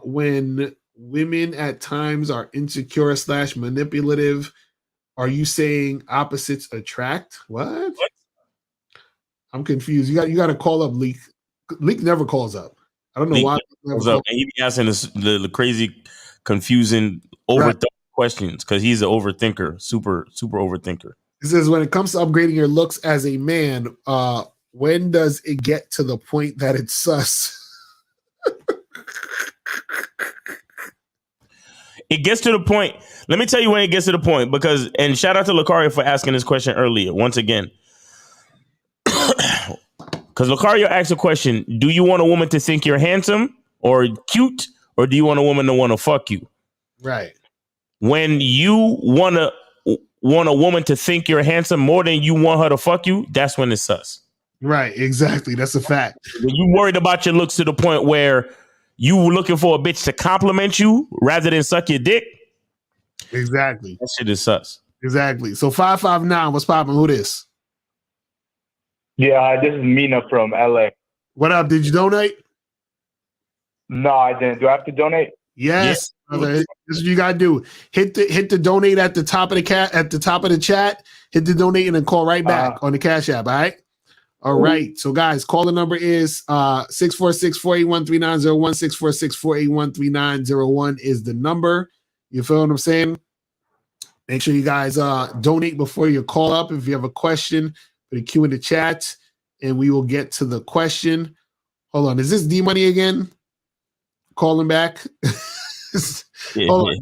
when women at times are insecure / manipulative, are you saying opposites attract? What? I'm confused. You got to call up Leak. Leak never calls up. I don't know why. And he be asking the crazy, confusing, overthought questions because he's an overthinker, super overthinker. It says when it comes to upgrading your looks as a man, when does it get to the point that it's sus? It gets to the point. Let me tell you when it gets to the point because, and shout out to Lucario for asking this question earlier. Once again, because Lucario asked a question: do you want a woman to think you're handsome or cute, or do you want a woman to want to fuck you? Right. When you want a woman to think you're handsome more than you want her to fuck you, that's when it's sus. Right. Exactly. That's a fact. When you worried about your looks to the point where you were looking for a bitch to compliment you rather than suck your dick. Exactly. That shit is sus. Exactly. So 559, what's popping? Who this? Yeah, this is Mina from LA. What up? Did you donate? No, I didn't. Do I have to donate? Yes. Brother. This is what you gotta do. Hit the donate at the top of the chat. Hit the donate and then call right back on the Cash App. All right. All right. So guys, call the number is 646-481-3901. 646-481-3901 is the number. You feel what I'm saying? Make sure you guys donate before you call up. If you have a question, put a Q in the chat and we will get to the question. Hold on. Is this D Money again? Calling back. Hold on.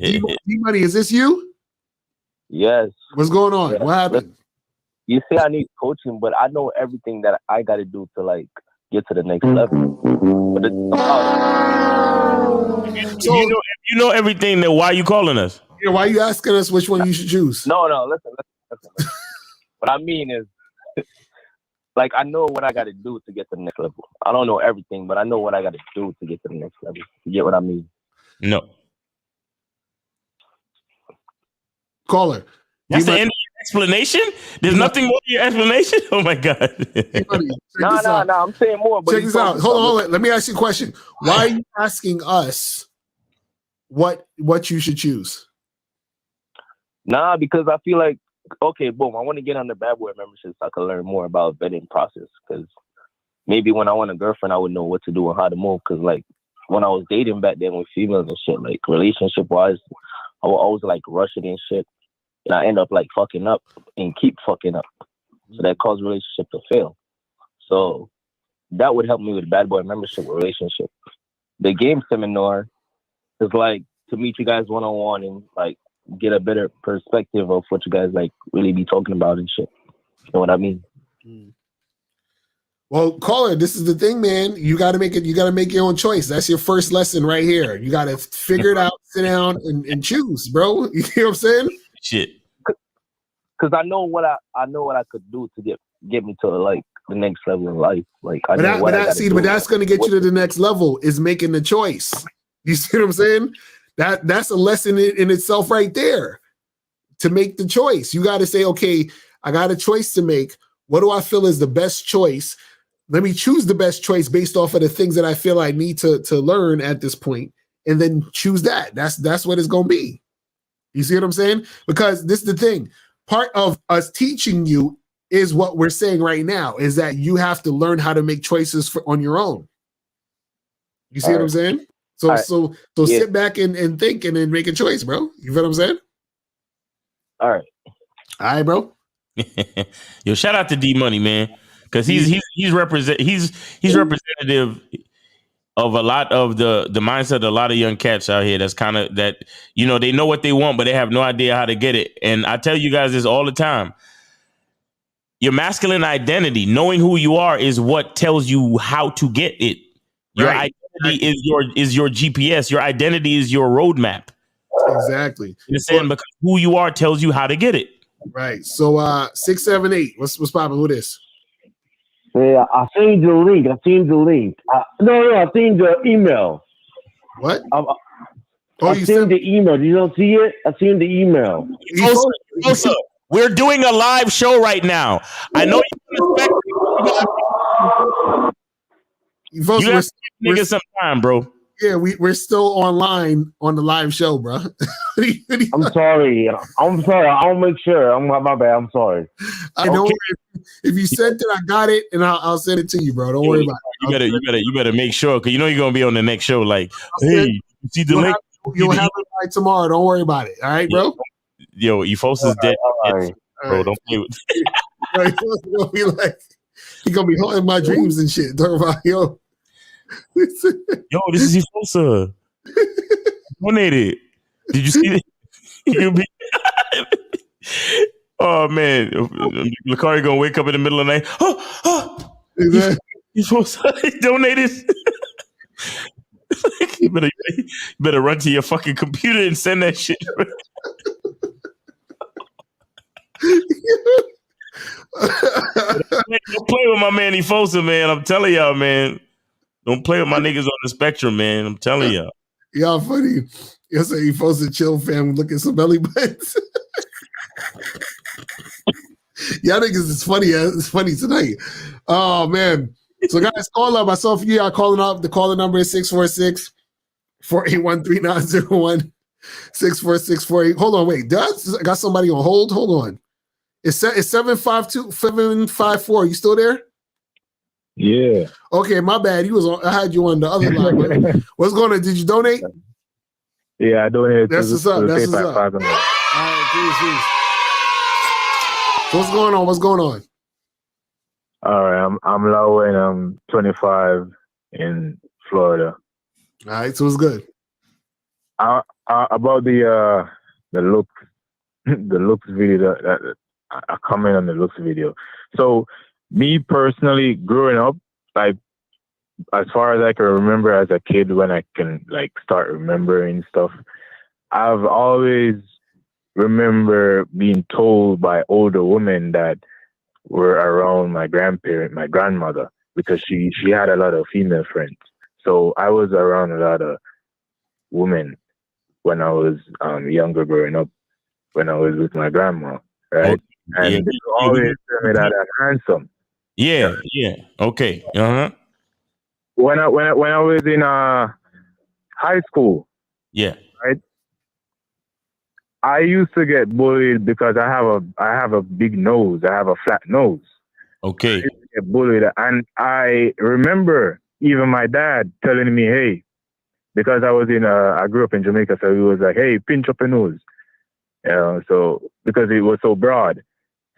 D Money, is this you? Yes. What's going on? Yeah. What happened? You say I need coaching, but I know everything that I got to do to like get to the next level. But so you know everything. Then why are you calling us? Yeah, why are you asking us which one you should choose? No, listen. What I mean is, like, I know what I got to do to get to the next level. I don't know everything, but I know what I got to do to get to the next level. You get what I mean? No. Caller. That's the end of your explanation? There's nothing more to your explanation? Oh, my God. No, I'm saying more. But check this out. Hold on. Let me ask you a question. Why are you asking us what you should choose? Nah, because I feel like, okay, boom, I want to get on the Bad Boy membership so I can learn more about vetting process. Because maybe when I want a girlfriend, I would know what to do and how to move. Because, like, when I was dating back then with females and shit, like, relationship-wise, I would always, like, rush it and shit. And I end up, like, fucking up and keep fucking up. So that caused relationship to fail. So that would help me with Bad Boy membership relationship. The game seminar is, like, to meet you guys one-on-one and, like, get a better perspective of what you guys like really be talking about and shit. You know what I mean? Well, caller, this is the thing, man. You got to make it. You got to make your own choice. That's your first lesson right here. You got to figure it out, sit down, and choose, bro. You know what I'm saying? Shit. Because I know what I could do to get me to like the next level in life. Like, but that's going to get you to the next level is making the choice. You see what I'm saying? That's a lesson in itself right there. To make the choice, you got to say, okay, I got a choice to make. What do I feel is the best choice? Let me choose the best choice based off of the things that I feel I need to learn at this point, and then choose that. That's what it's going to be. You see what I'm saying? Because this is the thing. Part of us teaching you is what we're saying right now, is that you have to learn how to make choices on your own. You see what I'm saying? So sit back and think and then make a choice, bro. You feel what I'm saying? All right. All right, bro. Yo, shout out to D Money, man. Because he's representative of a lot of the mindset of a lot of young cats out here. That's kind of that, you know, they know what they want, but they have no idea how to get it. And I tell you guys this all the time. Your masculine identity, knowing who you are, is what tells you how to get it. Your Right. identity is your GPS. Your identity is your roadmap. Exactly. You understand? Because who you are tells you how to get it. Right. So 678. What's popping with this? Yeah, I seen the link. I seen the email. What? I seen the email. You don't see it? I seen the email. Fosa, we're doing a live show right now. I know you got to nigga some time, bro. Yeah, we're still online on the live show, bro. I'm sorry. I'll make sure. My bad. I'm sorry. I know. If you sent it, I got it, and I'll send it to you, bro. Don't worry about it. You better make sure, because you know you're gonna be on the next show. Like, hey, you see the link? You'll have it by tomorrow. Don't worry about it. All right, bro. Yo, Efosa's dead, bro. Don't play with. He gonna be haunting my dreams and shit. Talking about yo, this is Efosa. Donated. Did you see it? Oh man, Lakari gonna wake up in the middle of the night. He donated. you better run to your fucking computer and send that shit. Don't play with my man Efosa, man. I'm telling y'all, man. Don't play with my niggas on the spectrum, man. I'm telling y'all. Y'all funny. Yes, Efosa chill fam. Look at some belly buttons. Y'all niggas is funny. It's funny tonight. Oh man. So guys, call up. I saw for you. Y'all calling up. The calling number is 646-481-3901. 646-48. Hold on, wait. I got somebody on hold. Hold on. It's 754. You still there? Yeah. Okay, my bad. I had you on the other line. What's going on? Did you donate? Yeah, I donated. That's what's up. That's what's up. All right, geez. So what's going on? What's going on? All right, I'm Low and I'm 25 in Florida. All right, so it's good. About the looks, the looks video that I comment on the looks video. So me personally, growing up, like as far as I can remember as a kid, when I can like start remembering stuff, I've always remember being told by older women that were around my grandmother, because she had a lot of female friends. So I was around a lot of women when I was younger, growing up, when I was with my grandma, right? And they always tell me that I'm handsome. Yeah. Okay. When I was in high school, right, I used to get bullied because I have a big nose. I have a flat nose. Okay. I used to get bullied, and I remember even my dad telling me, "Hey," because I grew up in Jamaica, so he was like, "Hey, pinch up your nose," so because it was so broad,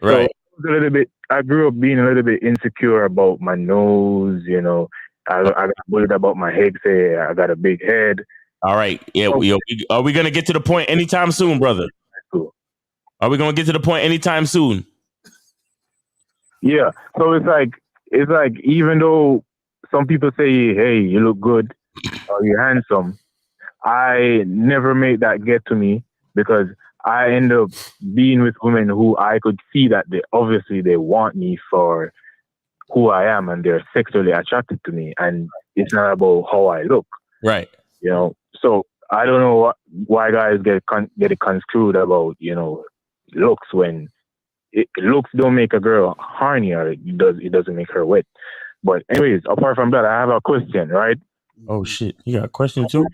right? So I grew up being a little bit insecure about my nose. I got bullied about my head. Say I got a big head. All right. Yeah. Are we gonna get to the point anytime soon, brother? Cool. Are we gonna get to the point anytime soon? Yeah. So it's like even though some people say, "Hey, you look good," or "You're handsome," I never made that get to me, because I end up being with women who I could see that they want me for who I am, and they're sexually attracted to me, and it's not about how I look. Right. So I don't know why guys get it construed about, looks, when looks don't make a girl horny, or it doesn't make her wet. But anyways, apart from that, I have a question, right? Oh shit, you got a question too?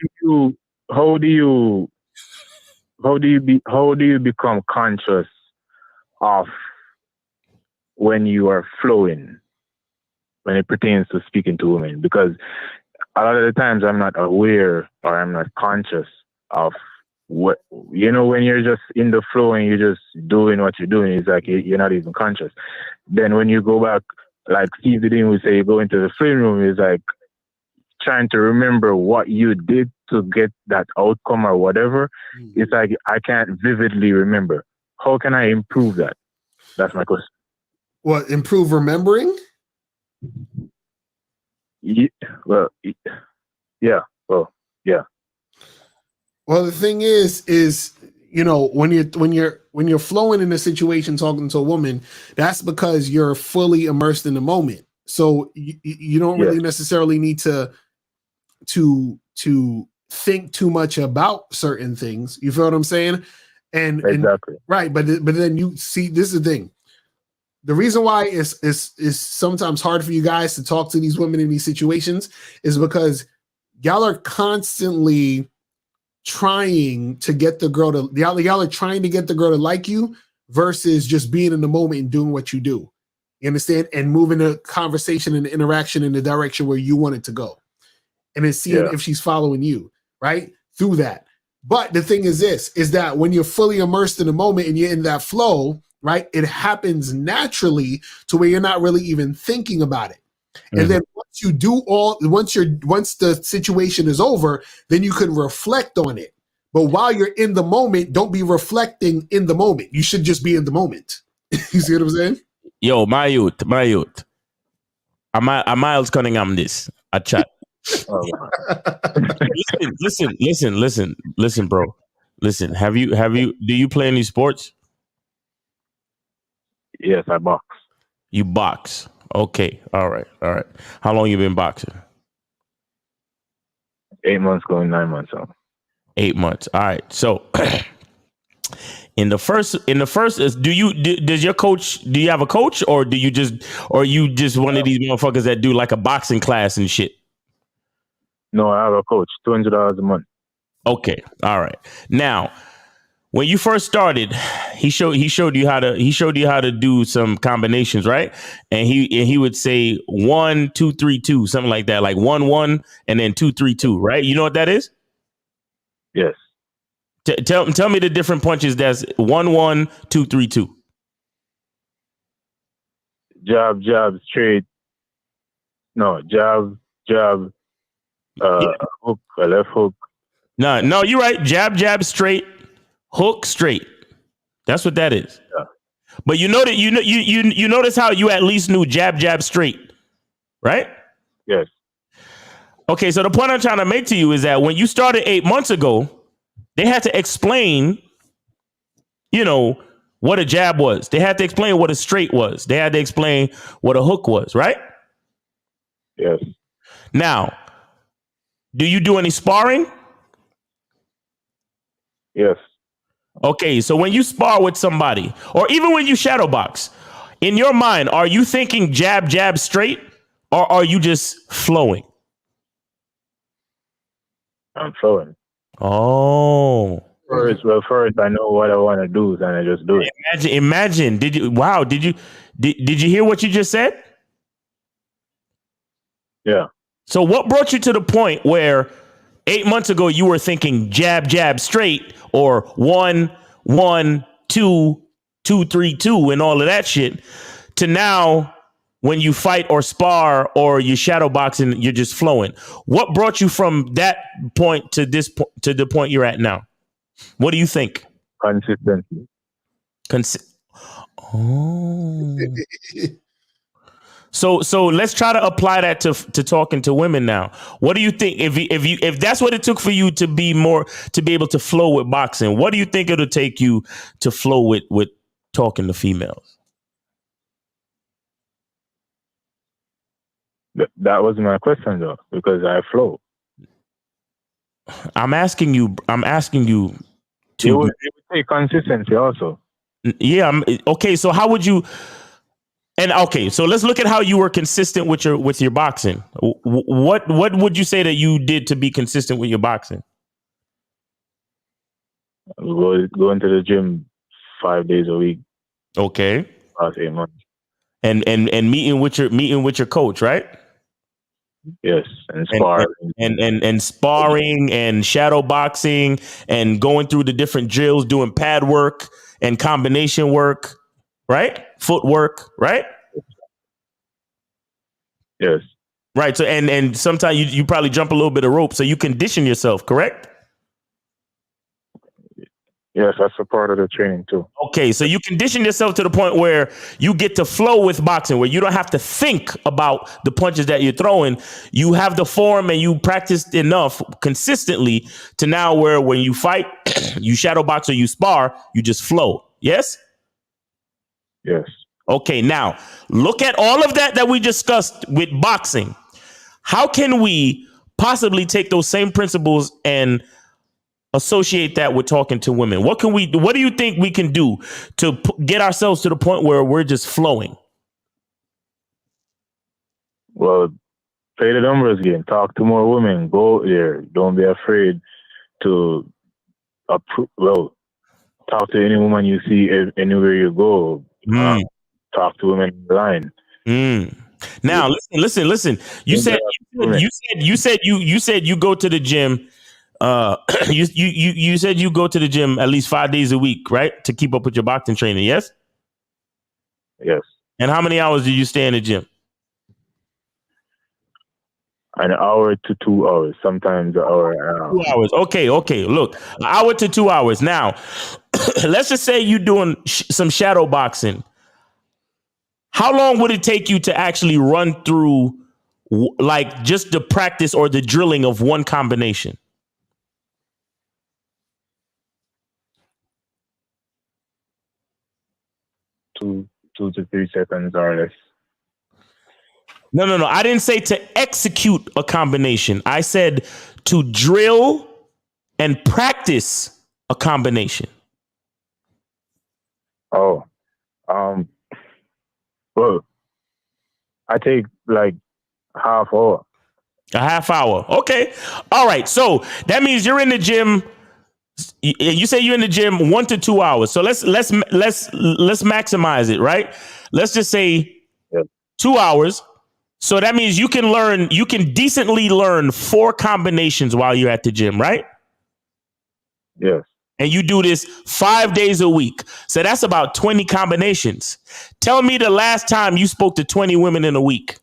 How do you become conscious of when you are flowing, when it pertains to speaking to women? Because a lot of the times I'm not aware, or I'm not conscious of what, when you're just in the flow and you're just doing what you're doing, it's like you're not even conscious. Then when you go back, like Steve the Dean would say, you go into the flame room, it's like trying to remember what you did to get that outcome or whatever. It's like I can't vividly remember. How can I improve that? That's my question. What, improve remembering? Yeah, well, yeah. Well, yeah. Well, the thing is when you're flowing in a situation talking to a woman, that's because you're fully immersed in the moment. So you don't really necessarily need to think too much about certain things. You feel what I'm saying? And exactly. Right, but then you see, this is the thing. The reason why it's sometimes hard for you guys to talk to these women in these situations is because y'all are constantly trying to get the girl to y'all are trying to get the girl to like you versus just being in the moment and doing what you do. You understand? And moving the conversation and the interaction in the direction where you want it to go. And then seeing if she's following you, right? Through that. But the thing is is that when you're fully immersed in the moment and you're in that flow, right? It happens naturally to where you're not really even thinking about it. Mm-hmm. And then once the situation is over, then you can reflect on it. But while you're in the moment, don't be reflecting in the moment. You should just be in the moment. You see what I'm saying? Yo, my youth. A Miles Cunningham this. A chat. Listen, bro. Listen, do you play any sports? Yes, I box. You box. Okay. All right. How long you been boxing? 8 months going 9 months out. 8 months. All right. So in the first do you have a coach or you just one of these motherfuckers that do like a boxing class and shit? No, I have a coach, $200 a month. Okay. All right. Now, when you first started, he showed you how to do some combinations, right? And he would say 1, 2, 3, 2, something like that, like 1, 1, and then 2, 3, 2, right? You know what that is? Yes. Tell me the different punches. That's 1, 1, 2, 3, 2. Jab, straight. No, jab, hook, a left hook. No, you're right. Jab, straight. Hook, straight. That's what that is. Yeah. But you notice how you at least knew jab, straight, right? Yes. Okay, so the point I'm trying to make to you is that when you started 8 months ago, they had to explain, what a jab was. They had to explain what a straight was. They had to explain what a hook was, right? Yes. Now, do you do any sparring? Yes. Okay, so when you spar with somebody, or even when you shadow box, in your mind, are you thinking jab, straight, or are you just flowing? I'm flowing. Oh. First, I know what I want to do, then I just do it. Imagine. Did you hear what you just said? Yeah. So what brought you to the point where 8 months ago you were thinking jab, straight, or 1, 1, 2, 2, 3, 2, and all of that shit, to now when you fight or spar or you shadow boxing, you're just flowing? What brought you from that point to to the point you're at now? What do you think? Consistency. Oh. So let's try to apply that to talking to women now. What do you think if that's what it took for you to be able to flow with boxing? What do you think it'll take you to flow with talking to females? That was my question though, because I flow. I'm asking you to. It would take consistency also. Yeah. Okay. So how would you? And okay, so let's look at how you were consistent with your boxing. What would you say that you did to be consistent with your boxing? Going to the gym 5 days a week. Okay. Past 8 months. And meeting with your coach, right? Yes, and sparring. And sparring and shadow boxing and going through the different drills, doing pad work and combination work. Right? Footwork, right? Yes. Right. So and sometimes you probably jump a little bit of rope, so you condition yourself, correct? Yes, that's a part of the training too. Okay, so you condition yourself to the point where you get to flow with boxing, where you don't have to think about the punches that you're throwing. You have the form and you practiced enough consistently to now where when you fight, you shadow box or you spar, you just flow. Yes? Yes. Okay, now look at all of that we discussed with boxing. How can we possibly take those same principles and associate that with talking to women? What do you think we can do to get ourselves to the point where we're just flowing? Well, play the numbers game. Talk to more women. Go there. Don't be afraid to talk to any woman you see anywhere you go. Talk to women in the line. Now, listen. You said you go to the gym. You said you go to the gym at least 5 days a week, right? To keep up with your boxing training. Yes. Yes. And how many hours do you stay in the gym? An hour to 2 hours. Sometimes an hour and a half. 2 hours. Okay. Look, an hour to 2 hours. Now, let's just say you're doing some shadow boxing. How long would it take you to actually run through, like, just the practice or the drilling of one combination? Two to 3 seconds or less. No. I didn't say to execute a combination. I said to drill and practice a combination. Oh, well, I take like half hour. A half hour. Okay. All right. So that means you're in the gym. You say you're in the gym 1 to 2 hours. So let's maximize it, right? Let's just say 2 hours. So that means you can decently learn 4 combinations while you're at the gym, right? Yes. And you do this 5 days a week. So that's about 20 combinations. Tell me the last time you spoke to 20 women in a week.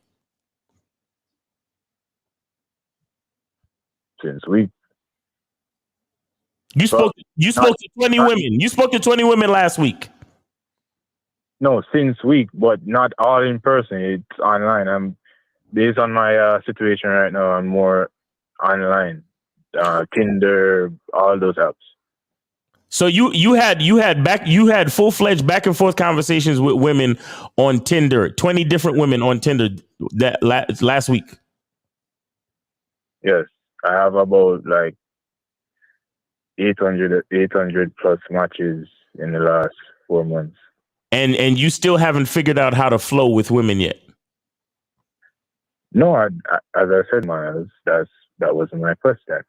Since week. You spoke to 20 women. You spoke to 20 women last week. No, since week, but not all in person. It's online. I'm based on my situation right now. I'm more online, Tinder, all those apps. So you had full-fledged back and forth conversations with women on Tinder, 20 different women on Tinder that last week. Yes, I have about like 800 plus matches in the last 4 months. And you still haven't figured out how to flow with women yet? No, as I said, man, that wasn't my question.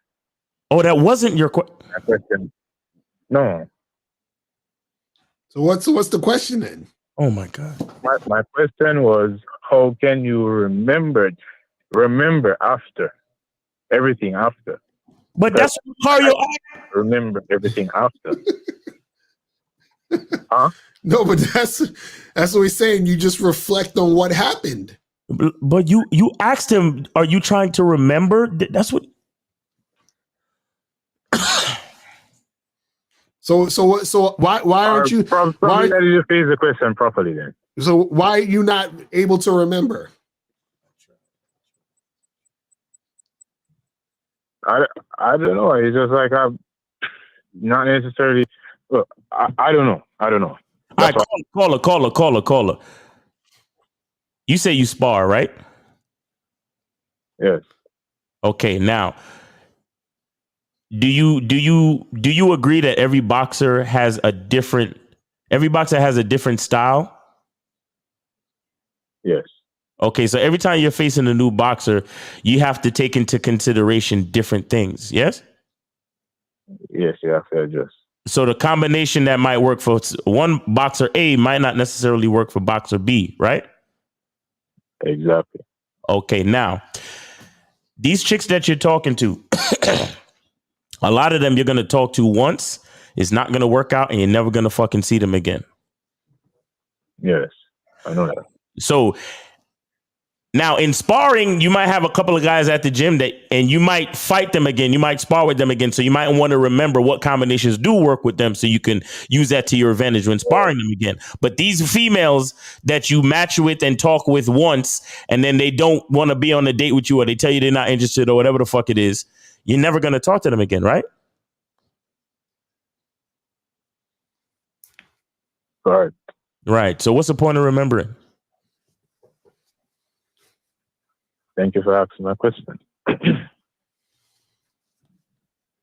Oh, that wasn't your question. No. So what's the question then? Oh my God. My question was, how can you remember after everything after? But that's how you remember everything after. Huh? No, but that's what we're saying. You just reflect on what happened. But you asked him, are you trying to remember? That's what. So why aren't you? Why did you phrase the question properly then? So why are you not able to remember? I don't know. It's just like I'm not necessarily. Look, I don't know. All right, caller. You say you spar, right? Yes. Okay, now do you agree that every boxer has a different style? Yes. Okay, so every time you're facing a new boxer, you have to take into consideration different things, yes? Yes, you have to adjust. So the combination that might work for one boxer A might not necessarily work for boxer B, right? Exactly. Okay, now, these chicks that you're talking to, a lot of them you're going to talk to once, it's not going to work out, and you're never going to fucking see them again. Yes, I know that. So Now, in sparring, you might have a couple of guys at the gym and you might fight them again. You might spar with them again. So you might want to remember what combinations do work with them so you can use that to your advantage when sparring them again. But these females that you match with and talk with once, and then they don't want to be on a date with you, or they tell you they're not interested, or whatever the fuck it is, you're never going to talk to them again, right? Right. Right. So what's the point of remembering? Thank you for asking my question.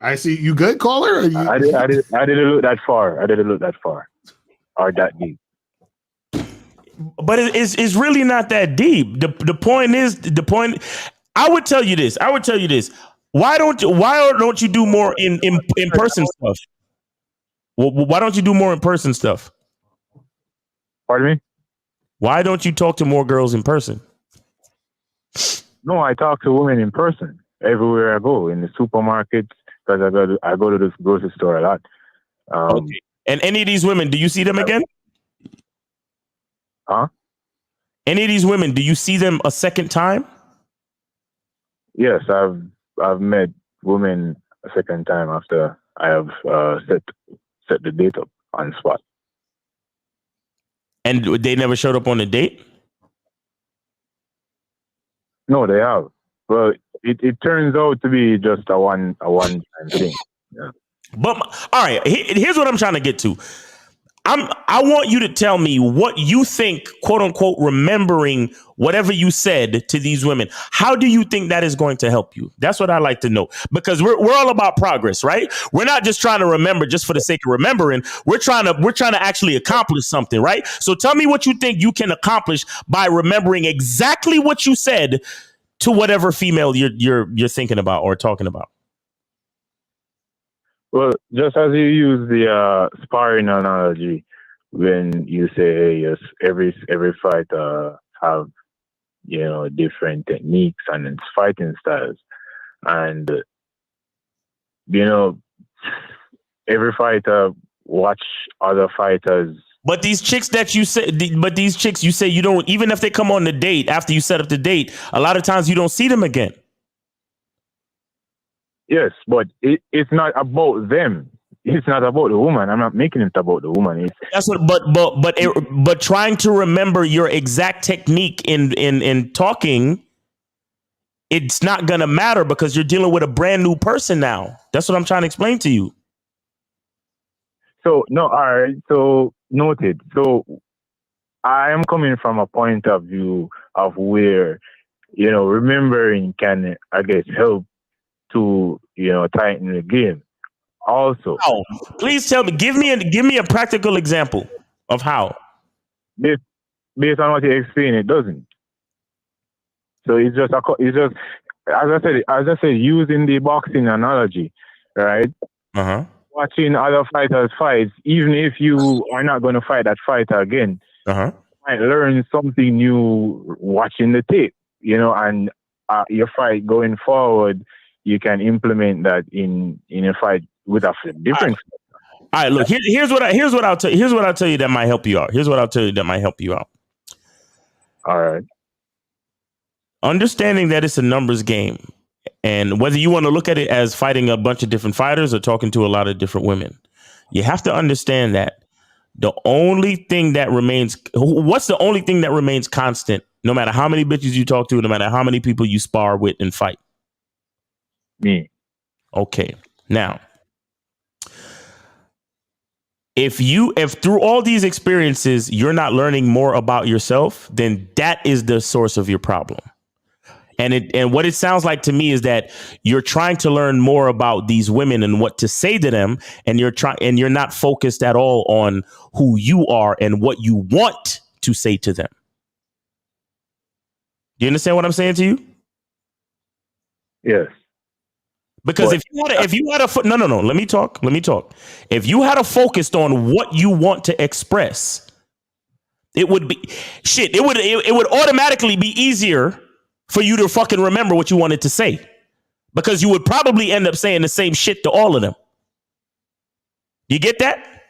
I see. You good, caller? Or you... I didn't look that far. Or that deep. But it's really not that deep. The point is, I would tell you this. Why don't you do more in person stuff? Why don't you do more in person stuff? Pardon me? Why don't you talk to more girls in person? No, I talk to women in person everywhere I go, in the supermarkets, because I go to this grocery store a lot. Okay. And any of these women, do you see them again? Huh? Any of these women, do you see them a second time? Yes, I've met women a second time after I have set the date up on spot. And they never showed up on a date? No, they have. Well, it turns out to be just a one-time thing. Yeah. But all right, here's what I'm trying to get to. I want you to tell me what you think, quote unquote, remembering whatever you said to these women. How do you think that is going to help you? That's what I like to know, because we're all about progress, right? We're not just trying to remember just for the sake of remembering. We're trying to actually accomplish something, right? So tell me what you think you can accomplish by remembering exactly what you said to whatever female you're thinking about or talking about. Well, just as you use the sparring analogy, when you say, hey, yes, every fighter have, different techniques and fighting styles, and every fighter watch other fighters. But these chicks you say you don't, even if they come on the date after you set up the date, a lot of times you don't see them again. Yes, but it's not about them. It's not about the woman. I'm not making it about the woman. But trying to remember your exact technique in talking, it's not gonna matter because you're dealing with a brand new person now. That's what I'm trying to explain to you. So no, all right. So noted. So I am coming from a point of view of where remembering can, I guess, help to tighten the game. Also, please tell me, give me a practical example of how. Based on what you explain, it doesn't. So it's just as I said, using the boxing analogy, right? Watching other fighters fight, even if you are not going to fight that fighter again, you might learn something new watching the tape, and your fight going forward, you can implement that in a fight with a different. All right, look, here's what I'll tell you that might help you out. All right. Understanding that it's a numbers game, and whether you want to look at it as fighting a bunch of different fighters or talking to a lot of different women, you have to understand that the only thing that remains constant, no matter how many bitches you talk to, no matter how many people you spar with and fight? Me. Okay. Now, if through all these experiences, you're not learning more about yourself, then that is the source of your problem. And what it sounds like to me is that you're trying to learn more about these women and what to say to them, and you're not focused at all on who you are and what you want to say to them. Do you understand what I'm saying to you? Yes. Because if you had let me talk. If you had a focused on what you want to express, it would automatically be easier for you to fucking remember what you wanted to say, because you would probably end up saying the same shit to all of them. You get that?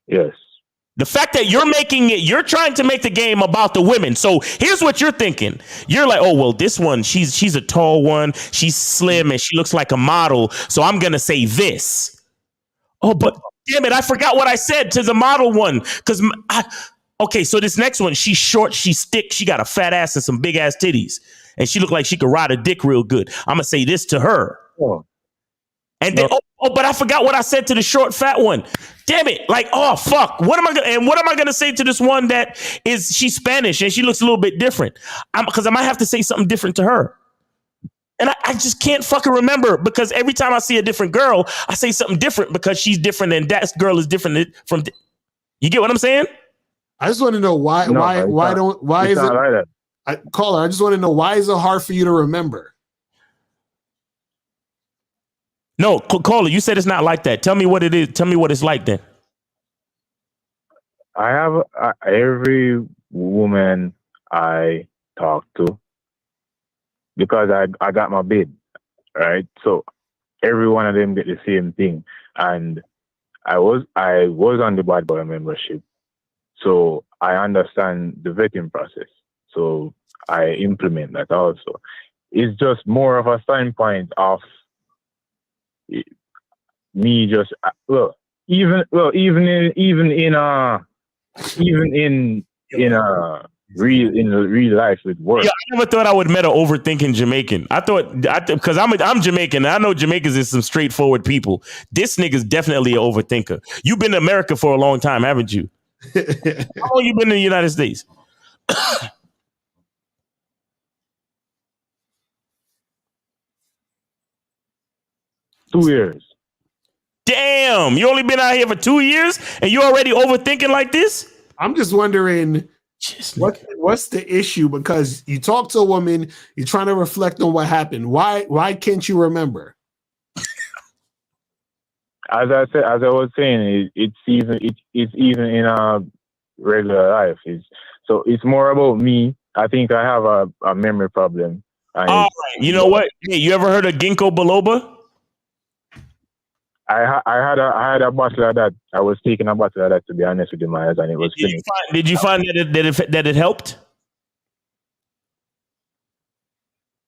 Yes. The fact that you're trying to make the game about the women. So here's what you're thinking. You're like, oh, well, this one, she's a tall one. She's slim and she looks like a model. So I'm going to say this. Oh, but damn it. I forgot what I said to the model one. Okay, so this next one, she's short, she's thick. She got a fat ass and some big ass titties. And she looked like she could ride a dick real good. I'm going to say this to her. Oh. And then, but I forgot what I said to the short, fat one. Damn it! Like, oh fuck! What am I gonna say to this one that she's Spanish and she looks a little bit different? Because I might have to say something different to her, and I just can't fucking remember because every time I see a different girl, I say something different because she's different and that girl is different from. You get what I'm saying? I just want to know why is it? Caller, I just want to know why is it hard for you to remember? No, caller, you said it's not like that. Tell me what it is. Tell me what it's like then. I have every woman I talk to because I got my bid, right? So every one of them get the same thing, and I was on the bad boy membership, so I understand the vetting process. So I implement that also. It's just more of a standpoint of me just even in real life with work. Yeah, I never thought I would met an overthinking Jamaican. I thought because I'm Jamaican and I know Jamaicans is some straightforward people. This nigga's definitely an overthinker. You've been to America for a long time, haven't you? How long you been in the United States? 2 years. Damn, you only been out here for 2 years and you already overthinking like this? I'm just wondering what's the issue? Because you talk to a woman, you're trying to reflect on what happened. Why can't you remember? As I was saying, it's even in our regular life. It's more about me. I think I have a memory problem. All right. You know what? Hey, you ever heard of ginkgo biloba? I had a bottle of that. I was taking a bottle of that, to be honest with you, Myers, and it was finished. Did you find that it helped?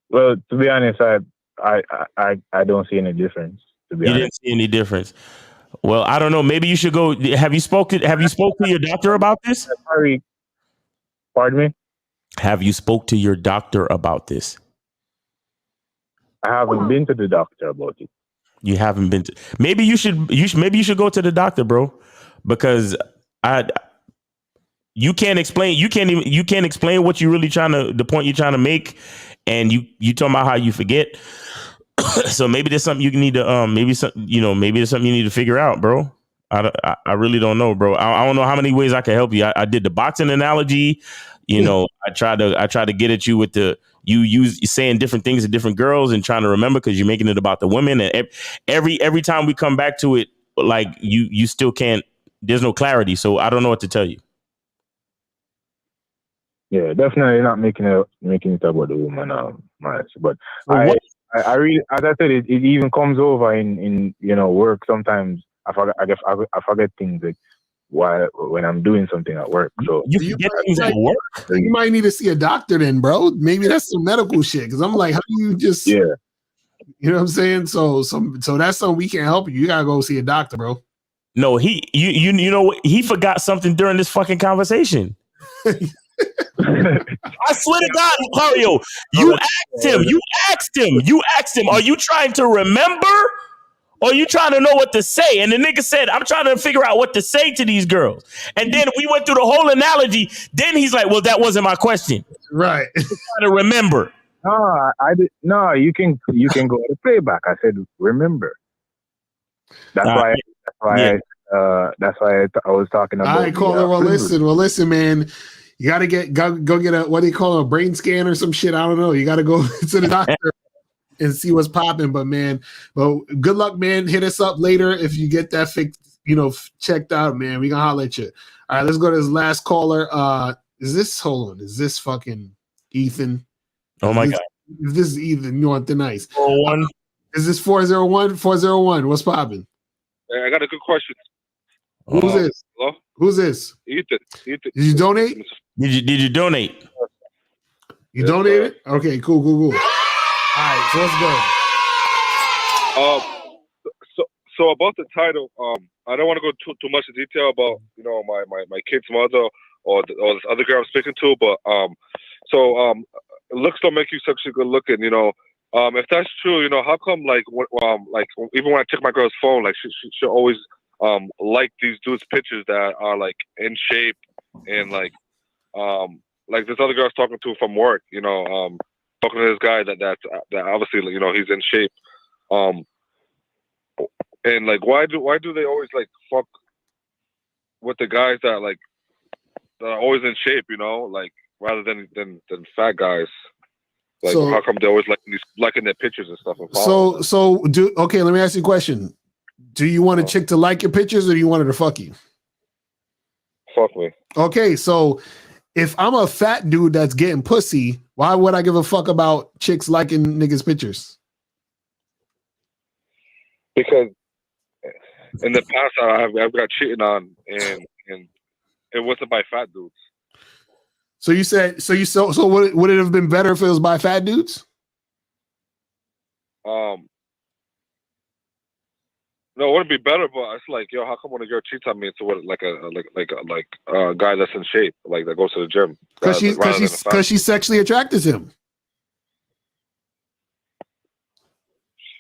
Well, to be honest, I don't see any difference. To be honest, you didn't see any difference. Well, I don't know. Maybe you should go. Have you spoke to your doctor about this? Sorry. Pardon me? Have you spoke to your doctor about this? I haven't been to the doctor about it. You haven't been to. Maybe you should go to the doctor, bro, because you can't explain what you really the point you're trying to make, and you talking about how you forget. So maybe there's something you need to maybe there's something you need to figure out, bro. I really don't know, bro. I don't know how many ways I can help you. I did the boxing analogy. I tried to get at you with you saying different things to different girls and trying to remember because you're making it about the women. And every time we come back to it, like you still can't. There's no clarity, so I don't know what to tell you. Yeah, definitely not making it about the woman, but I really, as I said, it even comes over in work. Sometimes I forget things like when I'm doing something at work. So you might need to see a doctor then, bro. Maybe that's some medical shit. Because I'm like, how do you just you know what I'm saying? So that's something we can't help you. You gotta go see a doctor, bro. No, he forgot something during this fucking conversation. I swear to God, Mario, you asked him, are you trying to remember or are you trying to know what to say? And the nigga said, I'm trying to figure out what to say to these girls. And then we went through the whole analogy. Then he's like, well, that wasn't my question. Right. I'm trying to remember. No, I did. No, you can go to playback. I said, remember. That's why I was talking about. All right, caller. Well, listen, man. You got to go get a, what do you call it, a brain scan or some shit? I don't know. You got to go to the doctor and see what's popping. But man, good luck, man. Hit us up later if you get that fixed, checked out, man. We gonna holler at you. All right, let's go to this last caller. Is this fucking Ethan? Oh my God. If this is Ethan, you want the nice. 401. Is this 401? 401. What's popping? I got a good question. Who's this? Hello? Who's this? Ethan. Did you donate? Did you donate? You donated? Okay, cool. All right, so let's go. So about the title, I don't want to go too much in detail about my kid's mother or this other girl I'm speaking to, but looks don't make you sexually good looking. If that's true, how come like even when I check my girl's phone, like she always like these dudes' pictures that are like in shape and like this other girl I was talking to from work, talking to this guy that obviously he's in shape, and like why do they always like fuck with the guys that are always in shape, like rather than fat guys? Like how come they're always liking their pictures and stuff? And okay, let me ask you a question. Do you want a chick to like your pictures or do you want her to fuck you? Fuck me. Okay, so if I'm a fat dude that's getting pussy, why would I give a fuck about chicks liking niggas' pictures? Because in the past I've got cheated on and it wasn't by fat dudes. So you said so would it have been better if it was by fat dudes? No, it wouldn't be better, but it's like, how come when a girl cheats on me, it's like a guy that's in shape, like that goes to the gym? Because she's sexually attracted to him.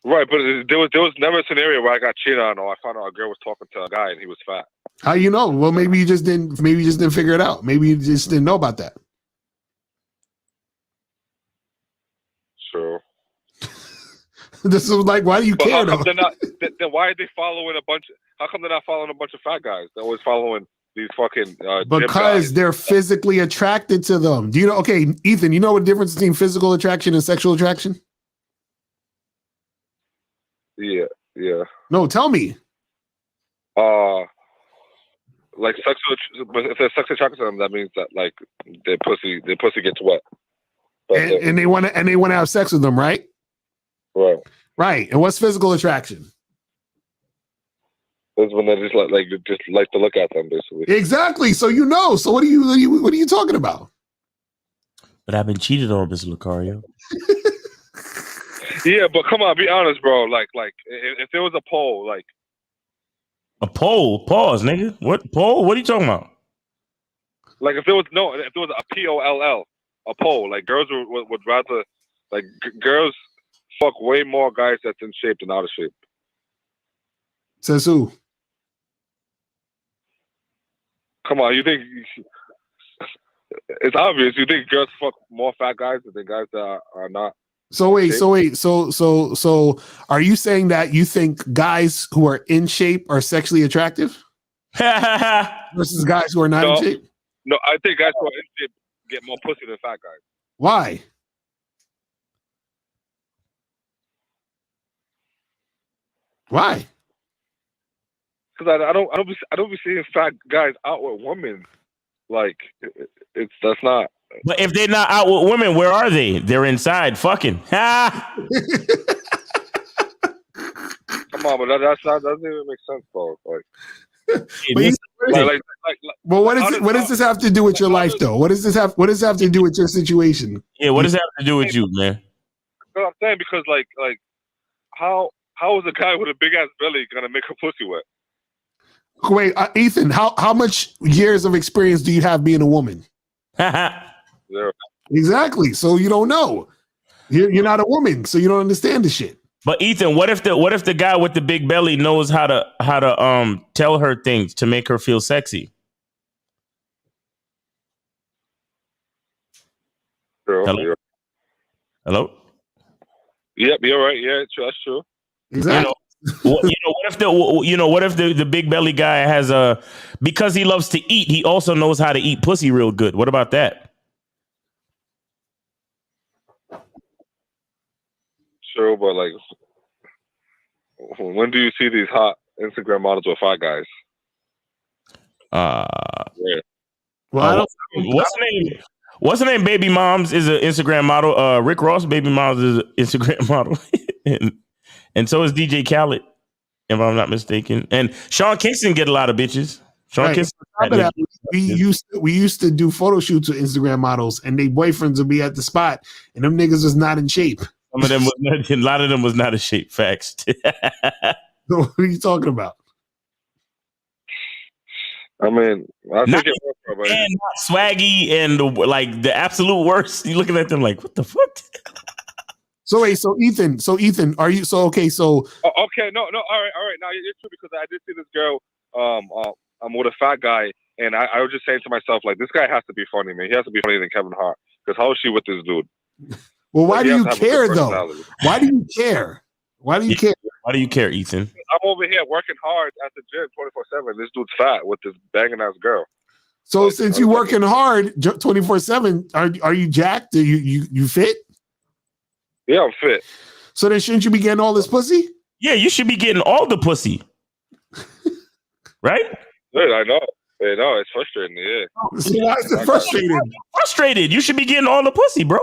Right, but there was never a scenario where I got cheated on or I found out a girl was talking to a guy and he was fat. How you know? Well, maybe you just didn't figure it out. Maybe you just didn't know about that. Sure. This was like, why do you care? How come then why are they following how come they're not following a bunch of fat guys? They're always following these fucking because they're physically attracted to them. Do you know? Okay, Ethan, you know what the difference between physical attraction and sexual attraction? Yeah. No, tell me. Like if they're sexually attracted to them, that means that like their pussy gets wet. And they want to have sex with them, right? Right. And what's physical attraction? That's when they just like to look at them, basically. Exactly. So So what are you talking about? But I've been cheated on, Mr. Lucario. Yeah, but come on, be honest, bro. Like if there was a poll, like a poll, pause, nigga. What poll? What are you talking about? Like if there was a POLL, a poll, like girls would rather girls fuck way more guys that's in shape than out of shape. Says who? Come on, you think it's obvious? You think girls fuck more fat guys than guys that are not? So are you saying that you think guys who are in shape are sexually attractive versus guys who are not in shape? No, I think guys who are in shape get more pussy than fat guys. Why? Why? Because I don't be seeing fat guys out with women. Like that's not. But if they're not out with women, where are they? They're inside fucking. Come on, but that doesn't even make sense, though. What does this have to do with your life, though? What does this have to do with your situation? Yeah, what does that have to do with you, man? What I'm saying, because how is a guy with a big ass belly gonna make a pussy wet? Wait, Ethan, how much years of experience do you have being a woman? Zero. Exactly. So you don't know. You're not a woman, so you don't understand the shit. But Ethan, what if the guy with the big belly knows how to tell her things to make her feel sexy? Hello? Hello? Yep, you're right. Yeah, that's true. Exactly. What if the big belly guy has because he loves to eat, he also knows how to eat pussy real good. What about that? Sure, but when do you see these hot Instagram models with fat guys? Well, what's the name? Baby Moms is an Instagram model. Rick Ross, Baby Moms is an Instagram model, and so is DJ Khaled. if I'm not mistaken. And Sean Kingston get a lot of bitches. Sean Right. Kingston. On top of that, we used to do photo shoots with Instagram models, and their boyfriends would be at the spot, and them niggas was not in shape. Some of them was not, a lot of them was not in shape. Facts. So what are you talking about? I mean, I think it worked, and swaggy and like the absolute worst. You looking at them like, what the fuck? So wait, so Ethan, are you okay? So okay, no, all right. Now it's true because I did see this girl. I'm with a fat guy, and I was just saying to myself, like, this guy has to be funny, man. He has to be funnier than Kevin Hart. Because how is she with this dude? Well, why Like, do he you has to have a good care though? personality. Why do you care? Why do you care? Why do you care, Ethan? I'm over here working hard at the gym 24/7. This dude's fat with this banging ass girl. So since you working hard 24/7, are you jacked? Are you fit? Yeah, I'm fit. So then shouldn't you be getting all this pussy? Yeah, you should be getting all the pussy. Right? Good, I know. It's frustrating. Yeah. So why is it frustrating? Frustrated. You should be getting all the pussy, bro.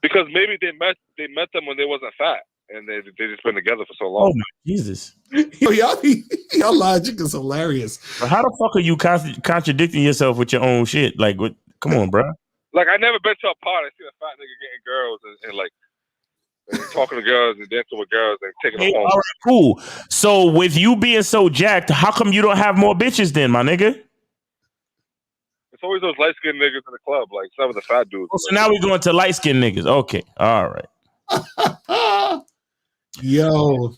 Because maybe they met them when they wasn't fat, and they just been together for so long. Oh my Jesus! Yo, y'all logic is hilarious. But how the fuck are you contradicting yourself with your own shit? Like, what? Come on, bro. Like, I never been to a party. I seen a fat nigga getting girls and like and talking to girls and dancing with girls and taking them home. All right, cool. So with you being so jacked, how come you don't have more bitches then, my nigga? It's always those light skinned niggas in the club, like some of the fat dudes. Oh, so now we're going to light skinned niggas. Okay, all right. Yo,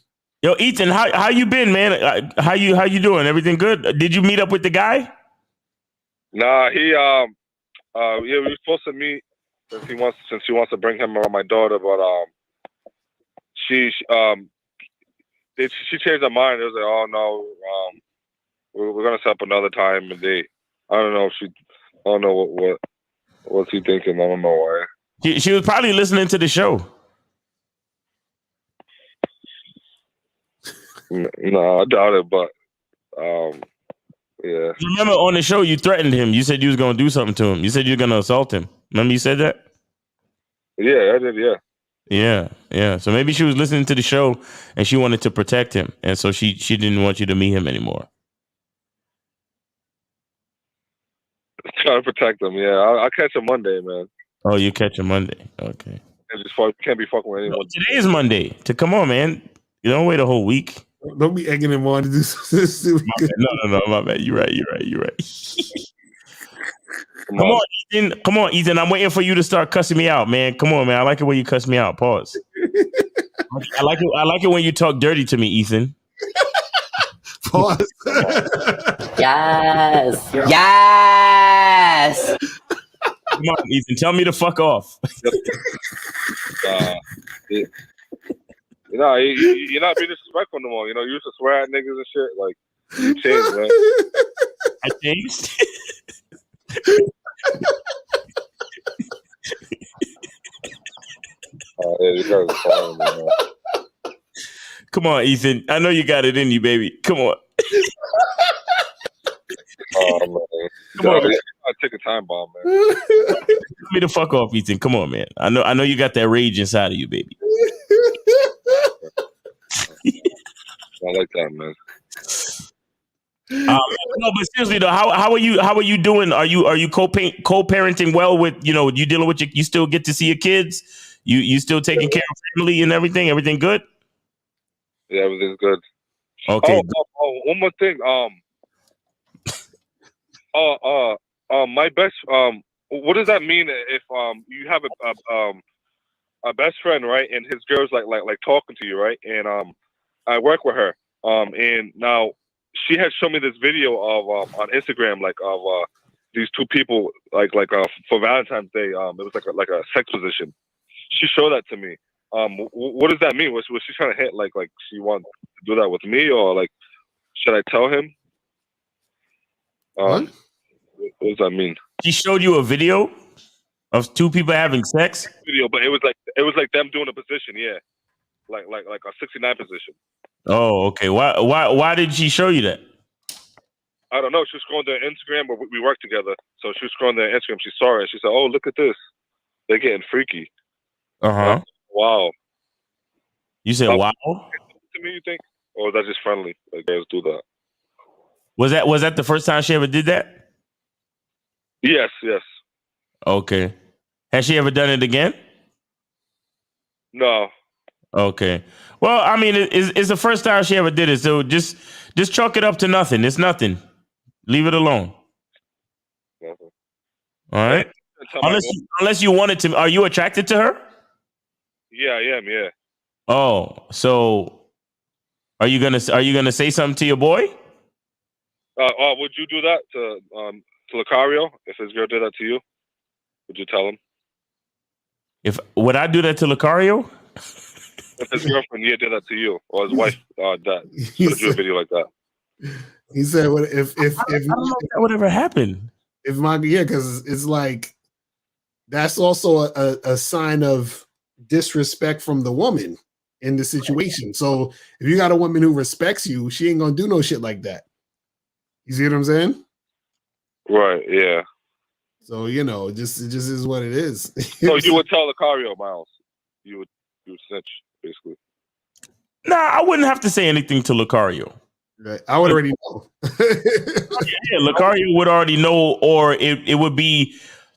Ethan, how you been, man? How you doing? Everything good? Did you meet up with the guy? Nah, he we were supposed to meet since he wants to bring him around my daughter, but she changed her mind. It was like, oh no, we're gonna set up another time and date. I don't know what's he thinking. I don't know why. She was probably listening to the show. No, I doubt it, but yeah. Remember on the show you threatened him. You said you was gonna do something to him. You said you were gonna assault him. Remember you said that? Yeah, I did. Yeah. Yeah. So maybe she was listening to the show and she wanted to protect him, and so she didn't want you to meet him anymore. Trying to protect him. Yeah, I'll catch him Monday, man. Oh, you catch him Monday. Okay. And just can't be fucking with anyone. No, today is Monday. Come on, man. You don't wait a whole week. Don't be egging him on to do this. No, my bad. You're right. Come on, Ethan. I'm waiting for you to start cussing me out, man. Come on, man. I like it when you cuss me out. Pause. I like it when you talk dirty to me, Ethan. Pause. Yes. Come on, Ethan. Tell me to fuck off. You're not being disrespectful no more. You know, you used to swear at niggas and shit. Like, you changed, man. I changed. Yeah, you guys are fine, man. Come on, Ethan. I know you got it in you, baby. Come on. Oh, man. Come on. I take a time bomb, man. Tell me to fuck off, Ethan. Come on, man. I know you got that rage inside of you, baby. I like that, man. No, but seriously though, how are you doing? Are you co-parenting well with, you dealing with you still get to see your kids? You still taking care of family and everything? Everything good? Yeah, everything's good. Okay. One more thing. My best. What does that mean if you have a best friend, right? And his girl's like talking to you, right? And I work with her. And now she had shown me this video of on Instagram, like of these two people, like for Valentine's Day. It was like a sex position. She showed that to me. What does that mean? Was she trying to hit like she wanted to do that with me, or like should I tell him? What does that mean? She showed you a video of two people having sex. Video, but it was like them doing a position, yeah, like a 69 position. Oh, okay. Why did she show you that? I don't know. She was scrolling their Instagram, but we work together. So she was scrolling their Instagram. She saw it. She said, "Oh, look at this. They're getting freaky." Uh-huh. Wow. You said wow? to me? You think, or is that just friendly? Like girls do that. Was that the first time she ever did that? Yes. Okay. Has she ever done it again? No. Okay. Well, I mean, it's the first time she ever did it, so just chalk it up to nothing. It's nothing. Leave it alone. Nothing. All right. Unless you wanted to. Are you attracted to her? Yeah, I am. Yeah. Oh, so are you gonna say something to your boy? Would you do that to Lucario if his girl did that to you? Would you tell him? Would I do that to Lucario? If his girlfriend did that to you, or his wife that do a video like that. He said, "What if I don't know if that would ever happen? Because it's like that's also a sign of disrespect from the woman in the situation. So if you got a woman who respects you, she ain't gonna do no shit like that. You see what I'm saying? Right. Yeah. So it just is what it is. So you would tell Lucario, Miles. You would snitch, basically. Nah, I wouldn't have to say anything to Lucario. Right. I would already know. Yeah, Lucario would already know, or it would be.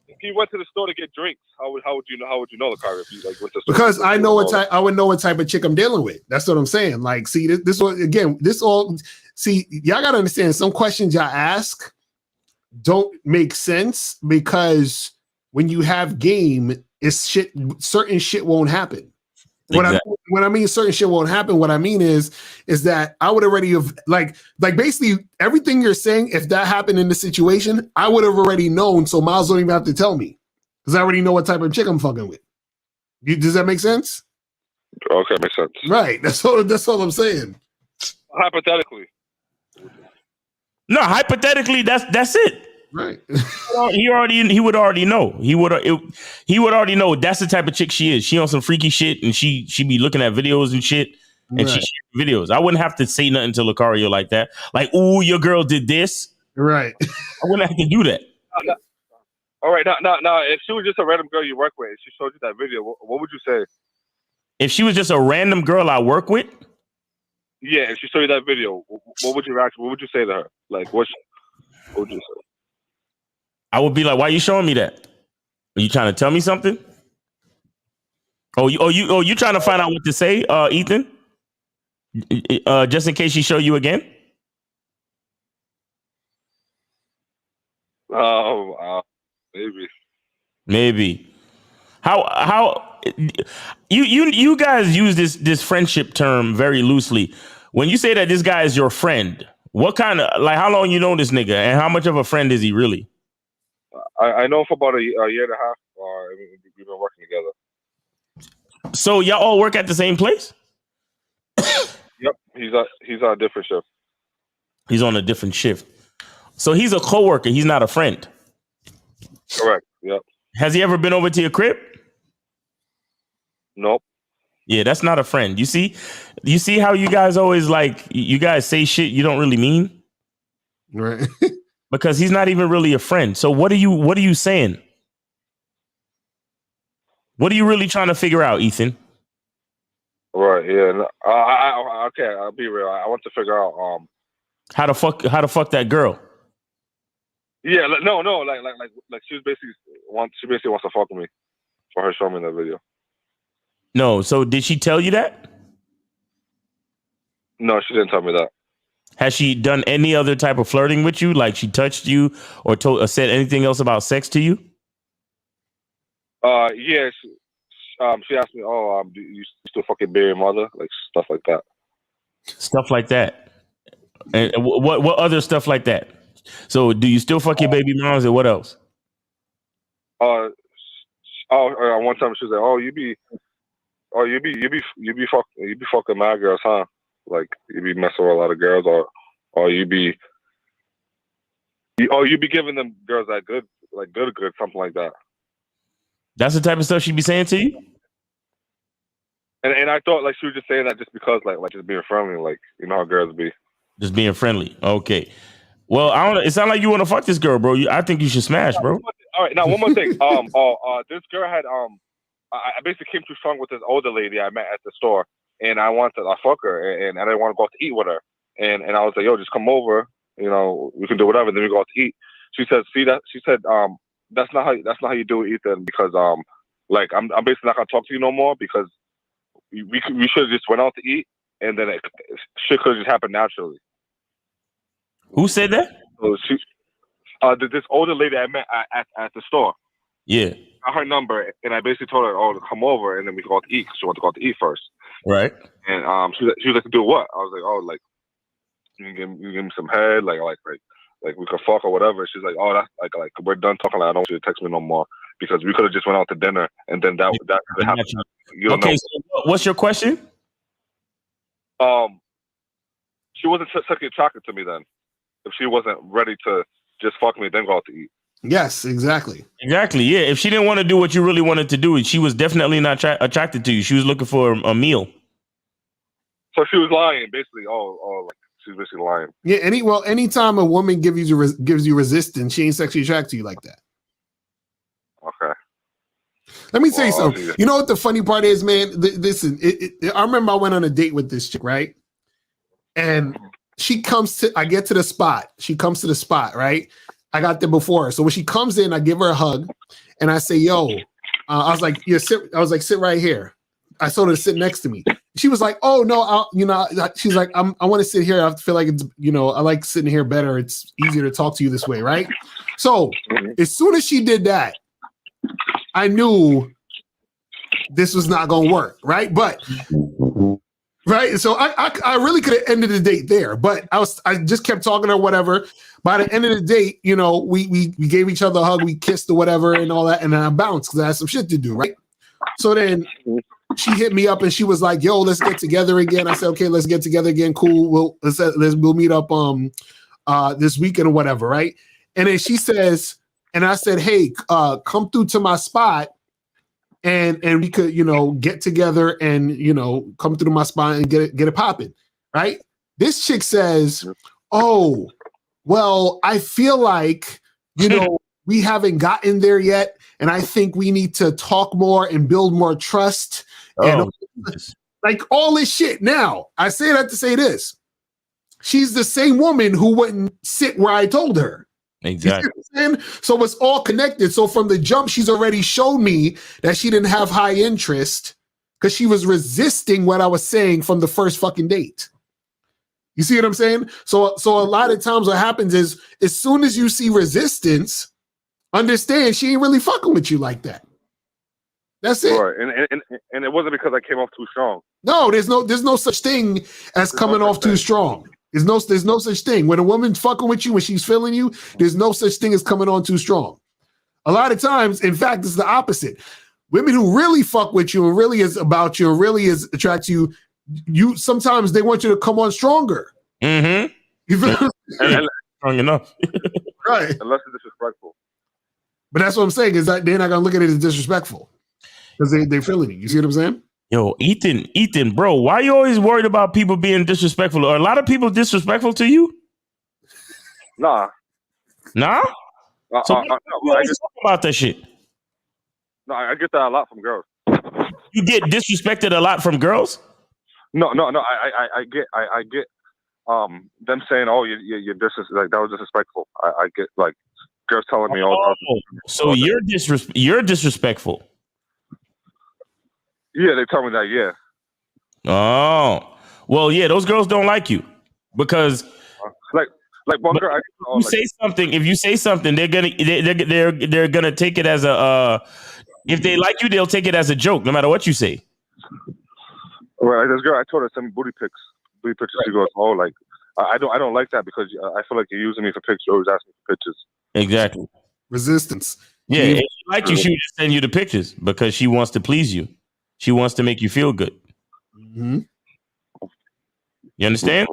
If he went to the store to get drinks, how would you know? How would you know Lucario if he went to the store? Because I know I would know what type of chick I'm dealing with. That's what I'm saying. Like, see, y'all gotta understand some questions y'all ask don't make sense because when you have game, certain shit won't happen. Exactly. When I mean certain shit won't happen, what I mean is that I would already have like basically everything you're saying. If that happened in the situation, I would have already known. So Miles don't even have to tell me because I already know what type of chick I'm fucking with. Does that make sense? Okay, makes sense. Right. That's all I'm saying. Hypothetically. No, hypothetically, that's it. Right. He would already know. He would already know that's the type of chick she is. She on some freaky shit, and she be looking at videos and shit, and she shares videos. I wouldn't have to say nothing to Lucario like that. Like, ooh, your girl did this. Right. I wouldn't have to do that. All right. Now, if she was just a random girl you work with, and she showed you that video, what would you say? If she was just a random girl I work with? Yeah, if she showed you that video, what would you react? What would you say to her? Like, what would you say? I would be like, "Why are you showing me that? Are you trying to tell me something? You trying to find out what to say, Ethan? Just in case she show you again." Maybe. How you guys use this friendship term very loosely. When you say that this guy is your friend, what kind of how long you know this nigga, and how much of a friend is he really? I know him for about a year and a half. We've been working together. So y'all all work at the same place? Yep, he's on a different shift. He's on a different shift. So he's a coworker. He's not a friend. Correct. Yep. Has he ever been over to your crib? Nope. Yeah, that's not a friend. You see how you guys always you guys say shit you don't really mean? Right. Because he's not even really a friend. So what are you saying? What are you really trying to figure out, Ethan? Right. Yeah. No, okay. I'll be real. I want to figure out how to fuck that girl. Yeah. No. Like she basically wants to fuck me for her showing me that video. No. So did she tell you that? No, she didn't tell me that. Has she done any other type of flirting with you? Like she touched you or said anything else about sex to you? Yeah. She asked me, do you still fucking bury your mother? Like stuff like that. Stuff like that. And what other stuff like that? So do you still fuck your baby moms and what else? One time she was like, you be fucking mad girls, huh? Like you be messing with a lot of girls, or you be giving them girls that good, something like that. That's the type of stuff she be saying to you. And I thought she was just saying that just because like just being friendly, like you know how girls be. Just being friendly. Okay. Well, I don't. It sounds like you want to fuck this girl, bro. I think you should smash, bro. All right. Now one more thing. This girl had I basically came too strong with this older lady I met at the store. and I wanted to fuck her, and I didn't want to go out to eat with her, and I was like, yo, just come over, you know, we can do whatever, then we go out to eat. She said, that's not how you do it, Ethan, because like I'm basically not gonna talk to you no more because we should have just went out to eat, and then shit could have just happened naturally. Who said that? So she, this older lady I met at the store. Yeah. Got her number, and I basically told her, "Oh, to come over, and then we go out to eat." Cause she wanted to go out to eat first. Right. And she was like, "To do what?" I was like, "Oh, like you can give me some head, like we could fuck or whatever." She's like, "Oh, that's like we're done talking. Like, I don't want you to text me no more because we could have just went out to dinner, and then that could happen." Okay, so what's your question? She wasn't sexually attracted to me then. If she wasn't ready to just fuck me, then go out to eat. Yes, exactly. Exactly. Yeah. If she didn't want to do what you really wanted to do, she was definitely not attracted to you. She was looking for a meal. So she was lying, basically. Like she was basically lying. Yeah. Anytime a woman gives you resistance, she ain't sexually attracted to you like that. Okay. Let me tell you something. You know what the funny part is, man? Listen, I remember I went on a date with this chick, right? And I get to the spot. She comes to the spot, right? I got there before her. So when she comes in, I give her a hug and I say, yo, I was like, sit right here. I told her to sit next to me. She was like, oh no, she's like, I want to sit here. I feel like it's, I like sitting here better. It's easier to talk to you this way, right? So as soon as she did that, I knew this was not going to work, right? But right, so I really could have ended the date there, but I just kept talking to her, whatever. By the end of the date, we gave each other a hug, we kissed or whatever, and all that, and then I bounced because I had some shit to do, right? So then she hit me up and she was like, "Yo, let's get together again." I said, "Okay, let's get together again. Cool. We'll meet up this weekend or whatever, right?" And then she says, and I said, "Hey, come through to my spot." And we could, get together and, come through my spot and get it popping, right? This chick says, "Oh, well, I feel like, we haven't gotten there yet. And I think we need to talk more and build more trust." And like all this shit. Now, I say that to say this. She's the same woman who wouldn't sit where I told her. Exactly. So it's all connected. So from the jump, she's already shown me that she didn't have high interest because she was resisting what I was saying from the first fucking date. You see what I'm saying? So a lot of times what happens is as soon as you see resistance, understand she ain't really fucking with you like that. That's it. Right. And it wasn't because I came off too strong. No, there's no such thing as coming off too strong. There's no such thing. When a woman's fucking with you, when she's feeling you, there's no such thing as coming on too strong. A lot of times, in fact, it's the opposite. Women who really fuck with you and really is about you and really is attracted to you, sometimes they want you to come on stronger. Mm-hmm. You feel strong enough. Right. Unless it's disrespectful. But that's what I'm saying, is that they're not gonna look at it as disrespectful. Because they're feeling it. You see what I'm saying? Yo, Ethan, bro, why are you always worried about people being disrespectful? Are a lot of people disrespectful to you? Nah? So you always talk about that shit. No, I get that a lot from girls. You get disrespected a lot from girls? No. I get them saying, "Oh, you're like that was disrespectful." I get like girls telling me, "Oh, so you're disrespectful." Yeah, they tell me that. Yeah. Oh, well, yeah. Those girls don't like you because, like one girl. If you say something, they're gonna take it as a. If they like you, they'll take it as a joke, no matter what you say. Right. This girl, I told her to send me booty pics. She goes, "Oh, like I don't like that because I feel like you're using me for pictures. You always ask me for pictures." Exactly. Resistance. Yeah. If she liked you, she would just send you the pictures because she wants to please you. She wants to make you feel good. Mm-hmm. You understand?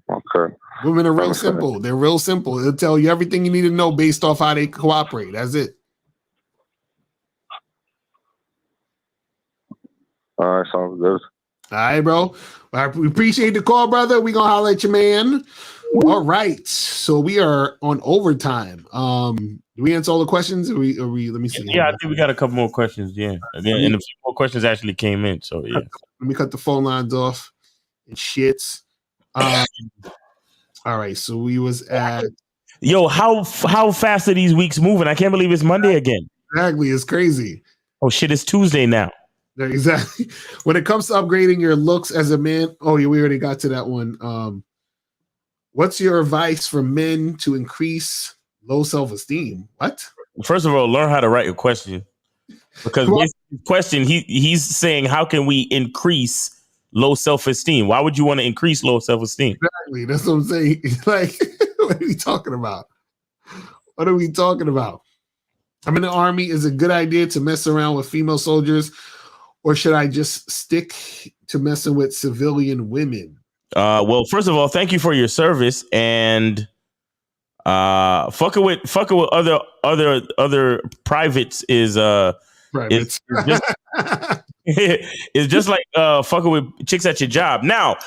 Okay. Women are real simple. They're real simple. They'll tell you everything you need to know based off how they cooperate. That's it. All right, sounds good. All right, bro. We appreciate the call, brother. We gonna holler at your man. All right, so we are on overtime. Do we answer all the questions? Or we? Let me see. Yeah, I think we got a couple more questions. Yeah, and a few more questions actually came in. So yeah, let me cut the phone lines off and shits. All right, so we was at. Yo, how fast are these weeks moving? I can't believe it's Monday again. Exactly, it's crazy. Oh shit, it's Tuesday now. Exactly. When it comes to upgrading your looks as a man, yeah, we already got to that one. What's your advice for men to increase low self-esteem? What? First of all, learn how to write a question. Because this question, he's saying, how can we increase low self-esteem? Why would you want to increase low self-esteem? Exactly. That's what I'm saying. Like, what are we talking about? What are we talking about? I'm in the Army. Is it a good idea to mess around with female soldiers, or should I just stick to messing with civilian women? Well, first of all, thank you for your service, and fucking with other privates is privates. It's just like fucking with chicks at your job. Now,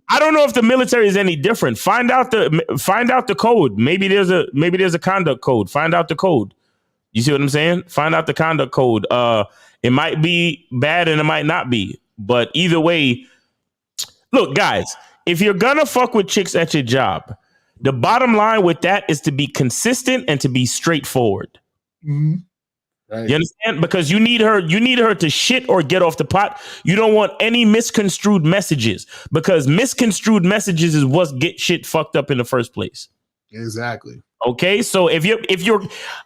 I don't know if the military is any different. Find out the code. Maybe there's a conduct code. Find out the code. You see what I'm saying? Find out the conduct code. It might be bad and it might not be, but either way, look, guys, if you're gonna fuck with chicks at your job, the bottom line with that is to be consistent and to be straightforward. Mm-hmm. Right. You understand? Because you need her to shit or get off the pot. You don't want any misconstrued messages, because misconstrued messages is what get shit fucked up in the first place. Exactly. Okay, so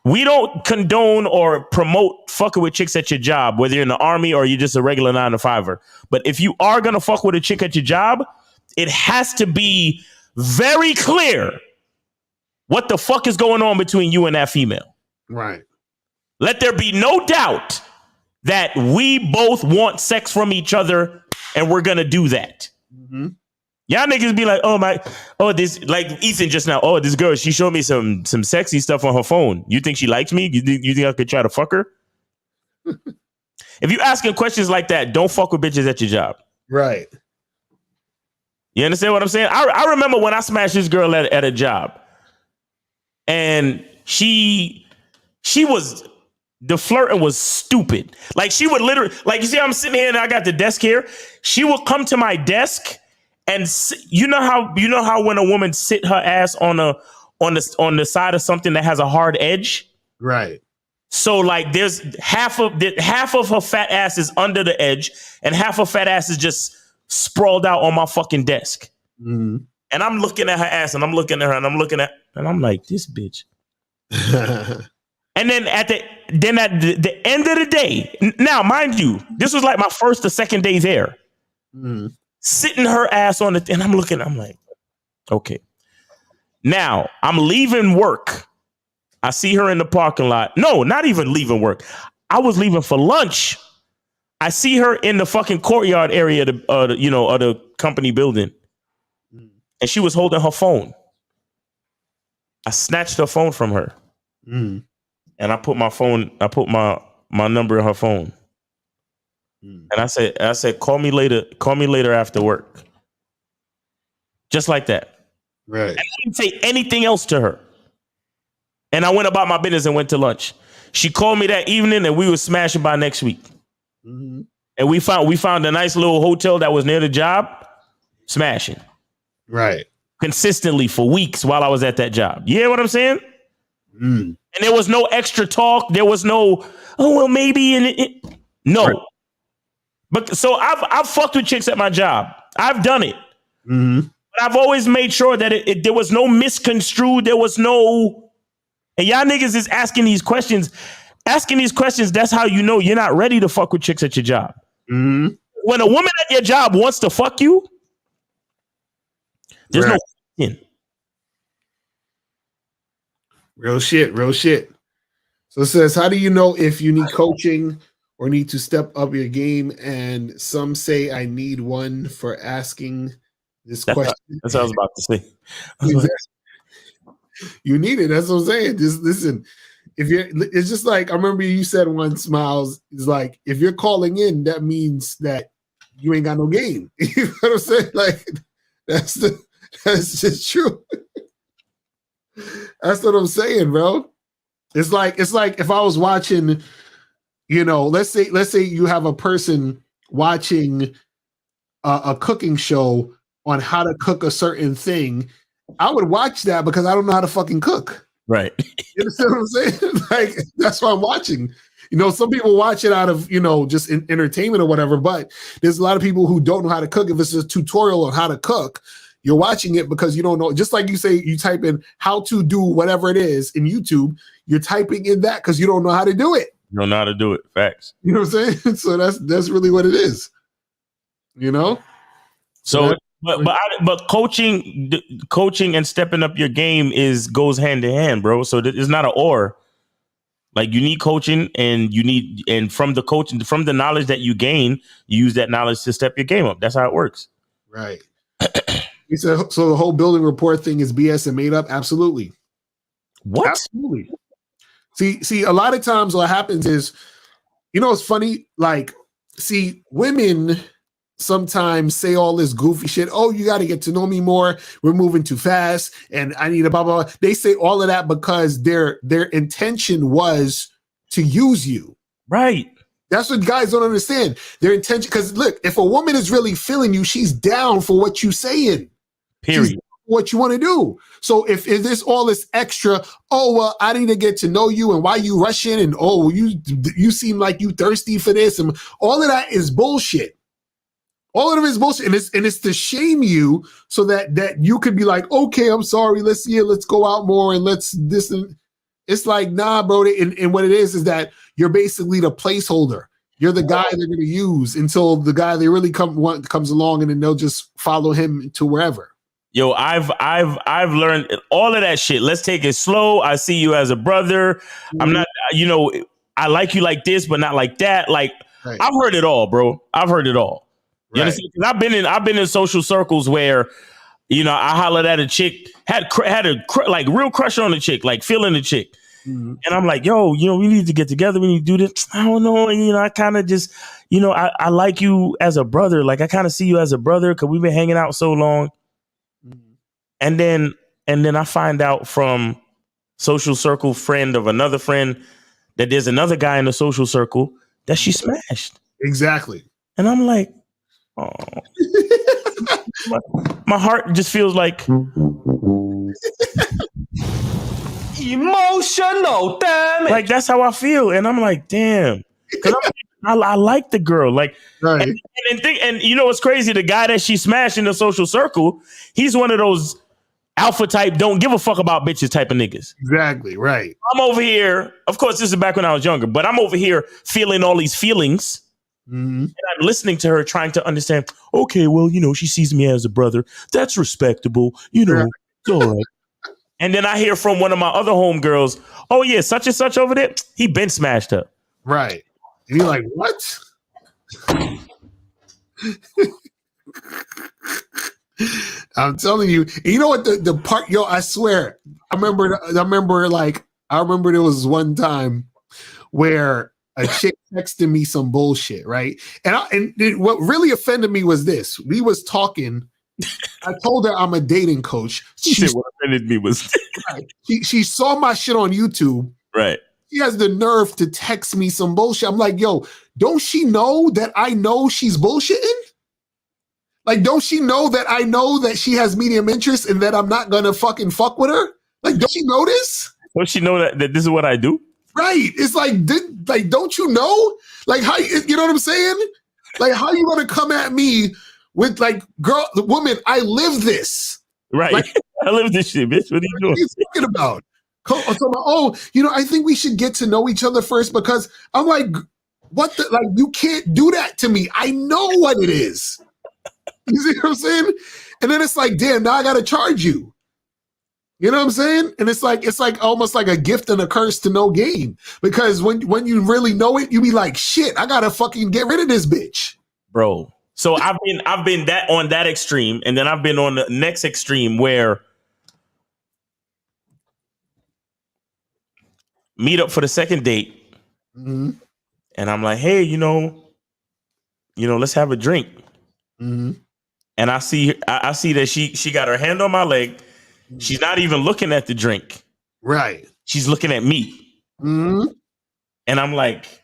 we don't condone or promote fucking with chicks at your job, whether you're in the Army or you're just a regular 9-to-5er. But if you are gonna fuck with a chick at your job, it has to be very clear what the fuck is going on between you and that female. Right. Let there be no doubt that we both want sex from each other, and we're gonna do that. Mm-hmm. Y'all niggas be like, this, like Ethan just now. This girl, she showed me some sexy stuff on her phone. You think she likes me? You think I could try to fuck her? If you asking questions like that, don't fuck with bitches at your job. Right. You understand what I'm saying? I remember when I smashed this girl at a job, and she was, the flirting was stupid. Like, she would literally, like, you see, I'm sitting here and I got the desk here. She would come to my desk. And you know how when a woman sit her ass on the side of something that has a hard edge, right? So like there's half of her fat ass is under the edge, and half her fat ass is just sprawled out on my fucking desk. Mm-hmm. And I'm looking at her ass, and I'm looking at her, and I'm like, this bitch. And then at the end of the day, now mind you, this was like my first or second day there. Mm-hmm. Sitting her ass on and I'm like, okay. Now I'm leaving work. I see her in the parking lot. No, not even leaving work. I was leaving for lunch. I see her in the fucking courtyard area of the company building. And she was holding her phone. I snatched her phone from her. Mm. And I put my number in her phone. And I said, call me later after work. Just like that. Right. And I didn't say anything else to her. And I went about my business and went to lunch. She called me that evening, and we were smashing by next week. Mm-hmm. And we found a nice little hotel that was near the job, smashing. Right. Consistently for weeks while I was at that job. You hear what I'm saying? Mm. And there was no extra talk. There was no, maybe. No. Right. But so I've fucked with chicks at my job. I've done it. Mm-hmm. But I've always made sure that there was no misconstrued. There was no. And y'all niggas is asking these questions. Asking these questions, that's how you know you're not ready to fuck with chicks at your job. Mm-hmm. When a woman at your job wants to fuck you, there's no question. Real shit. So it says, how do you know if you need coaching or need to step up your game? And some say I need one for asking this question. That's what I was about to say. You need it. That's what I'm saying. Just listen. It's just like, I remember you said once, Miles, it's like, if you're calling in, that means that you ain't got no game. You know what I'm saying? Like, That's just true. That's what I'm saying, bro. It's like if I was watching, you know, let's say you have a person watching a cooking show on how to cook a certain thing. I would watch that because I don't know how to fucking cook. Right. You understand what I'm saying? Like, that's why I'm watching. You know, some people watch it out of, you know, just entertainment or whatever, but there's a lot of people who don't know how to cook. If it's a tutorial on how to cook, you're watching it because you don't know. Just like you say, you type in how to do whatever it is in YouTube, you're typing in that because you don't know how to do it. You don't know how to do it. Facts. You know what I'm saying? So that's really what it is. You know? So but coaching and stepping up your game goes hand in hand, bro. So it's not an or. Like, you need coaching, and from the coaching, from the knowledge that you gain, you use that knowledge to step your game up. That's how it works. Right. He said, so the whole building report thing is BS and made up? Absolutely. What? Absolutely. See, a lot of times what happens is, you know, it's funny. Like, see, women sometimes say all this goofy shit. Oh, you got to get to know me more. We're moving too fast, and I need a blah, blah, blah. They say all of that because their intention was to use you. Right. That's what guys don't understand. Their intention, because look, if a woman is really feeling you, she's down for what you're saying. Period. What you want to do. So if there's all this extra, oh, well, I need to get to know you, and why you rushing, and oh, you seem like you thirsty for this, and all of that is bullshit. All of it is bullshit, and it's to shame you so that you could be like, okay, I'm sorry, let's go out more, and let's this. And it's like, nah, bro. And what it is that you're basically the placeholder. You're the guy they're going to use until the guy they really comes along, and then they'll just follow him to wherever. Yo, I've learned all of that shit. Let's take it slow. I see you as a brother. Mm-hmm. I'm not, you know, I like you like this, but not like that. Like, right. I've heard it all, bro. I've heard it all. You understand? 'Cause I've been in social circles where, you know, I hollered at a chick, had a like real crush on the chick, like feeling the chick. Mm-hmm. And I'm like, yo, you know, we need to get together. We need to do this. I don't know. And, you know, I kind of just, you know, I like you as a brother. Like, I kind of see you as a brother because we've been hanging out so long. And then I find out from social circle friend of another friend that there's another guy in the social circle that she smashed. Exactly. And I'm like, oh, my heart just feels like emotional damage. Like, that's how I feel. And I'm like, damn. I like the girl. Like, right. And you know what's crazy? The guy that she smashed in the social circle, he's one of those alpha type, don't give a fuck about bitches type of niggas. Exactly, right. I'm over here, of course, this is back when I was younger, but I'm over here feeling all these feelings. Mm-hmm. And I'm listening to her trying to understand, okay, well, you know, she sees me as a brother. That's respectable. You know, it's all right. And then I hear from one of my other homegirls, oh, yeah, such and such over there, he been smashed her. Right. And you're like, what? I'm telling you. You know what the part, yo, I swear, I remember there was one time where a chick texted me some bullshit, right? And what really offended me was this. We was talking. I told her I'm a dating coach. What offended me was she saw my shit on YouTube. Right. She has the nerve to text me some bullshit. I'm like, yo, don't she know that I know she's bullshitting? Like, don't she know that I know that she has medium interest and that I'm not gonna fucking fuck with her? Like, don't she know this? Don't she know that this is what I do? Right. It's like, don't you know? Like, how, you know what I'm saying? Like, how you gonna come at me with like, girl, woman, I live this. Right. Like, I live this shit, bitch. What are you doing? What are you talking about? Oh, you know, I think we should get to know each other first, because I'm like, what the, like, you can't do that to me. I know what it is. You see what I'm saying? And then it's like, damn, now I got to charge you. You know what I'm saying? And it's like almost like a gift and a curse to no gain, because when you really know it, you be like, shit, I got to fucking get rid of this bitch. Bro. So I've been that on that extreme, and then I've been on the next extreme where meet up for the second date. Mm-hmm. And I'm like, hey, you know, let's have a drink. Mm-hmm. and I see that she got her hand on my leg. She's not even looking at the drink. Right. She's looking at me. Mm-hmm. And I'm like,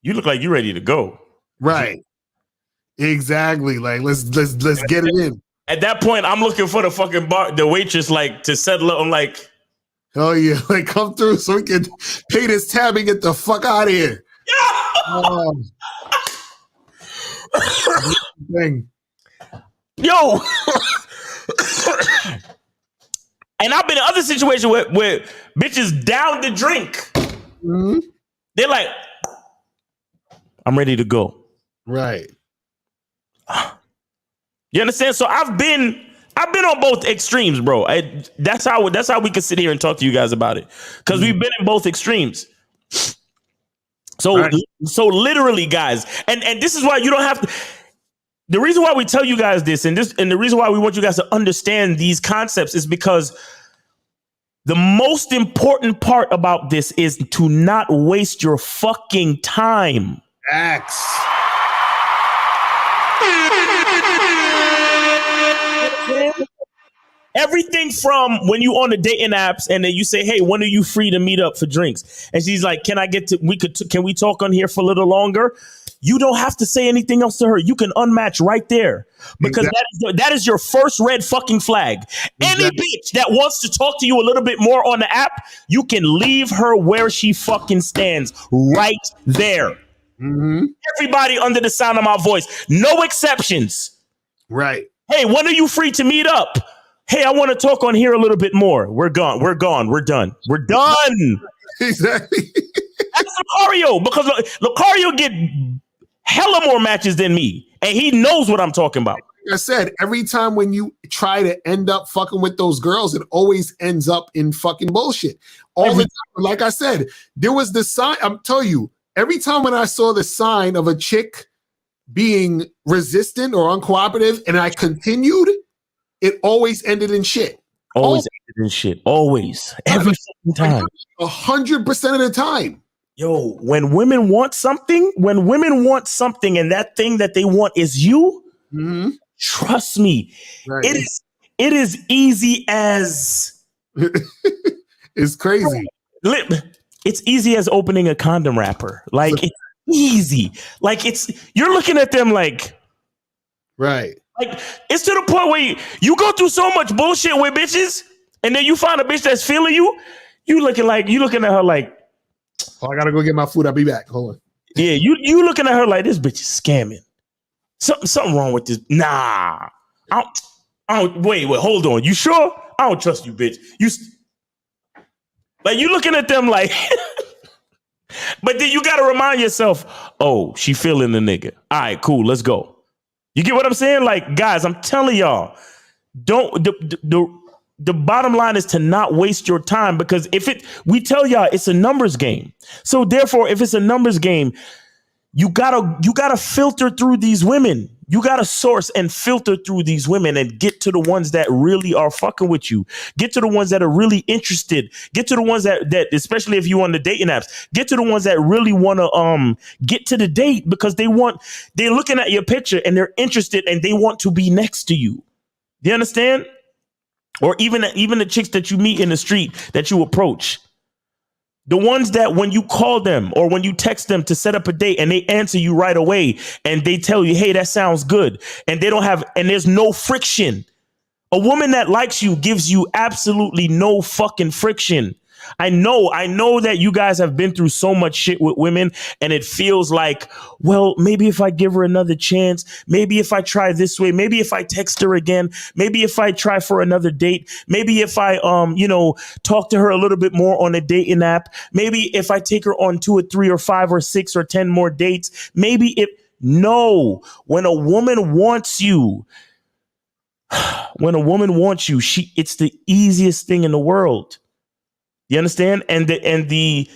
you look like you're ready to go. Right. Exactly. Like let's get it in. At that point, I'm looking for the waitress like to settle up. I'm like, oh yeah, like come through so we can pay this tab and get the fuck out of here. Thing. Yo. And I've been in other situations where bitches down the drink. Mm-hmm. They're like, I'm ready to go. Right. You understand? So I've been on both extremes, bro. That's how we can sit here and talk to you guys about it. Because we've been in both extremes. So literally, guys, and this is why you don't have to. The reason why we tell you guys this, and the reason why we want you guys to understand these concepts is because the most important part about this is to not waste your fucking time. Facts. Everything from when you on the dating apps and then you say, hey, when are you free to meet up for drinks? And she's like, can we talk on here for a little longer? You don't have to say anything else to her. You can unmatch right there because that is your first red fucking flag. Any bitch that wants to talk to you a little bit more on the app, you can leave her where she fucking stands right there. Mm-hmm. Everybody under the sound of my voice, no exceptions. Right. Hey, when are you free to meet up? Hey, I want to talk on here a little bit more. We're gone. We're done. We're done. Exactly. That's Lucario, because Lucario get hella more matches than me, and he knows what I'm talking about. Like I said, every time when you try to end up fucking with those girls, it always ends up in fucking bullshit. All the time. Like I said, there was the sign. I'm telling you, every time when I saw the sign of a chick being resistant or uncooperative, and I continued, it always ended in shit. Always ended in shit. Always. Every time. 100% of the time. Yo, when women want something, and that thing that they want is you, trust me, right. it is easy as it's crazy. It's easy as opening a condom wrapper. Like it's easy. Like you're looking at them like, right. Like it's to the point where you go through so much bullshit with bitches, and then you find a bitch that's feeling you. You looking at her like, oh, I gotta go get my food. I'll be back. Hold on. Yeah, you looking at her like this bitch is scamming. Something wrong with this. Nah, I don't. Wait, hold on. You sure? I don't trust you, bitch. You looking at them like. But then you gotta remind yourself, oh, she feeling the nigga. All right, cool. Let's go. You get what I'm saying? Like, guys, I'm telling y'all, the bottom line is to not waste your time, because we tell y'all it's a numbers game. So therefore, if it's a numbers game, you gotta filter through these women. You gotta source and filter through these women and get to the ones that really are fucking with you. Get to the ones that are really interested. Get to the ones that especially if you on the dating apps, get to the ones that really want to get to the date, because they're looking at your picture and they're interested and they want to be next to you. Do you understand? Or even the chicks that you meet in the street that you approach. The ones that when you call them or when you text them to set up a date and they answer you right away and they tell you, hey, that sounds good. And there's no friction. A woman that likes you gives you absolutely no fucking friction. I know that you guys have been through so much shit with women, and it feels like, well, maybe if I give her another chance, maybe if I try this way, maybe if I text her again, maybe if I try for another date, maybe if I, talk to her a little bit more on a dating app, maybe if I take her on 2 or 3 or 5 or 6 or 10 more dates, when a woman wants you, it's the easiest thing in the world. You understand? And the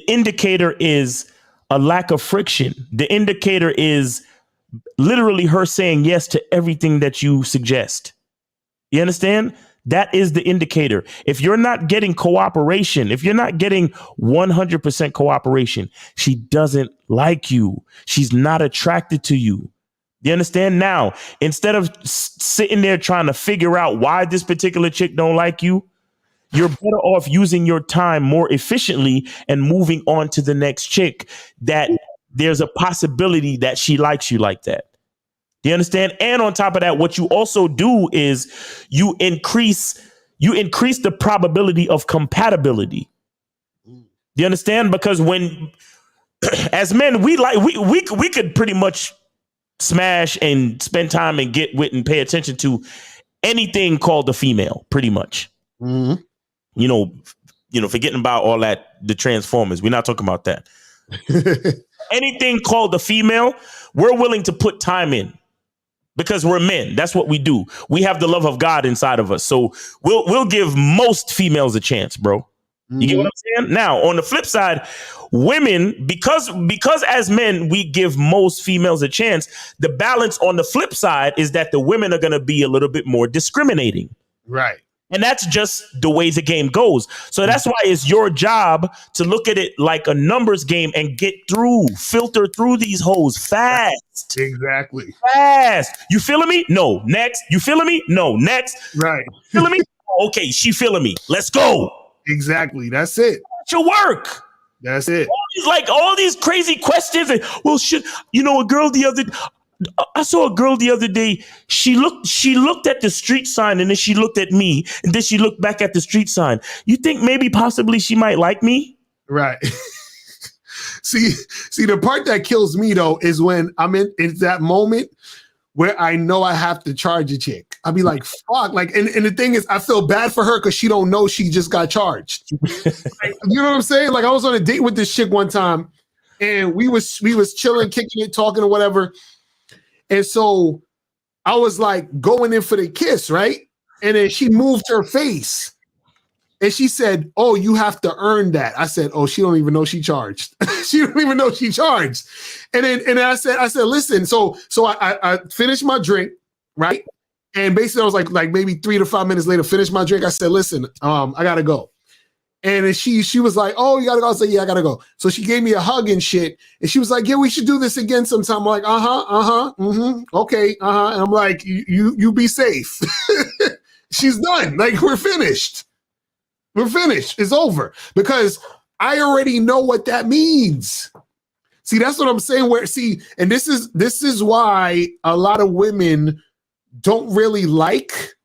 indicator is a lack of friction. The indicator is literally her saying yes to everything that you suggest. You understand? That is the indicator. If you're not getting cooperation, if you're not getting 100% cooperation, she doesn't like you. She's not attracted to you. Do you understand? Now, instead of sitting there trying to figure out why this particular chick don't like you, you're better off using your time more efficiently and moving on to the next chick that there's a possibility that she likes you like that. Do you understand? And on top of that, what you also do is you increase the probability of compatibility. Do you understand? Because when, as men, we could pretty much smash and spend time and get with and pay attention to anything called a female, pretty much. Mm-hmm. You know, forgetting about all that, the Transformers. We're not talking about that. Anything called a female, we're willing to put time in because we're men. That's what we do. We have the love of God inside of us. So we'll give most females a chance, bro. You get what I'm saying? Now, on the flip side, women, because as men, we give most females a chance. The balance on the flip side is that the women are going to be a little bit more discriminating. Right. And that's just the way the game goes. So that's why it's your job to look at it like a numbers game and filter through these hoes fast. Exactly. Fast. You feeling me? No. Next. You feeling me? No. Next. Right. Feeling me? Okay, she feeling me. Let's go. Exactly. That's it. That's your work. That's it. All these crazy questions. And, well, I saw a girl the other day. She looked at the street sign and then she looked at me and then she looked back at the street sign. You think maybe possibly she might like me? Right. See, the part that kills me though is when I'm in that moment where I know I have to charge a chick. I'll be like, fuck. Like, and the thing is, I feel bad for her because she don't know she just got charged. Like, you know what I'm saying? Like, I was on a date with this chick one time and we was chilling, kicking it, talking or whatever. And so I was like going in for the kiss, right? And then she moved her face and she said, "Oh, you have to earn that." I said, "Oh, she don't even know she charged." She don't even know she charged. And then I said, "Listen." So I finished my drink, right? And basically I was like maybe 3 to 5 minutes later, finished my drink. I said, "Listen, I gotta go." And then she was like, "Oh, you gotta go." I said, "Yeah, I gotta go." So she gave me a hug and shit. And she was like, "Yeah, we should do this again sometime." I'm like, okay, And I'm like, you be safe. She's done. Like, we're finished. We're finished. It's over. Because I already know what that means. See, that's what I'm saying. And this is why a lot of women don't really like.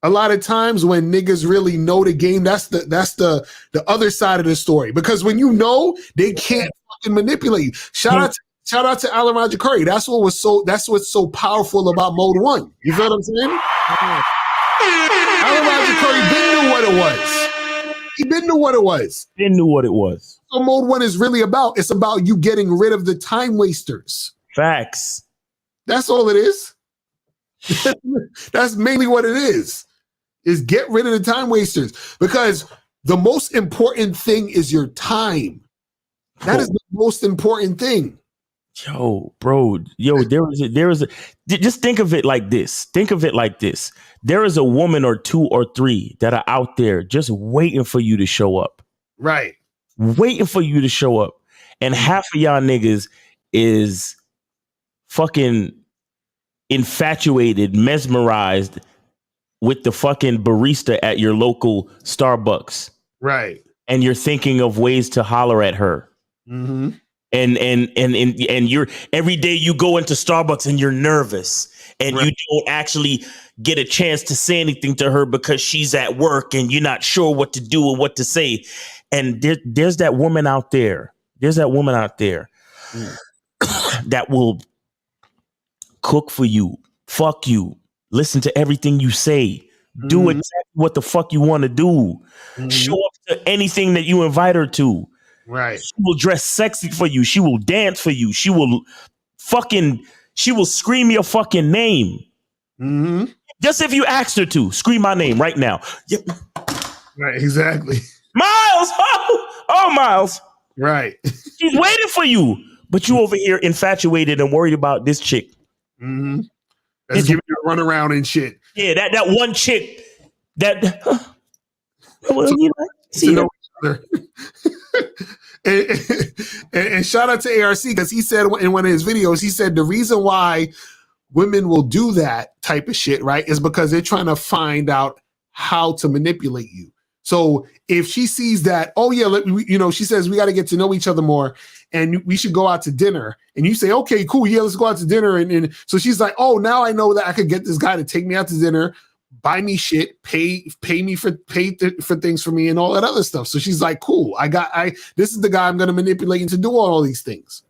A lot of times when niggas really know the game, that's the other side of the story. Because when you know, they can't fucking manipulate you. Shout out to Alan Roger Curry. That's what's so powerful about Mode 1. You feel what I'm saying? Alan Roger Curry didn't know what it was. He didn't know what it was. Didn't know what it was. So Mode 1 is really about. It's about you getting rid of the time wasters. Facts. That's all it is. That's mainly what it is get rid of the time wasters, because the most important thing is your time. That is the most important thing. Yo, bro, there is a just think of it like this. There is a woman or 2 or 3 that are out there just waiting for you to show up. Right. Waiting for you to show up. And half of y'all niggas is fucking infatuated, mesmerized with the fucking barista at your local Starbucks. Right. And you're thinking of ways to holler at her. Mm-hmm. And you're every day you go into Starbucks and you're nervous and you don't actually get a chance to say anything to her because she's at work and you're not sure what to do or what to say. And there's that woman out there. That will cook for you, fuck you, listen to everything you say, do exactly what the fuck you want to do, show up to anything that you invite her to. Right. She will dress sexy for you. She will dance for you. She will scream your fucking name. Mm-hmm. Just if you asked her to scream my name right now. Yep. Right. Exactly. Miles. Oh, Miles. Right. She's waiting for you, but you over here infatuated and worried about this chick. Mm-hmm. That's giving you a run around and shit. Yeah, that one chick that. And shout out to ARC, because he said in one of his videos, he said the reason why women will do that type of shit, right, is because they're trying to find out how to manipulate you. So if she sees that, oh yeah, she says we got to get to know each other more, and we should go out to dinner, and you say, okay, cool, yeah, let's go out to dinner, and so she's like, oh, now I know that I could get this guy to take me out to dinner, buy me shit, pay for things for me, and all that other stuff. So she's like, cool, this is the guy I'm going to manipulate into doing all these things.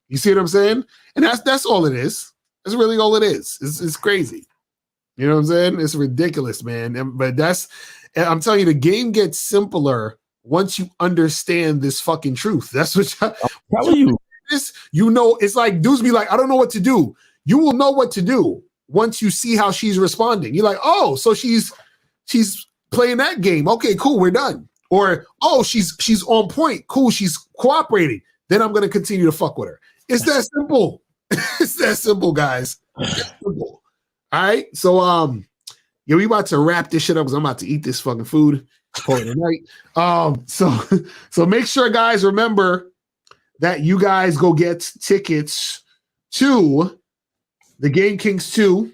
You see what I'm saying? And that's all it is. That's really all it is. It's crazy. You know what I'm saying? It's ridiculous, man. But I'm telling you, the game gets simpler once you understand this fucking truth. That's what I'm telling you. It's like dudes be like, I don't know what to do. You will know what to do once you see how she's responding. You're like, oh, so she's playing that game. Okay, cool, we're done. Or, oh, she's on point. Cool, she's cooperating. Then I'm gonna continue to fuck with her. It's that simple. It's that simple, guys. It's simple. All right. So yeah, we about to wrap this shit up because I'm about to eat this fucking food for tonight. So make sure, guys, remember that you guys go get tickets to the Game Kings 2.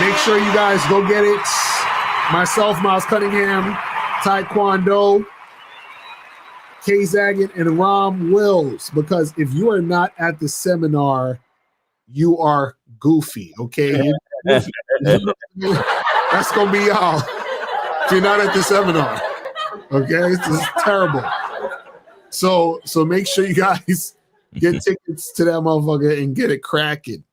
Make sure you guys go get it. Myself, Miles Cunningham, Taekwondo, Kay Zagat, and Rom Wills. Because if you are not at the seminar, you are goofy, okay? That's gonna be y'all. If you're not at the seminar, okay? This is terrible. So make sure you guys get tickets to that motherfucker and get it cracking.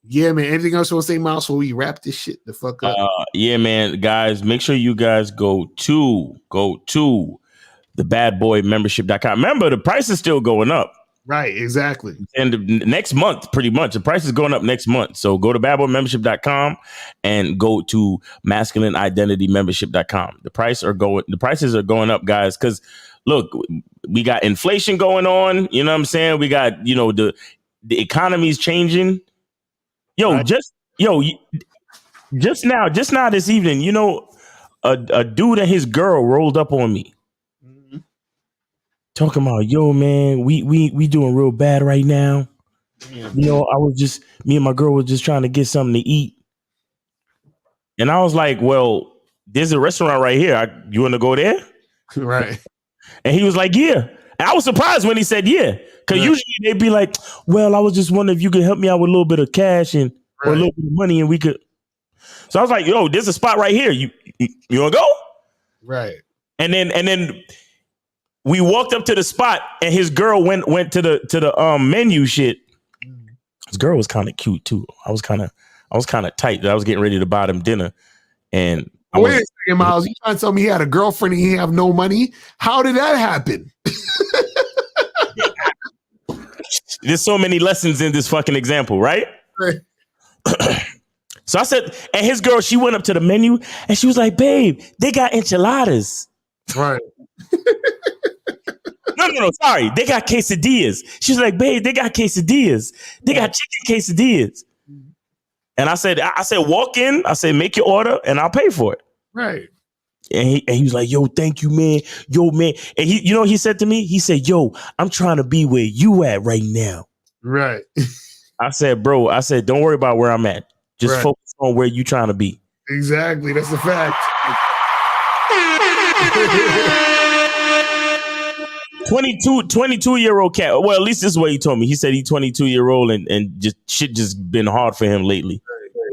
Yeah, man. Anything else you want to say, Miles, before we wrap this shit the fuck up? Yeah, man. Guys, make sure you guys go to the badboymembership.com. Remember, the price is still going up. Right, exactly. And next month, pretty much, the price is going up next month. So go to badboymembership.com and go to masculineidentitymembership.com. The prices are going up, guys, because look, we got inflation going on. You know what I'm saying? We got, the economy's changing. Just now this evening, a dude and his girl rolled up on me. Mm-hmm. Talking about, man, we doing real bad right now. Yeah. Me and my girl was just trying to get something to eat. And I was like, well, there's a restaurant right here. You want to go there? Right. And he was like, yeah. And I was surprised when he said, yeah. Because usually they'd be like, well, I was just wondering if you could help me out with a little bit of cash or a little bit of money, and we could. So I was like, there's a spot right here. You want to go? Right. And then we walked up to the spot, and his girl went to the menu shit. His girl was kind of cute too. I was kind of tight. I was getting ready to buy them dinner, and wait a second, Miles. You trying to tell me he had a girlfriend and he have no money? How did that happen? There's so many lessons in this fucking example, right? So I said, and his girl, she went up to the menu and she was like, babe, they got enchiladas. Right. No, sorry. They got quesadillas. She's like, babe, they got quesadillas. They got chicken quesadillas. And I said, walk in. I said, make your order and I'll pay for it. Right. And he was like, yo, thank you, man. Yo, man. And he said to me, he said, yo, I'm trying to be where you at right now. Right. I said, bro, don't worry about where I'm at. Just focus on where you trying to be. Exactly. That's a fact. 22-year-old cat. Well, at least this is what he told me. He said he's 22-year-old and just shit just been hard for him lately.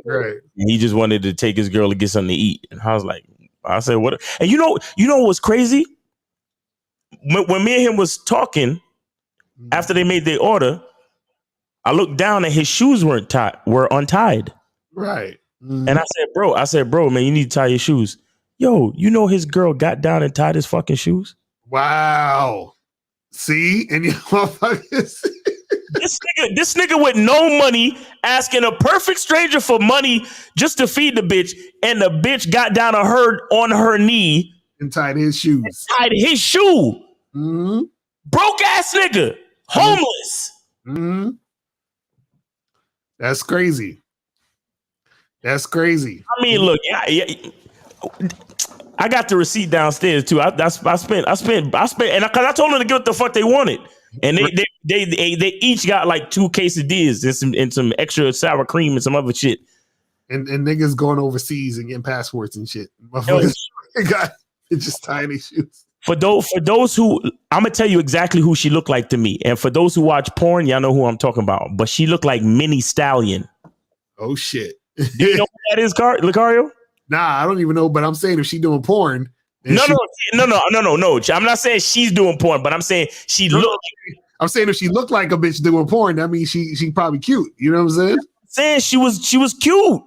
Right. And he just wanted to take his girl to get something to eat. And I said, what? And you know what's crazy? When me and him was talking after they made their order, I looked down and his shoes were untied. Right. Mm-hmm. And I said, bro, man, you need to tie your shoes. Yo, his girl got down and tied his fucking shoes. Wow. See? And you motherfuckers. This nigga with no money asking a perfect stranger for money just to feed the bitch, and the bitch got down on her knee and tied his shoes. Tied his shoe. Mm-hmm. Broke ass nigga. Homeless. Mm-hmm. That's crazy. That's crazy. I mean, look, I got the receipt downstairs too. I spent, and because I told them to get what the fuck they wanted, and they each got like 2 quesadillas and some extra sour cream and some other shit. And niggas going overseas and getting passports and shit. Motherfuckers got just tiny shoes. For those who, I'm gonna tell you exactly who she looked like to me, and for those who watch porn, y'all know who I'm talking about. But she looked like Minnie Stallion. Oh shit! Do you know who that is, Lucario? Nah, I don't even know. But I'm saying if she doing porn, no. I'm not saying she's doing porn, but I'm saying she looked. I'm saying if she looked like a bitch doing porn, that means she probably cute. You know what I'm saying? She was cute.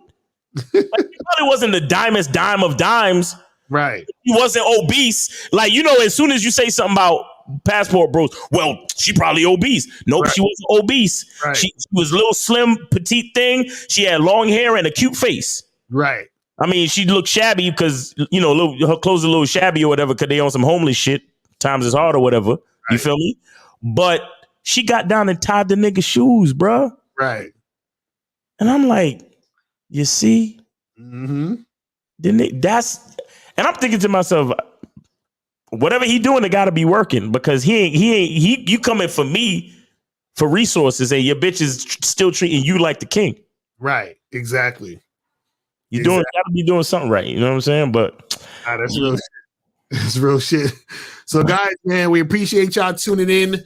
Like, she probably wasn't the dimest dime of dimes. Right. He wasn't obese. Like, you know, as soon as you say something about passport bros, well, she probably obese. Nope, right. She wasn't obese. Right. She was a little slim, petite thing. She had long hair and a cute face. Right. I mean, she looked shabby because, you know, her clothes are a little shabby or whatever because they on some homeless shit. Times is hard or whatever. Right. You feel me? But she got down and tied the nigga's shoes, bruh. Right. And I'm like, you see? Mm-hmm. And I'm thinking to myself, whatever he doing, it got to be working because you coming for me for resources and your bitch is still treating you like the king. Right. Exactly. You got to be doing something right. You know what I'm saying? But that's real shit. That's real shit. So guys, man, we appreciate y'all tuning in. You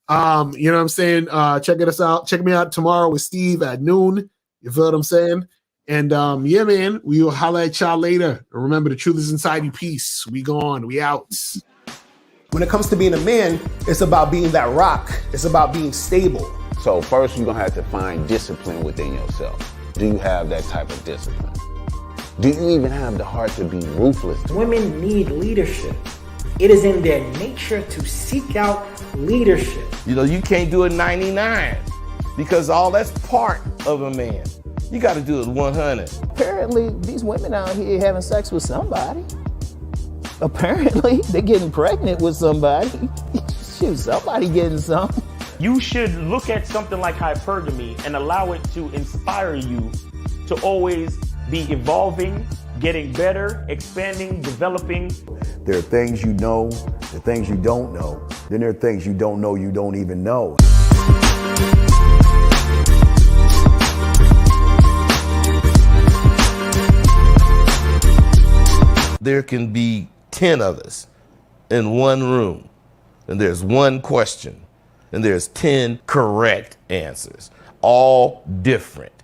know what I'm saying? Check us out. Check me out tomorrow with Steve at noon. You feel what I'm saying? And yeah, man, we will holler at y'all later. Remember, the truth is inside you. Peace. We gone. We out. When it comes to being a man, it's about being that rock. It's about being stable. So first, you're going to have to find discipline within yourself. Do you have that type of discipline? Do you even have the heart to be ruthless? Women need leadership. It is in their nature to seek out leadership. You know, you can't do it 99 because all that's part of a man. You got to do it 100. Apparently, these women out here having sex with somebody. Apparently, they're getting pregnant with somebody. Shoot, somebody getting something. You should look at something like hypergamy and allow it to inspire you to always be evolving, getting better, expanding, developing. There are things you know, there are things you don't know. Then there are things you don't know you don't even know. There can be 10 of us in one room, and there's one question, and there's 10 correct answers, all different.